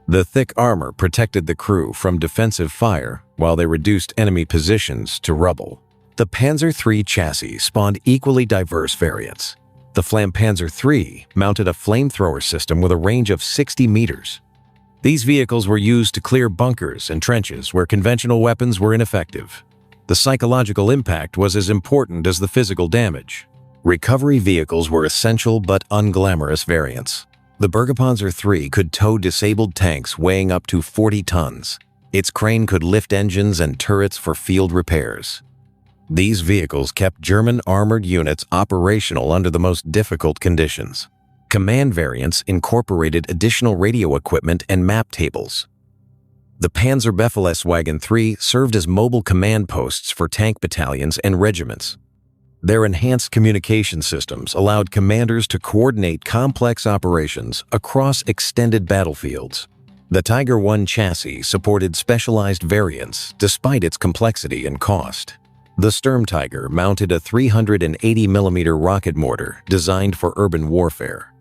The thick armor protected the crew from defensive fire while they reduced enemy positions to rubble. The Panzer III chassis spawned equally diverse variants. The Flampanzer III mounted a flamethrower system with a range of 60 meters. These vehicles were used to clear bunkers and trenches where conventional weapons were ineffective. The psychological impact was as important as the physical damage. Recovery vehicles were essential but unglamorous variants. The Panzer III could tow disabled tanks weighing up to 40 tons. Its crane could lift engines and turrets for field repairs. These vehicles kept German armored units operational under the most difficult conditions. Command variants incorporated additional radio equipment and map tables. The Panzer Befehlswagen III served as mobile command posts for tank battalions and regiments. Their enhanced communication systems allowed commanders to coordinate complex operations across extended battlefields. The Tiger I chassis supported specialized variants despite its complexity and cost. The Sturmtiger mounted a 380mm rocket mortar designed for urban warfare.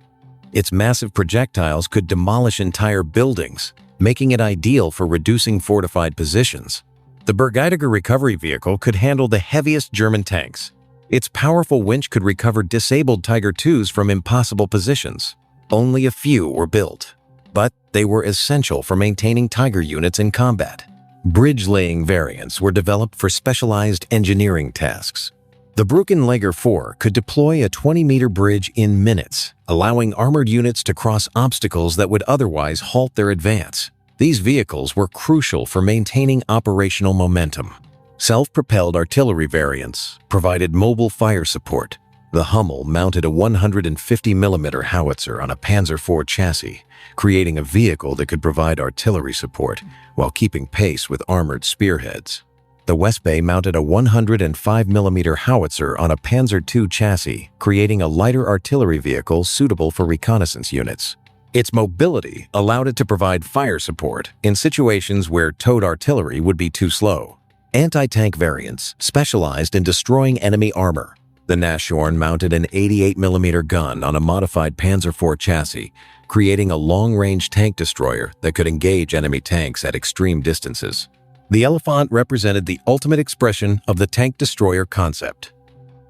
Its massive projectiles could demolish entire buildings, making it ideal for reducing fortified positions. The Bergheidegger recovery vehicle could handle the heaviest German tanks. Its powerful winch could recover disabled Tiger IIs from impossible positions. Only a few were built, but they were essential for maintaining Tiger units in combat. Bridge-laying variants were developed for specialized engineering tasks. The Brückenleger IV could deploy a 20-meter bridge in minutes, allowing armored units to cross obstacles that would otherwise halt their advance. These vehicles were crucial for maintaining operational momentum. Self-propelled artillery variants provided mobile fire support. The Hummel mounted a 150mm howitzer on a Panzer IV chassis, creating a vehicle that could provide artillery support while keeping pace with armored spearheads. The West Bay mounted a 105mm howitzer on a Panzer II chassis, creating a lighter artillery vehicle suitable for reconnaissance units. Its mobility allowed it to provide fire support in situations where towed artillery would be too slow. Anti-tank variants specialized in destroying enemy armor. The Nashorn mounted an 88mm gun on a modified Panzer IV chassis, creating a long-range tank destroyer that could engage enemy tanks at extreme distances. The Elephant represented the ultimate expression of the tank destroyer concept.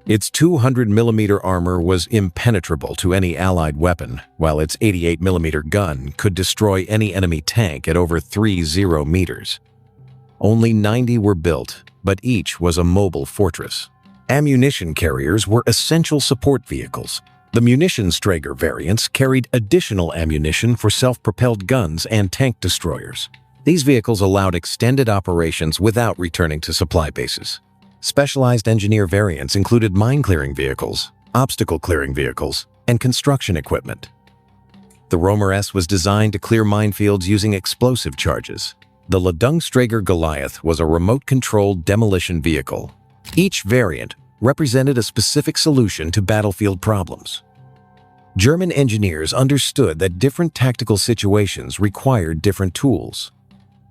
Its 200mm armor was impenetrable to any Allied weapon, while its 88mm gun could destroy any enemy tank at over 30 meters. Only 90 were built, but each was a mobile fortress. Ammunition carriers were essential support vehicles. The Munitionsträger variants carried additional ammunition for self-propelled guns and tank destroyers. These vehicles allowed extended operations without returning to supply bases. Specialized engineer variants included mine-clearing vehicles, obstacle-clearing vehicles, and construction equipment. The Romer S was designed to clear minefields using explosive charges. The Ladungsträger Goliath was a remote-controlled demolition vehicle. Each variant represented a specific solution to battlefield problems. German engineers understood that different tactical situations required different tools.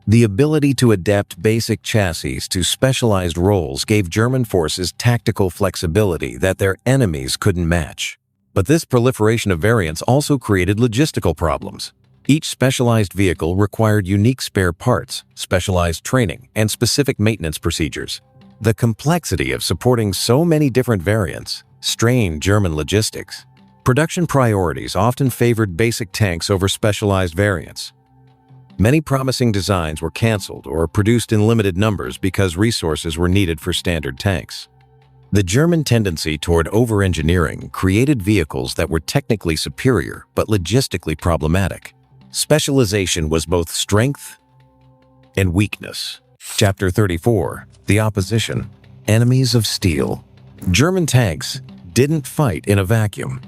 The ability to adapt basic chassis to specialized roles gave German forces tactical flexibility that their enemies couldn't match. But this proliferation of variants also created logistical problems. Each specialized vehicle required unique spare parts, specialized training, and specific maintenance procedures. The complexity of supporting so many different variants strained German logistics. Production priorities often favored basic tanks over specialized variants. Many promising designs were canceled or produced in limited numbers because resources were needed for standard tanks. The German tendency toward over-engineering created vehicles that were technically superior but logistically problematic. Specialization was both strength and weakness. Chapter 34. The Opposition. Enemies of Steel. German tanks didn't fight in a vacuum.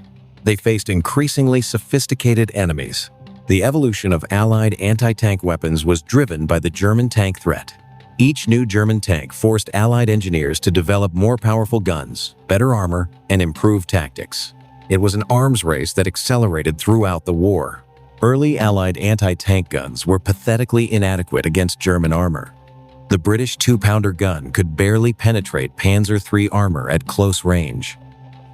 They faced increasingly sophisticated enemies. The evolution of Allied anti-tank weapons was driven by the German tank threat. Each new German tank forced Allied engineers to develop more powerful guns, better armor, and improved tactics. It was an arms race that accelerated throughout the war. Early Allied anti-tank guns were pathetically inadequate against German armor. The British 2-pounder gun could barely penetrate Panzer III armor at close range.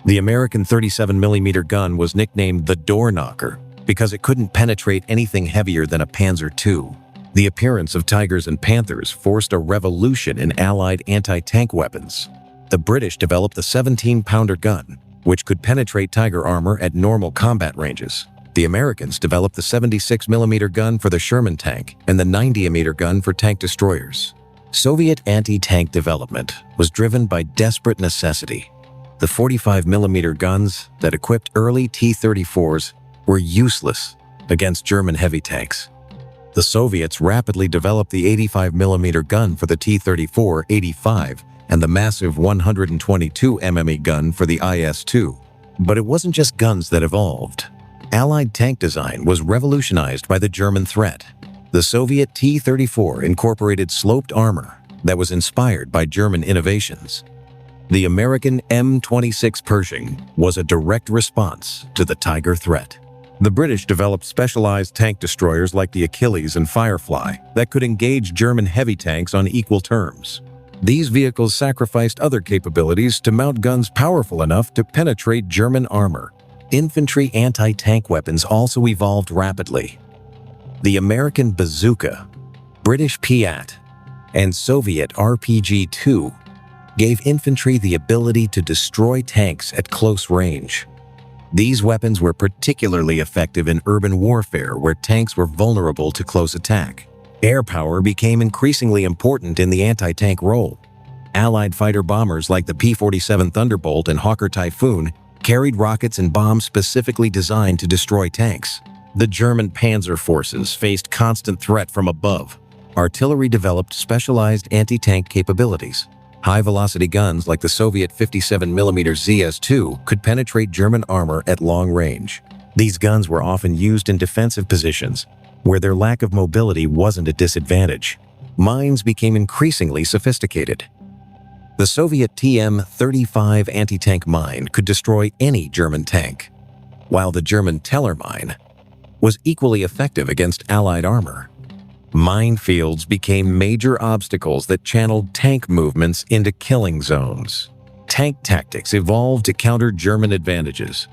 The American 37mm gun was nicknamed the Door Knocker because it couldn't penetrate anything heavier than a Panzer II. The appearance of Tigers and Panthers forced a revolution in Allied anti-tank weapons. The British developed the 17-pounder gun, which could penetrate Tiger armor at normal combat ranges. The Americans developed the 76mm gun for the Sherman tank and the 90mm gun for tank destroyers. Soviet anti-tank development was driven by desperate necessity. The 45mm guns that equipped early T-34s were useless against German heavy tanks. The Soviets rapidly developed the 85mm gun for the T-34-85 and the massive 122mm gun for the IS-2. But it wasn't just guns that evolved. Allied tank design was revolutionized by the German threat. The Soviet T-34 incorporated sloped armor that was inspired by German innovations. The American M26 Pershing was a direct response to the Tiger threat. The British developed specialized tank destroyers like the Achilles and Firefly that could engage German heavy tanks on equal terms. These vehicles sacrificed other capabilities to mount guns powerful enough to penetrate German armor. Infantry anti-tank weapons also evolved rapidly. The American bazooka, British Piat, and Soviet RPG-2 gave infantry the ability to destroy tanks at close range. These weapons were particularly effective in urban warfare where tanks were vulnerable to close attack. Air power became increasingly important in the anti-tank role. Allied fighter bombers like the P-47 Thunderbolt and Hawker Typhoon carried rockets and bombs specifically designed to destroy tanks. The German Panzer forces faced constant threat from above. Artillery developed specialized anti-tank capabilities. High-velocity guns like the Soviet 57mm ZS-2 could penetrate German armor at long range. These guns were often used in defensive positions, where their lack of mobility wasn't a disadvantage. mines became increasingly sophisticated. The Soviet TM-35 anti-tank mine could destroy any German tank, while the German Teller mine was equally effective against Allied armor. Minefields became major obstacles that channeled tank movements into killing zones. Tank tactics evolved to counter German advantages.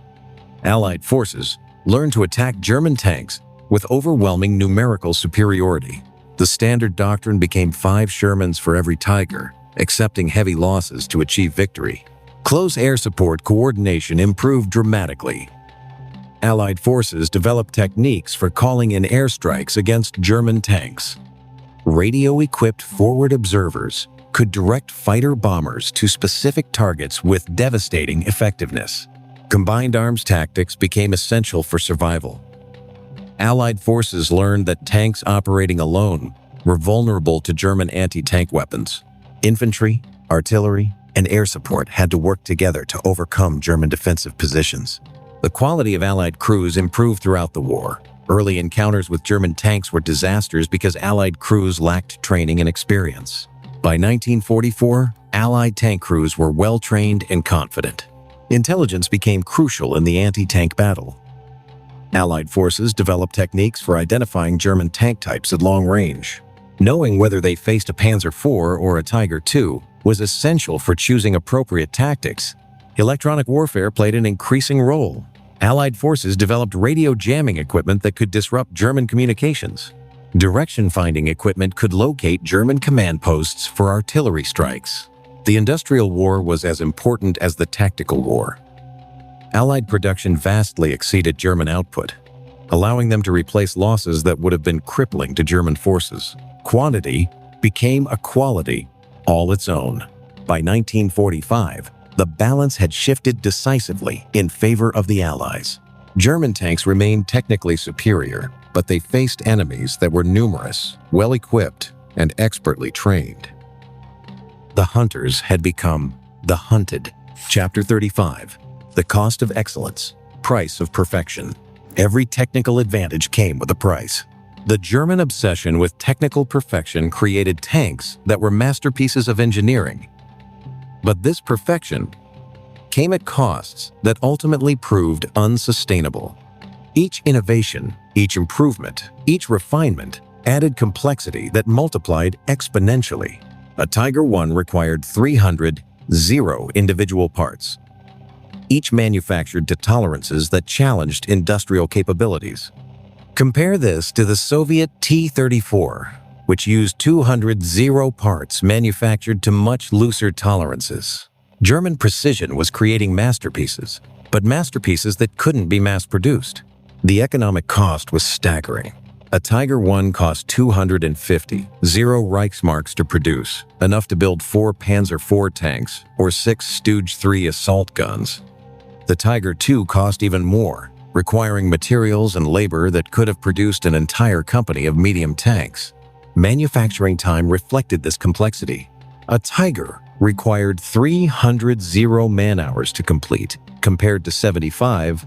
Allied forces learned to attack German tanks with overwhelming numerical superiority. The standard doctrine became 5 Shermans for every Tiger, accepting heavy losses to achieve victory. Close air support coordination improved dramatically. Allied forces developed techniques for calling in airstrikes against German tanks. Radio-equipped forward observers could direct fighter bombers to specific targets with devastating effectiveness. Combined arms tactics became essential for survival. Allied forces learned that tanks operating alone were vulnerable to German anti-tank weapons. Infantry, artillery, and air support had to work together to overcome German defensive positions. The quality of Allied crews improved throughout the war. Early encounters with German tanks were disasters because Allied crews lacked training and experience. By 1944, Allied tank crews were well-trained and confident. Intelligence became crucial in the anti-tank battle. Allied forces developed techniques for identifying German tank types at long range. Knowing whether they faced a Panzer IV or a Tiger II was essential for choosing appropriate tactics. Electronic warfare played an increasing role. Allied forces developed radio jamming equipment that could disrupt German communications. Direction-finding equipment could locate German command posts for artillery strikes. The industrial war was as important as the tactical war. Allied production vastly exceeded German output, allowing them to replace losses that would have been crippling to German forces. Quantity became a quality all its own. By 1945, the balance had shifted decisively in favor of the Allies. German tanks remained technically superior, but they faced enemies that were numerous, well-equipped, and expertly trained. The hunters had become the hunted. Chapter 35. The cost of excellence, price of perfection. Every technical advantage came with a price. The German obsession with technical perfection created tanks that were masterpieces of engineering. But this perfection came at costs that ultimately proved unsustainable. Each innovation, each improvement, each refinement added complexity that multiplied exponentially. A Tiger I required 300 individual parts, each manufactured to tolerances that challenged industrial capabilities. Compare this to the Soviet T-34, which used 200 parts manufactured to much looser tolerances. German precision was creating masterpieces, but masterpieces that couldn't be mass-produced. The economic cost was staggering. A Tiger I cost 250 Reichsmarks to produce, enough to build 4 Panzer IV tanks or 6 Stooge 3 assault guns. The Tiger II cost even more, requiring materials and labor that could have produced an entire company of medium tanks. Manufacturing time reflected this complexity. A Tiger required 300 man-hours to complete, compared to 75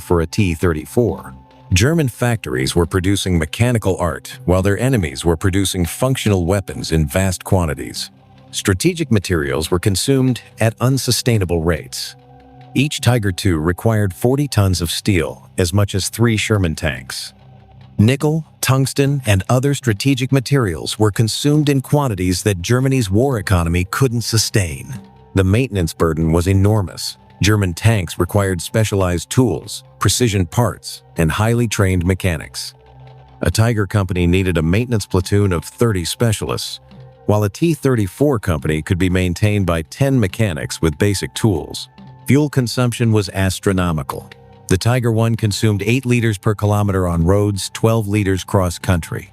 for a T-34. German factories were producing mechanical art, while their enemies were producing functional weapons in vast quantities. Strategic materials were consumed at unsustainable rates. Each Tiger II required 40 tons of steel, as much as 3 Sherman tanks. Nickel, tungsten, and other strategic materials were consumed in quantities that Germany's war economy couldn't sustain. The maintenance burden was enormous. German tanks required specialized tools, precision parts, and highly trained mechanics. A Tiger company needed a maintenance platoon of 30 specialists, while a T-34 company could be maintained by 10 mechanics with basic tools. Fuel consumption was astronomical. The Tiger I consumed 8 liters per kilometer on roads, 12 liters cross-country.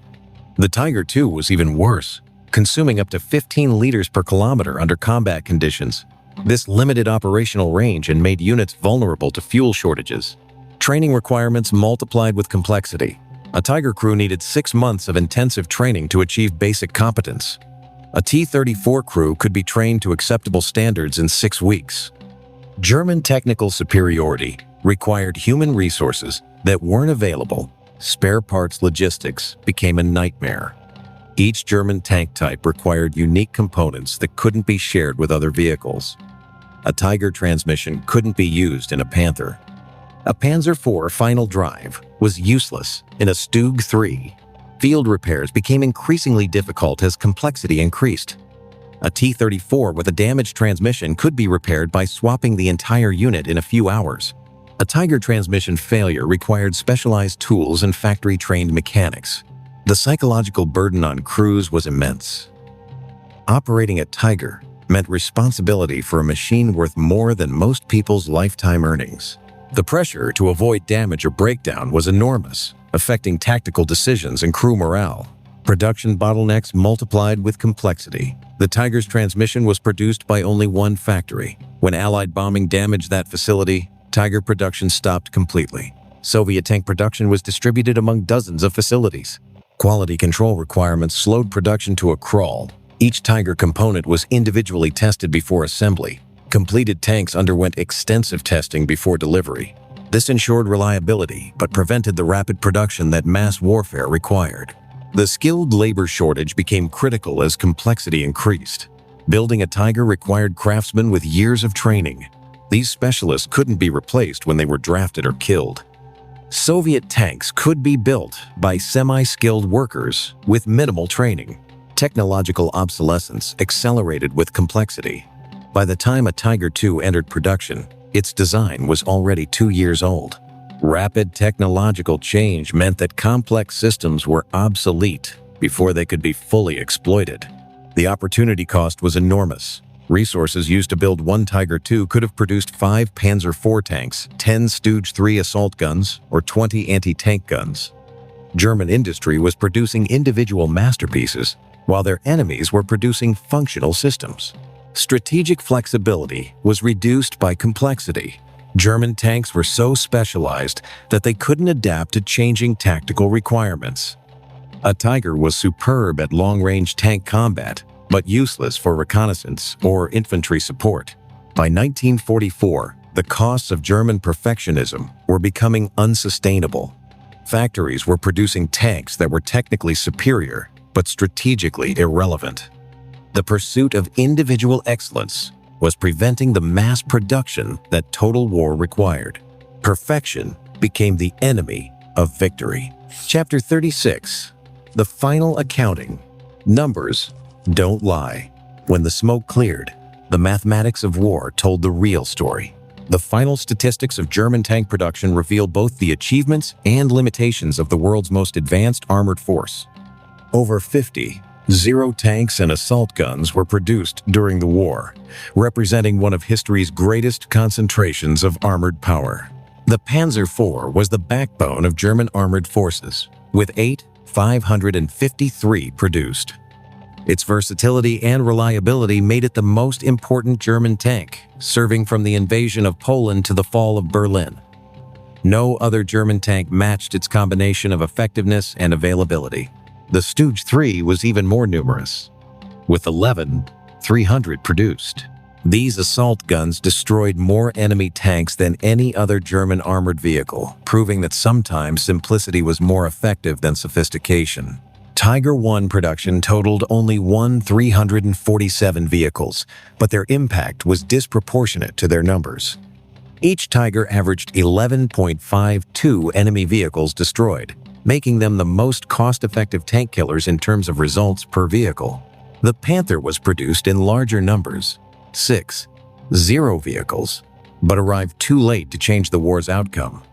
The Tiger II was even worse, consuming up to 15 liters per kilometer under combat conditions. This limited operational range and made units vulnerable to fuel shortages. Training requirements multiplied with complexity. A Tiger crew needed 6 months of intensive training to achieve basic competence. A T-34 crew could be trained to acceptable standards in 6 weeks. German technical superiority required human resources that weren't available. Spare parts logistics became a nightmare. Each German tank type required unique components that couldn't be shared with other vehicles. A Tiger transmission couldn't be used in a Panther. A Panzer IV final drive was useless in a Stug III. Field repairs became increasingly difficult as complexity increased. A T-34 with a damaged transmission could be repaired by swapping the entire unit in a few hours. A Tiger transmission failure required specialized tools and factory-trained mechanics. The psychological burden on crews was immense. Operating a Tiger meant responsibility for a machine worth more than most people's lifetime earnings. The pressure to avoid damage or breakdown was enormous, affecting tactical decisions and crew morale. Production bottlenecks multiplied with complexity. The Tiger's transmission was produced by only one factory. When Allied bombing damaged that facility, Tiger production stopped completely. Soviet tank production was distributed among dozens of facilities. Quality control requirements slowed production to a crawl. Each Tiger component was individually tested before assembly. Completed tanks underwent extensive testing before delivery. This ensured reliability, but prevented the rapid production that mass warfare required. The skilled labor shortage became critical as complexity increased. Building a Tiger required craftsmen with years of training. These specialists couldn't be replaced when they were drafted or killed. Soviet tanks could be built by semi-skilled workers with minimal training. Technological obsolescence accelerated with complexity. By the time a Tiger II entered production, its design was already 2 years old. Rapid technological change meant that complex systems were obsolete before they could be fully exploited. The opportunity cost was enormous. Resources used to build one Tiger II could have produced 5 Panzer IV tanks, 10 Stug III assault guns, or 20 anti-tank guns. German industry was producing individual masterpieces, while their enemies were producing functional systems. Strategic flexibility was reduced by complexity. German tanks were so specialized that they couldn't adapt to changing tactical requirements. A Tiger was superb at long-range tank combat, but useless for reconnaissance or infantry support. By 1944, the costs of German perfectionism were becoming unsustainable. Factories were producing tanks that were technically superior, but strategically irrelevant. The pursuit of individual excellence was preventing the mass production that total war required. Perfection became the enemy of victory. Chapter 36. The Final Accounting. Numbers don't lie. When the smoke cleared, the mathematics of war told the real story. The final statistics of German tank production revealed both the achievements and limitations of the world's most advanced armored force. Over 50 Zero tanks and assault guns were produced during the war, representing one of history's greatest concentrations of armored power. The Panzer IV was the backbone of German armored forces, with 553 produced. Its versatility and reliability made it the most important German tank, serving from the invasion of Poland to the fall of Berlin. No other German tank matched its combination of effectiveness and availability. The Stug III was even more numerous, with 300 produced. These assault guns destroyed more enemy tanks than any other German armored vehicle, proving that sometimes simplicity was more effective than sophistication. Tiger I production totaled only 347 vehicles, but their impact was disproportionate to their numbers. Each Tiger averaged 11.52 enemy vehicles destroyed, making them the most cost-effective tank killers in terms of results per vehicle. The Panther was produced in larger numbers, 6 vehicles, but arrived too late to change the war's outcome.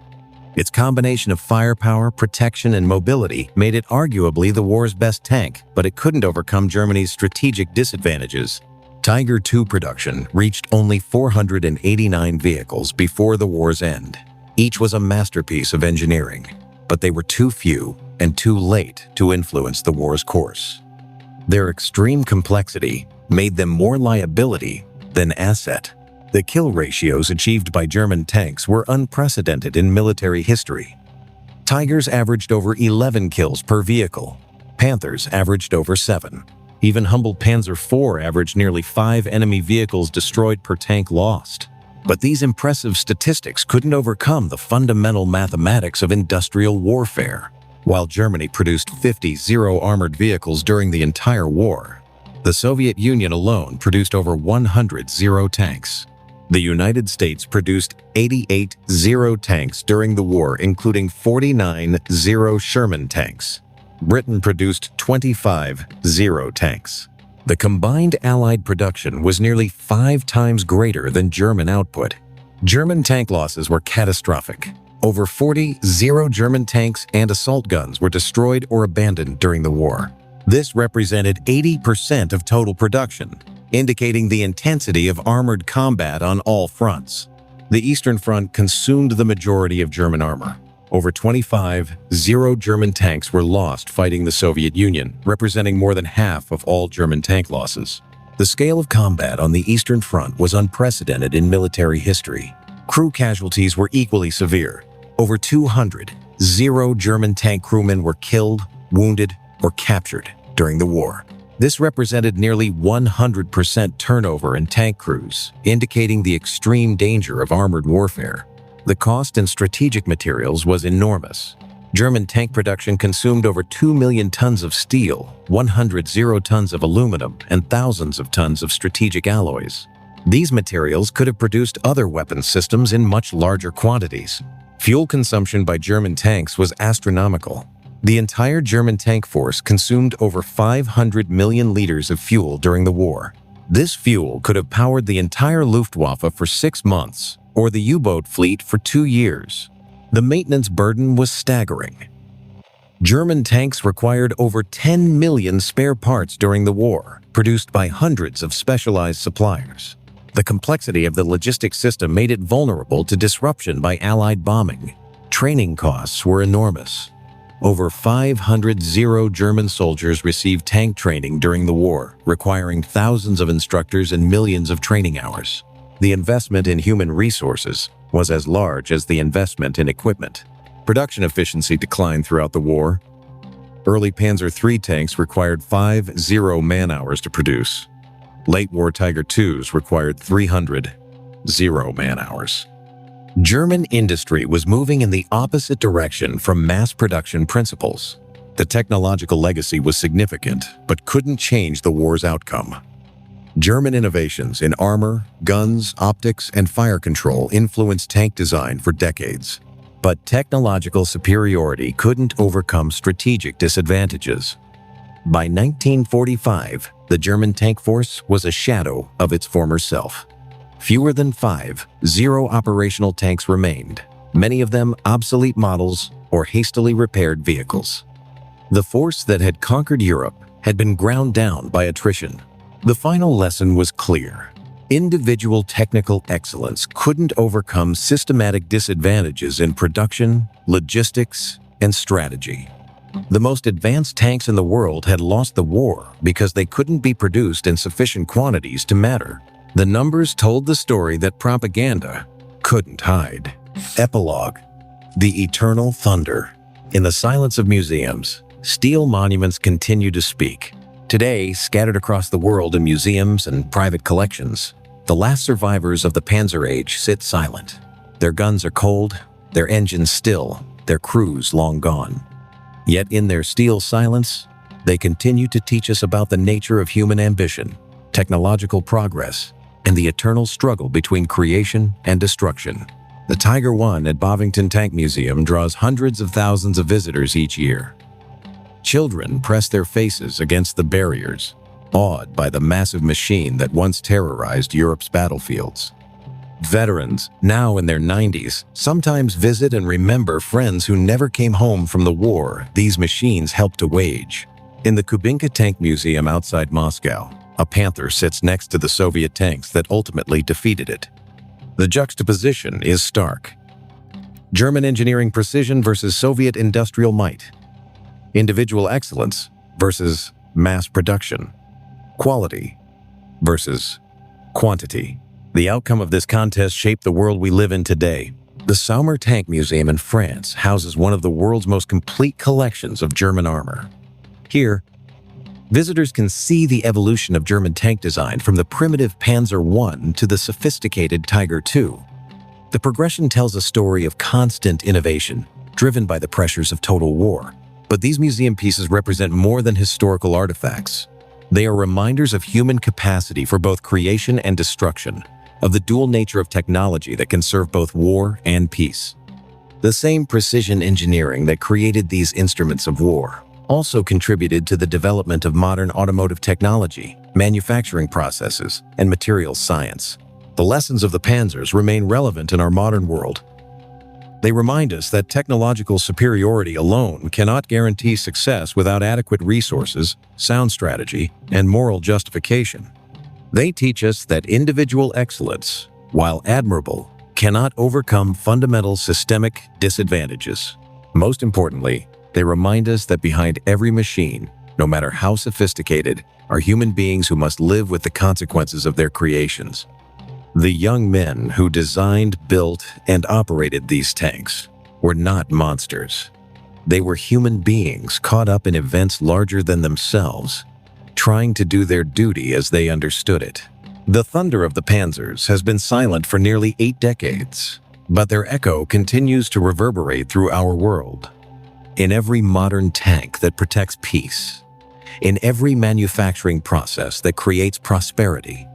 Its combination of firepower, protection, and mobility made it arguably the war's best tank, but it couldn't overcome Germany's strategic disadvantages. Tiger II production reached only 489 vehicles before the war's end. Each was a masterpiece of engineering, but they were too few and too late to influence the war's course. Their extreme complexity made them more liability than asset. The kill ratios achieved by German tanks were unprecedented in military history. Tigers averaged over 11 kills per vehicle. Panthers averaged over 7. Even humble Panzer IV averaged nearly 5 enemy vehicles destroyed per tank lost. But these impressive statistics couldn't overcome the fundamental mathematics of industrial warfare. while Germany produced 50 zero-armored vehicles during the entire war. The Soviet Union alone produced over 100 Zero tanks. The United States produced 88 Zero tanks during the war, including 49 Zero Sherman tanks. Britain produced 25 Zero tanks. The combined Allied production was nearly 5 times greater than German output. German tank losses were catastrophic. Over 40 Zero German tanks and assault guns were destroyed or abandoned during the war. This represented 80% of total production, indicating the intensity of armored combat on all fronts. The Eastern Front consumed the majority of German armor. Over 25 Zero German tanks were lost fighting the Soviet Union, representing more than half of all German tank losses. The scale of combat on the Eastern Front was unprecedented in military history. Crew casualties were equally severe. Over 200 Zero German tank crewmen were killed, wounded, or captured during the war. This represented nearly 100% turnover in tank crews, indicating the extreme danger of armored warfare. The cost in strategic materials was enormous. German tank production consumed over 2 million tons of steel, 100 Zero tons of aluminum, and thousands of tons of strategic alloys. These materials could have produced other weapons systems in much larger quantities. Fuel consumption by German tanks was astronomical. The entire German tank force consumed over 500 million liters of fuel during the war. This fuel could have powered the entire Luftwaffe for 6 months, or the U-boat fleet for 2 years. The maintenance burden was staggering. German tanks required over 10 million spare parts during the war, produced by hundreds of specialized suppliers. The complexity of the logistics system made it vulnerable to disruption by Allied bombing. Training costs were enormous. Over 500 Zero German soldiers received tank training during the war, requiring thousands of instructors and millions of training hours. The investment in human resources was as large as the investment in equipment. Production efficiency declined throughout the war. Early Panzer III tanks required 5 Zero man-hours to produce. Late war Tiger IIs required 300 Zero man-hours. German industry was moving in the opposite direction from mass production principles. The technological legacy was significant, but couldn't change the war's outcome. German innovations in armor, guns, optics, and fire control influenced tank design for decades. But technological superiority couldn't overcome strategic disadvantages. By 1945, the German tank force was a shadow of its former self. Fewer than 5 Zero operational tanks remained, many of them obsolete models or hastily repaired vehicles. The force that had conquered Europe had been ground down by attrition. The final lesson was clear. Individual technical excellence couldn't overcome systematic disadvantages in production, logistics, and strategy. The most advanced tanks in the world had lost the war because they couldn't be produced in sufficient quantities to matter. The numbers told the story that propaganda couldn't hide. Epilogue: The Eternal Thunder. In the silence of museums, steel monuments continue to speak. Today, scattered across the world in museums and private collections, the last survivors of the Panzer Age sit silent. Their guns are cold, their engines still, their crews long gone. Yet in their steel silence, they continue to teach us about the nature of human ambition, technological progress, and the eternal struggle between creation and destruction. The Tiger I at Bovington Tank Museum draws hundreds of thousands of visitors each year. Children press their faces against the barriers, awed by the massive machine that once terrorized Europe's battlefields. Veterans, now in their 90s, sometimes visit and remember friends who never came home from the war these machines helped to wage. In the Kubinka Tank Museum outside Moscow, a panther sits next to the Soviet tanks that ultimately defeated it. The juxtaposition is stark. German engineering precision versus Soviet industrial might. Individual excellence versus mass production. Quality versus quantity. The outcome of this contest shaped the world we live in today. The Saumer Tank Museum in France houses one of the world's most complete collections of German armor. Here, visitors can see the evolution of German tank design from the primitive Panzer I to the sophisticated Tiger II. The progression tells a story of constant innovation, driven by the pressures of total war. But these museum pieces represent more than historical artifacts. They are reminders of human capacity for both creation and destruction, of the dual nature of technology that can serve both war and peace. The same precision engineering that created these instruments of war also contributed to the development of modern automotive technology, manufacturing processes, and materials science. The lessons of the Panzers remain relevant in our modern world. They remind us that technological superiority alone cannot guarantee success without adequate resources, sound strategy, and moral justification. They teach us that individual excellence, while admirable, cannot overcome fundamental systemic disadvantages. Most importantly, they remind us that behind every machine, no matter how sophisticated, are human beings who must live with the consequences of their creations. The young men who designed, built, and operated these tanks were not monsters. They were human beings caught up in events larger than themselves, trying to do their duty as they understood it. The thunder of the Panzers has been silent for nearly 8 decades, but their echo continues to reverberate through our world. In every modern tank that protects peace, in every manufacturing process that creates prosperity,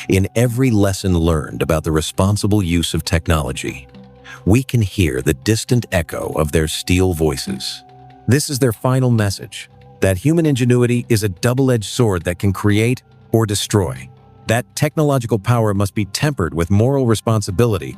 in every lesson learned about the responsible use of technology, we can hear the distant echo of their steel voices. This is their final message, that human ingenuity is a double-edged sword that can create or destroy, that technological power must be tempered with moral responsibility,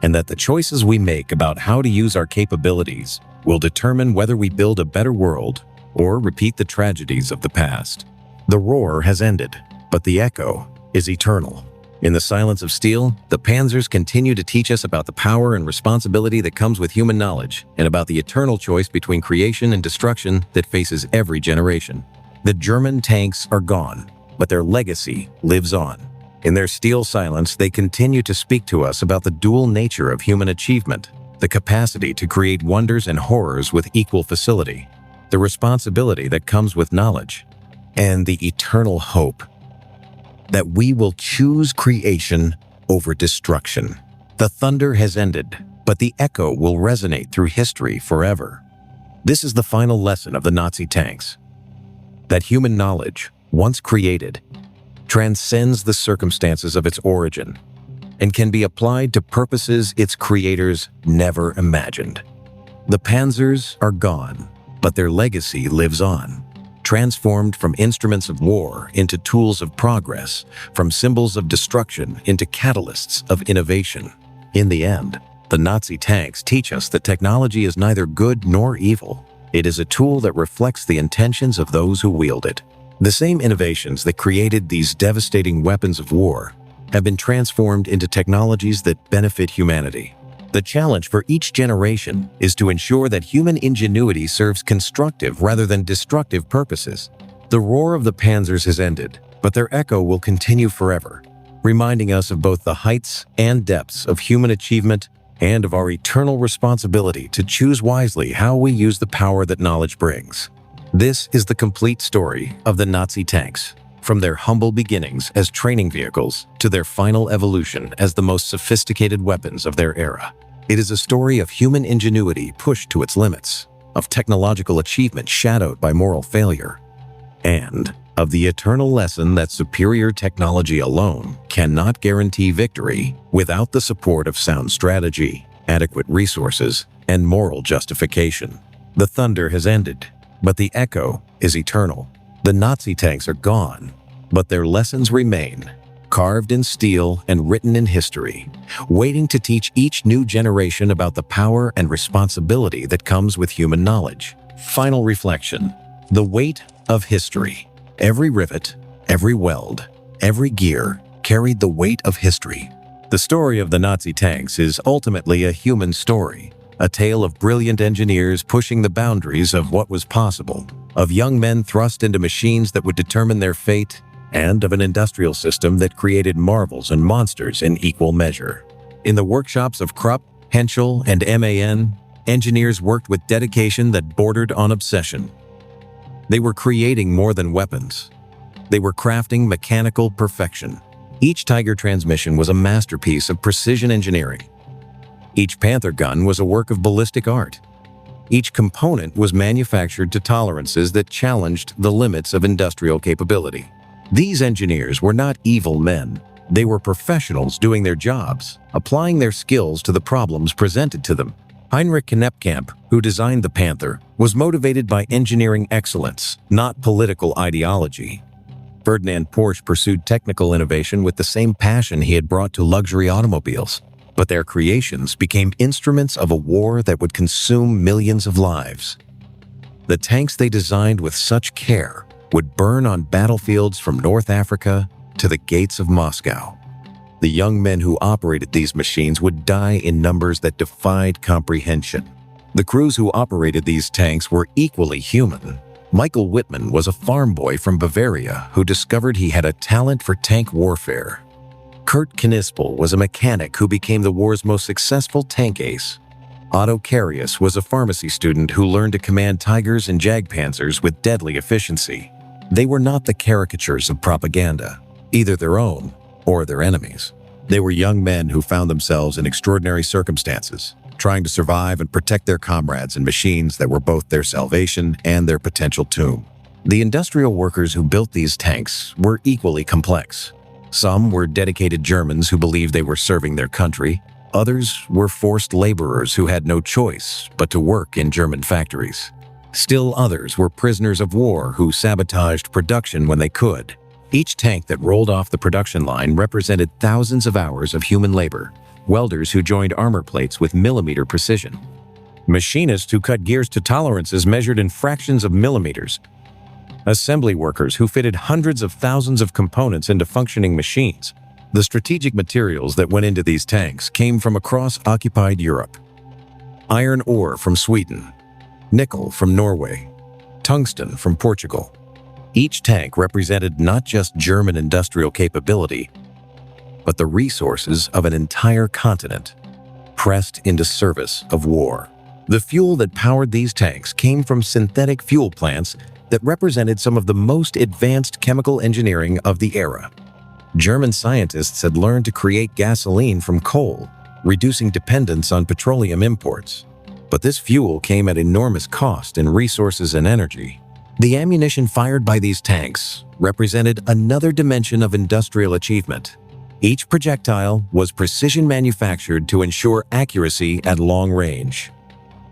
and that the choices we make about how to use our capabilities will determine whether we build a better world or repeat the tragedies of the past. The roar has ended, but the echo is eternal. In the silence of steel, the Panzers continue to teach us about the power and responsibility that comes with human knowledge, and about the eternal choice between creation and destruction that faces every generation. The German tanks are gone, but their legacy lives on. In their steel silence, they continue to speak to us about the dual nature of human achievement, the capacity to create wonders and horrors with equal facility, the responsibility that comes with knowledge, and the eternal hope that we will choose creation over destruction. The thunder has ended, but the echo will resonate through history forever. This is the final lesson of the Nazi tanks, that human knowledge, once created, transcends the circumstances of its origin and can be applied to purposes its creators never imagined. The Panzers are gone, but their legacy lives on. Transformed from instruments of war into tools of progress, from symbols of destruction into catalysts of innovation. In the end, the Nazi tanks teach us that technology is neither good nor evil. It is a tool that reflects the intentions of those who wield it. The same innovations that created these devastating weapons of war have been transformed into technologies that benefit humanity. The challenge for each generation is to ensure that human ingenuity serves constructive rather than destructive purposes. The roar of the Panzers has ended, but their echo will continue forever, reminding us of both the heights and depths of human achievement and of our eternal responsibility to choose wisely how we use the power that knowledge brings. This is the complete story of the Nazi tanks, from their humble beginnings as training vehicles to their final evolution as the most sophisticated weapons of their era. It is a story of human ingenuity pushed to its limits, of technological achievement shadowed by moral failure, and of the eternal lesson that superior technology alone cannot guarantee victory without the support of sound strategy, adequate resources, and moral justification. The thunder has ended, but the echo is eternal. The Nazi tanks are gone, but their lessons remain, carved in steel and written in history, waiting to teach each new generation about the power and responsibility that comes with human knowledge. Final reflection: the weight of history. Every rivet, every weld, every gear carried the weight of history. The story of the Nazi tanks is ultimately a human story, a tale of brilliant engineers pushing the boundaries of what was possible, of young men thrust into machines that would determine their fate, and of an industrial system that created marvels and monsters in equal measure. In the workshops of Krupp, Henschel, and MAN, engineers worked with dedication that bordered on obsession. They were creating more than weapons. They were crafting mechanical perfection. Each Tiger transmission was a masterpiece of precision engineering. Each Panther gun was a work of ballistic art. Each component was manufactured to tolerances that challenged the limits of industrial capability. These engineers were not evil men. They were professionals doing their jobs, applying their skills to the problems presented to them. Heinrich Knepkamp, who designed the Panther, was motivated by engineering excellence, not political ideology. Ferdinand Porsche pursued technical innovation with the same passion he had brought to luxury automobiles, but their creations became instruments of a war that would consume millions of lives. The tanks they designed with such care would burn on battlefields from North Africa to the gates of Moscow. The young men who operated these machines would die in numbers that defied comprehension. The crews who operated these tanks were equally human. Michael Wittmann was a farm boy from Bavaria who discovered he had a talent for tank warfare. Kurt Knispel was a mechanic who became the war's most successful tank ace. Otto Carius was a pharmacy student who learned to command Tigers and Jag Panzers with deadly efficiency. They were not the caricatures of propaganda, either their own or their enemies. They were young men who found themselves in extraordinary circumstances, trying to survive and protect their comrades in machines that were both their salvation and their potential tomb. The industrial workers who built these tanks were equally complex. Some were dedicated Germans who believed they were serving their country. Others were forced laborers who had no choice but to work in German factories. Still others were prisoners of war who sabotaged production when they could. Each tank that rolled off the production line represented thousands of hours of human labor, welders who joined armor plates with millimeter precision, machinists who cut gears to tolerances measured in fractions of millimeters, assembly workers who fitted hundreds of thousands of components into functioning machines. The strategic materials that went into these tanks came from across occupied Europe. Iron ore from Sweden, nickel from Norway, tungsten from Portugal. Each tank represented not just German industrial capability, but the resources of an entire continent, pressed into service of war. The fuel that powered these tanks came from synthetic fuel plants that represented some of the most advanced chemical engineering of the era. German scientists had learned to create gasoline from coal, reducing dependence on petroleum imports. But this fuel came at enormous cost in resources and energy. The ammunition fired by these tanks represented another dimension of industrial achievement. Each projectile was precision manufactured to ensure accuracy at long range.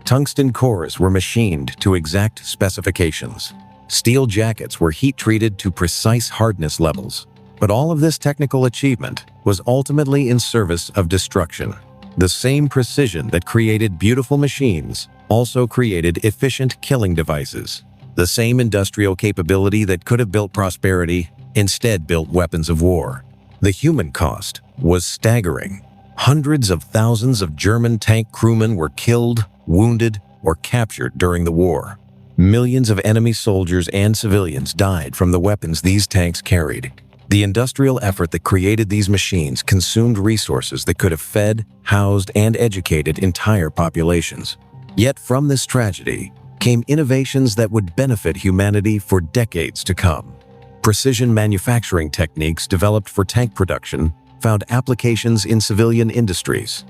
Tungsten cores were machined to exact specifications. Steel jackets were heat-treated to precise hardness levels. But all of this technical achievement was ultimately in service of destruction. The same precision that created beautiful machines also created efficient killing devices. The same industrial capability that could have built prosperity instead built weapons of war. The human cost was staggering. Hundreds of thousands of German tank crewmen were killed, wounded, or captured during the war. Millions of enemy soldiers and civilians died from the weapons these tanks carried. The industrial effort that created these machines consumed resources that could have fed, housed, and educated entire populations. Yet from this tragedy came innovations that would benefit humanity for decades to come. Precision manufacturing techniques developed for tank production found applications in civilian industries.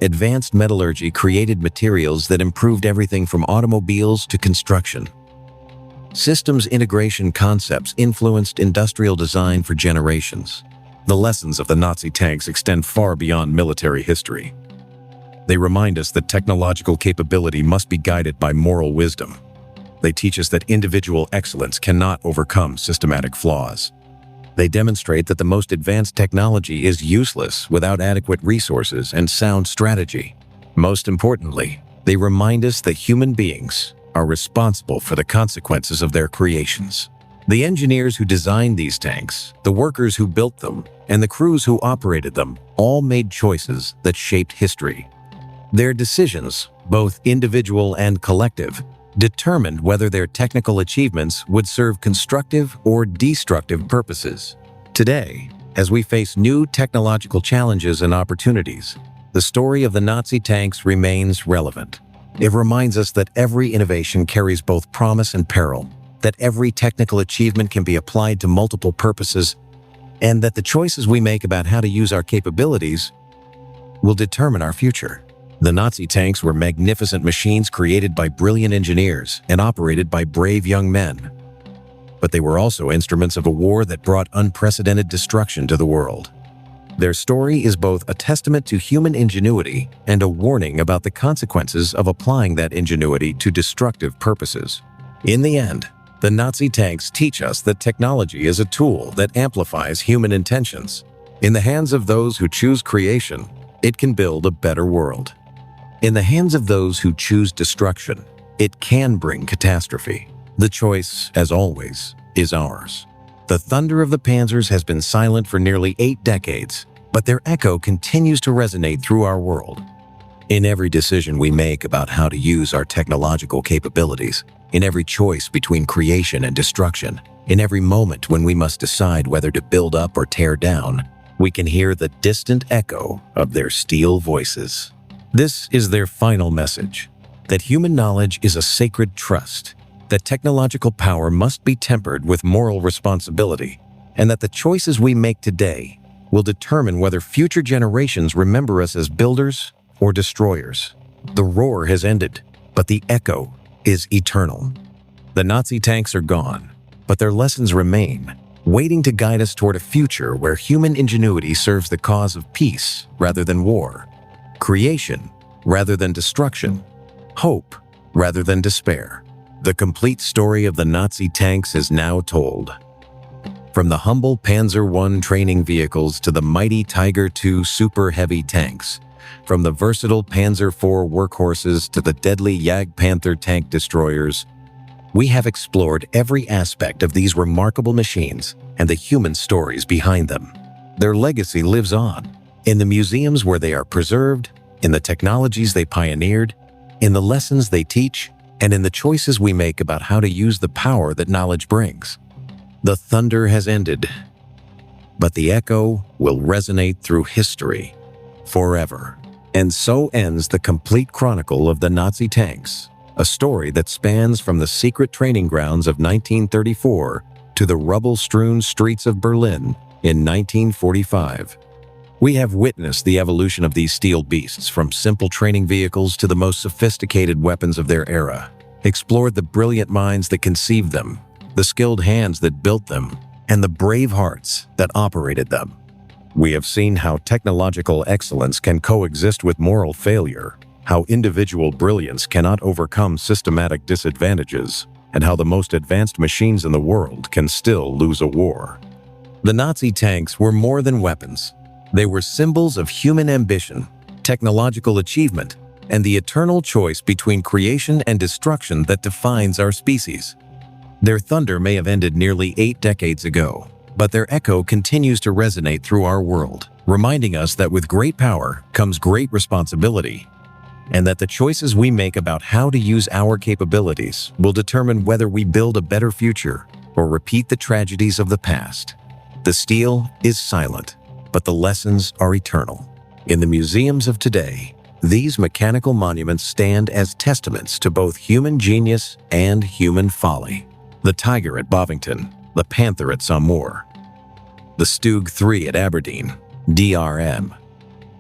Advanced metallurgy created materials that improved everything from automobiles to construction. Systems integration concepts influenced industrial design for generations. The lessons of the Nazi tanks extend far beyond military history. They remind us that technological capability must be guided by moral wisdom. They teach us that individual excellence cannot overcome systematic flaws. They demonstrate that the most advanced technology is useless without adequate resources and sound strategy. Most importantly, they remind us that human beings are responsible for the consequences of their creations. The engineers who designed these tanks, the workers who built them, and the crews who operated them all made choices that shaped history. Their decisions, both individual and collective, determined whether their technical achievements would serve constructive or destructive purposes. Today, as we face new technological challenges and opportunities, the story of the Nazi tanks remains relevant. It reminds us that every innovation carries both promise and peril, that every technical achievement can be applied to multiple purposes, and that the choices we make about how to use our capabilities will determine our future. The Nazi tanks were magnificent machines created by brilliant engineers and operated by brave young men. But they were also instruments of a war that brought unprecedented destruction to the world. Their story is both a testament to human ingenuity and a warning about the consequences of applying that ingenuity to destructive purposes. In the end, the Nazi tanks teach us that technology is a tool that amplifies human intentions. In the hands of those who choose creation, it can build a better world. In the hands of those who choose destruction, it can bring catastrophe. The choice, as always, is ours. The thunder of the Panzers has been silent for nearly 8 decades, but their echo continues to resonate through our world. In every decision we make about how to use our technological capabilities, in every choice between creation and destruction, in every moment when we must decide whether to build up or tear down, we can hear the distant echo of their steel voices. This is their final message: that human knowledge is a sacred trust, that technological power must be tempered with moral responsibility, and that the choices we make today will determine whether future generations remember us as builders or destroyers. The roar has ended, but the echo is eternal. The Nazi tanks are gone, but their lessons remain, waiting to guide us toward a future where human ingenuity serves the cause of peace rather than war, creation rather than destruction, hope rather than despair. The complete story of the Nazi tanks is now told. From the humble Panzer I training vehicles to the mighty Tiger II super heavy tanks, from the versatile Panzer IV workhorses to the deadly Jagdpanther tank destroyers, we have explored every aspect of these remarkable machines and the human stories behind them. Their legacy lives on, in the museums where they are preserved, in the technologies they pioneered, in the lessons they teach, and in the choices we make about how to use the power that knowledge brings. The thunder has ended, but the echo will resonate through history forever. And so ends the complete chronicle of the Nazi tanks, a story that spans from the secret training grounds of 1934 to the rubble-strewn streets of Berlin in 1945. We have witnessed the evolution of these steel beasts from simple training vehicles to the most sophisticated weapons of their era, explored the brilliant minds that conceived them, the skilled hands that built them, and the brave hearts that operated them. We have seen how technological excellence can coexist with moral failure, how individual brilliance cannot overcome systematic disadvantages, and how the most advanced machines in the world can still lose a war. The Nazi tanks were more than weapons. They were symbols of human ambition, technological achievement, and the eternal choice between creation and destruction that defines our species. Their thunder may have ended nearly 8 decades ago, but their echo continues to resonate through our world, reminding us that with great power comes great responsibility, and that the choices we make about how to use our capabilities will determine whether we build a better future or repeat the tragedies of the past. The steel is silent, but the lessons are eternal. In the museums of today, these mechanical monuments stand as testaments to both human genius and human folly. The Tiger at Bovington, the Panther at Saumur, the Stug 3 at Aberdeen, DRM.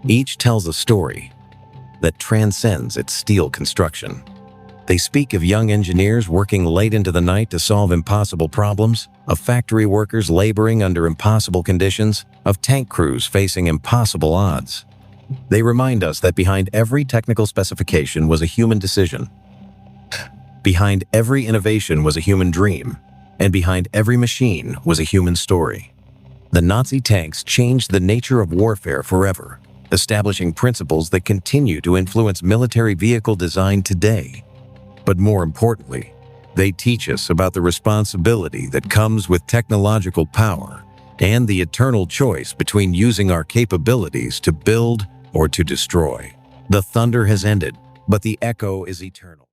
Each tells a story that transcends its steel construction. They speak of young engineers working late into the night to solve impossible problems, of factory workers laboring under impossible conditions, of tank crews facing impossible odds. They remind us that behind every technical specification was a human decision. Behind every innovation was a human dream, and behind every machine was a human story. The Nazi tanks changed the nature of warfare forever, establishing principles that continue to influence military vehicle design today. But more importantly, they teach us about the responsibility that comes with technological power and the eternal choice between using our capabilities to build or to destroy. The thunder has ended, but the echo is eternal.